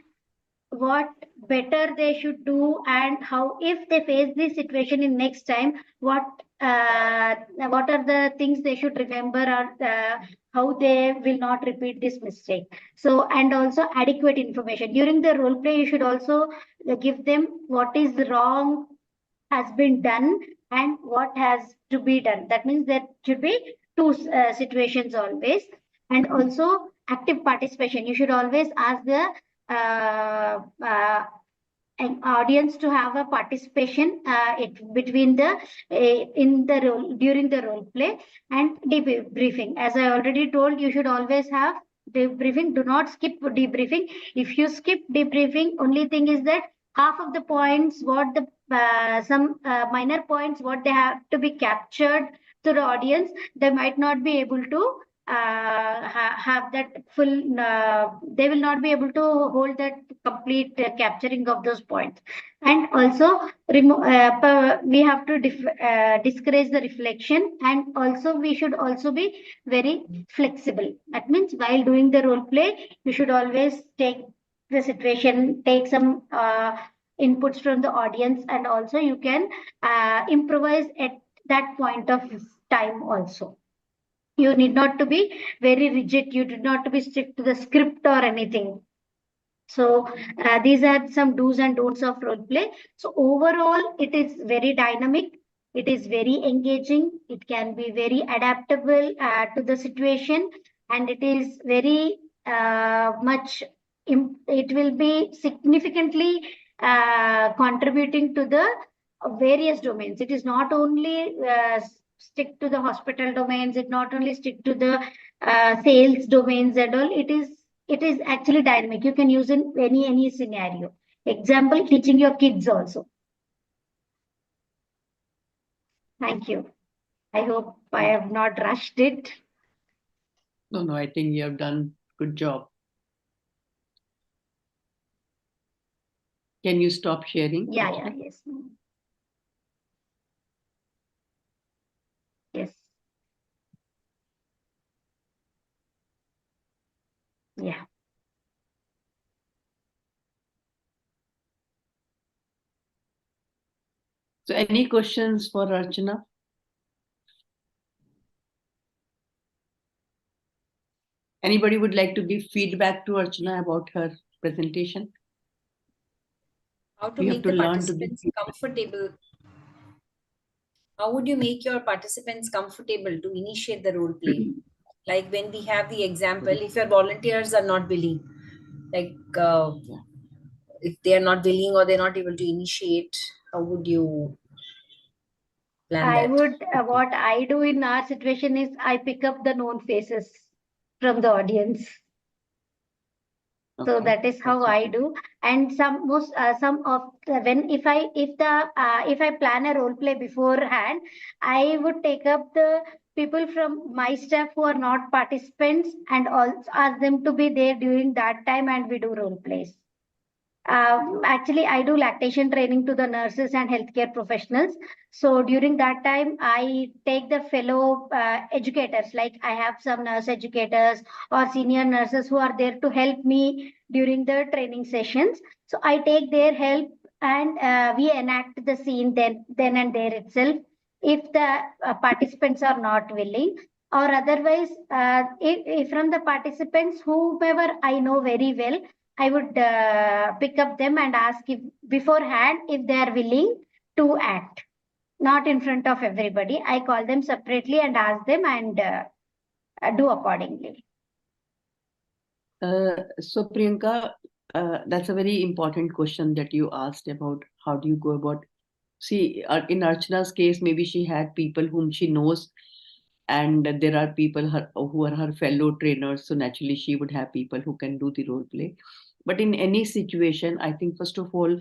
what better they should do, and how, if they face this situation in next time, what are the things they should remember, or how they will not repeat this mistake. So, and also adequate information during the role play. You should also give them what is wrong has been done and what has to be done. That means there should be two situations always. And also active participation. You should always ask the an audience to have a participation between the in the role, during the role play. And debriefing, as I already told, you should always have debriefing. Do not skip debriefing. If you skip debriefing, only thing is that half of the points what the some minor points what they have to be captured to the audience, they might not be able to have that full, they will not be able to hold that complete capturing of those points. And also we have to discourage the reflection, and also we should also be very flexible. That means while doing the role play, you should always take the situation, take some inputs from the audience, and also you can improvise at that point of time also. You need not to be very rigid. You do not to be strict to the script or anything. So these are some do's and don'ts of role play. So overall, it is very dynamic. It is very engaging. It can be very adaptable to the situation, and it is very much. It will be significantly contributing to the various domains. It is not only stick to the hospital domains. It not only stick to the sales domains and all. It is actually dynamic. You can use in any scenario. Example, teaching your kids also. Thank you. I hope I have not rushed it. No, I think you have done good job. Can you stop sharing? Yeah, yes. Yes. Yeah. So any questions for Archana? Anybody would like to give feedback to Archana about her presentation? How to make the participants comfortable? How would you make your participants comfortable to initiate the role play? Like when we have the example, if your volunteers are not willing, like if they are not willing or they're not able to initiate, how would you plan that? I would, what I do in our situation is I pick up the known faces from the audience. So that is how I do. And some of when if I plan a role play beforehand, I would take up the people from my staff who are not participants and also ask them to be there during that time, and we do role plays. Actually, I do lactation training to the nurses and healthcare professionals. So during that time, I take the fellow educators, like I have some nurse educators or senior nurses who are there to help me during the training sessions. So I take their help, and we enact the scene then and there itself, if the participants are not willing. Or otherwise, if from the participants, whomever I know very well, I would pick up them and ask if beforehand if they are willing to act, not in front of everybody. I call them separately and ask them and do accordingly. So Priyanka, that's a very important question that you asked about how do you go about. See, in Archana's case, maybe she had people whom she knows, and there are people who are her fellow trainers. So naturally, she would have people who can do the role play. But in any situation, I think first of all,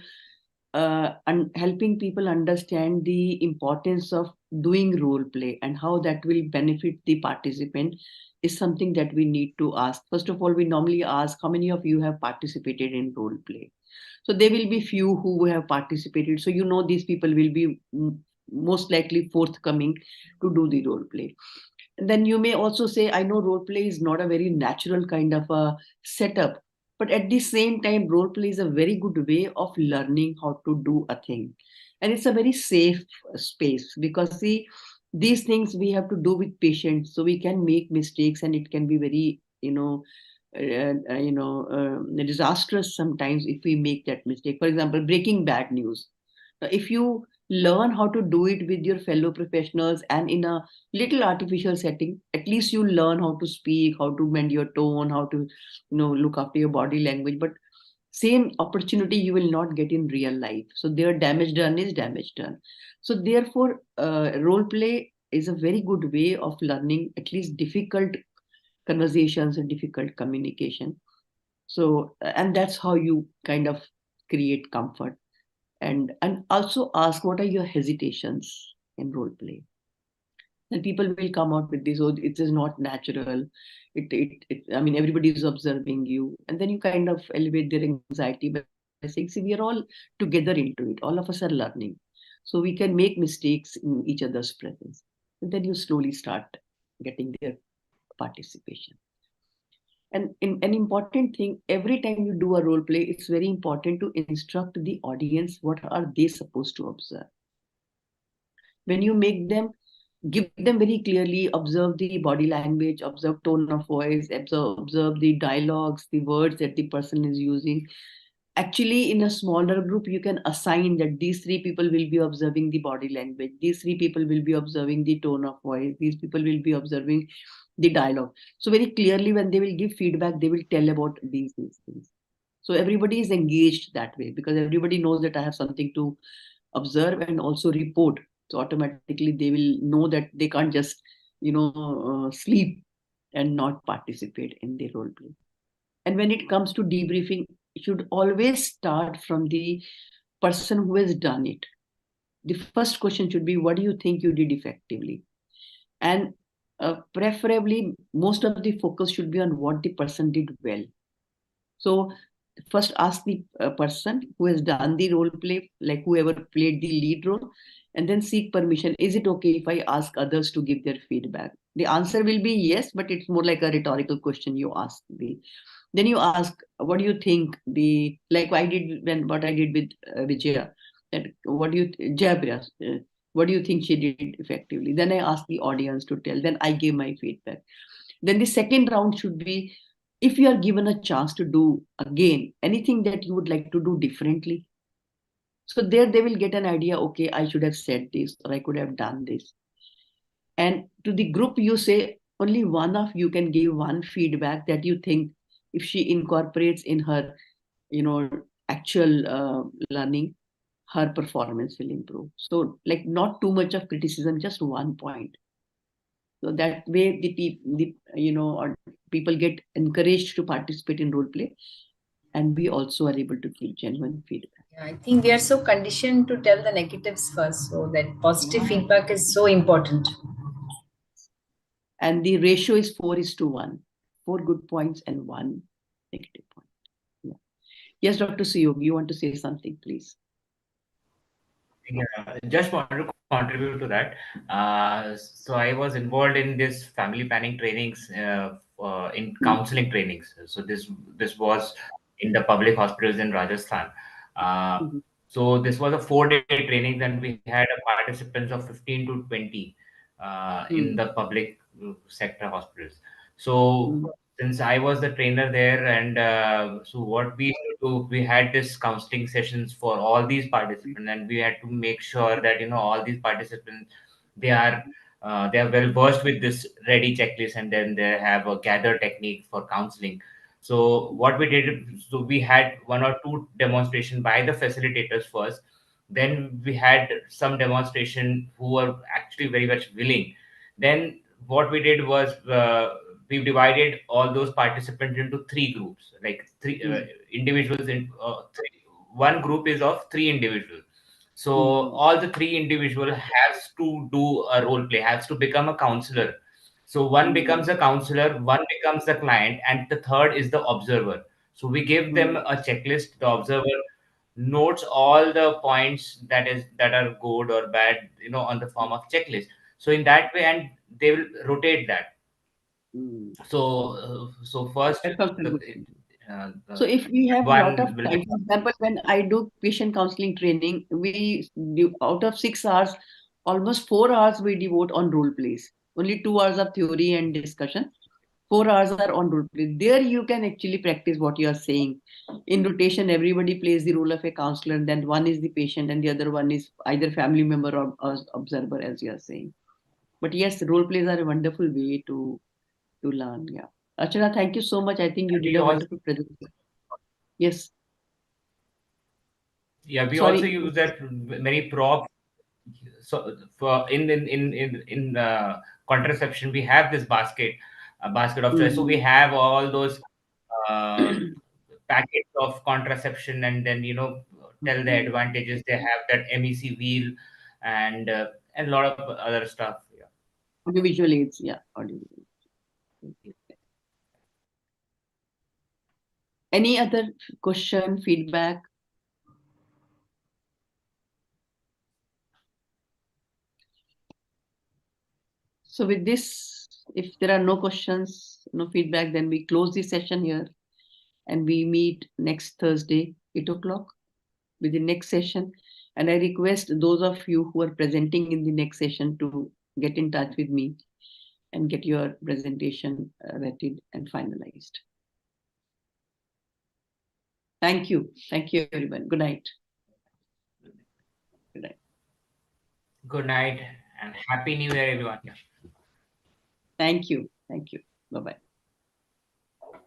helping people understand the importance of doing role play and how that will benefit the participant is something that we need to ask. First of all, we normally ask how many of you have participated in role play. So there will be few who have participated. So these people will be most likely forthcoming to do the role play. And then you may also say, I know role play is not a very natural kind of a setup, but at the same time, role play is a very good way of learning how to do a thing. And it's a very safe space because see, these things we have to do with patients, so we can make mistakes and it can be very, disastrous sometimes if we make that mistake. For example, breaking bad news. Now, if you learn how to do it with your fellow professionals and in a little artificial setting, at least you learn how to speak, how to mend your tone, how to look after your body language. But same opportunity you will not get in real life. So their damage done is damage done. So therefore, role play is a very good way of learning at least difficult conversations and difficult communication. So and that's how you kind of create comfort, and also ask what are your hesitations in role play. And people will come out with this, oh, it is not natural. I mean, everybody is observing you, and then you kind of elevate their anxiety by saying, see, we are all together into it, all of us are learning, so we can make mistakes in each other's presence. And then you slowly start getting their participation. And an important thing, every time you do a role play, it's very important to instruct the audience what are they supposed to observe. When you make them, give them very clearly, observe the body language, observe tone of voice, observe the dialogues, the words that the person is using. Actually, in a smaller group, you can assign that these three people will be observing the body language, these three people will be observing the tone of voice, these people will be observing the dialogue. So very clearly, when they will give feedback, they will tell about these things. So everybody is engaged that way because everybody knows that I have something to observe and also report. So automatically they will know that they can't just sleep and not participate in the role play. And when it comes to debriefing, it should always start from the person who has done it. The first question should be, what do you think you did effectively? And preferably, most of the focus should be on what the person did well. So first ask the person who has done the role play, like whoever played the lead role, and then seek permission. Is it okay if I ask others to give their feedback? The answer will be yes, but it's more like a rhetorical question you ask. Then you ask, what do you think? Like I did what I did with Vijaya. That Jayapriya, what do you think she did effectively? Then I ask the audience to tell. Then I give my feedback. Then the second round should be, if you are given a chance to do again anything that you would like to do differently. So there they will get an idea, okay, I should have said this or I could have done this. And to the group, you say only one of you can give one feedback that you think if she incorporates in her, actual learning, her performance will improve. So like not too much of criticism, just one point. So that way people get encouraged to participate in role play, and we also are able to give genuine feedback. Yeah, I think we are so conditioned to tell the negatives first, so that positive feedback is so important. And the ratio is 4:1. 4 good points and 1 negative point. Yeah. Yes, Dr. Suyog, you want to say something, please? Yeah, just wanted to contribute to that. So I was involved in this family planning trainings, in counseling trainings. So this was in the public hospitals in Rajasthan. So this was a 4-day training, and we had a participants of 15 to 20 in the public sector hospitals. So since I was the trainer there, and so what we used to do, we had this counseling sessions for all these participants, and we had to make sure that all these participants they are they are well versed with this ready checklist, and then they have a gather technique for counseling. So what we did, so we had one or two demonstration by the facilitators first, then we had some demonstration who were actually very much willing. Then what we did was we divided all those participants into three groups, like three individuals in one group is of three individuals. So all the three individual has to do a role play, has to become a counselor. So one becomes a counselor, one becomes the client, and the third is the observer. So we give them a checklist. The observer notes all the points that are good or bad, on the form of checklist. So in that way, and they will rotate that. So first, That sounds the, good. So if we have a one lot of will time, for example, when I do patient counseling training, we do out of 6 hours, almost 4 hours we devote on role plays. Only 2 hours of theory and discussion. 4 hours are on role play. There you can actually practice what you are saying. In rotation, everybody plays the role of a counselor, and then one is the patient, and the other one is either family member or observer, as you are saying. But yes, role plays are a wonderful way to learn. Yeah. Archana, thank you so much. I think you did we a also, wonderful presentation. Yes. yeah, we also Sorry. use that many props. So for in contraception, we have this basket of choice. So we have all those packets of contraception, and then tell the advantages. They have that MEC wheel, and a lot of other stuff. Yeah. Audiovisual aids. Yeah. Audiovisual. Any other question, feedback? So with this, if there are no questions, no feedback, then we close the session here and we meet next Thursday, 8 o'clock with the next session. And I request those of you who are presenting in the next session to get in touch with me and get your presentation vetted and finalized. Thank you. Thank you, everyone. Good night. Good night. Good night and Happy New Year, everyone. Thank you. Thank you. Bye-bye.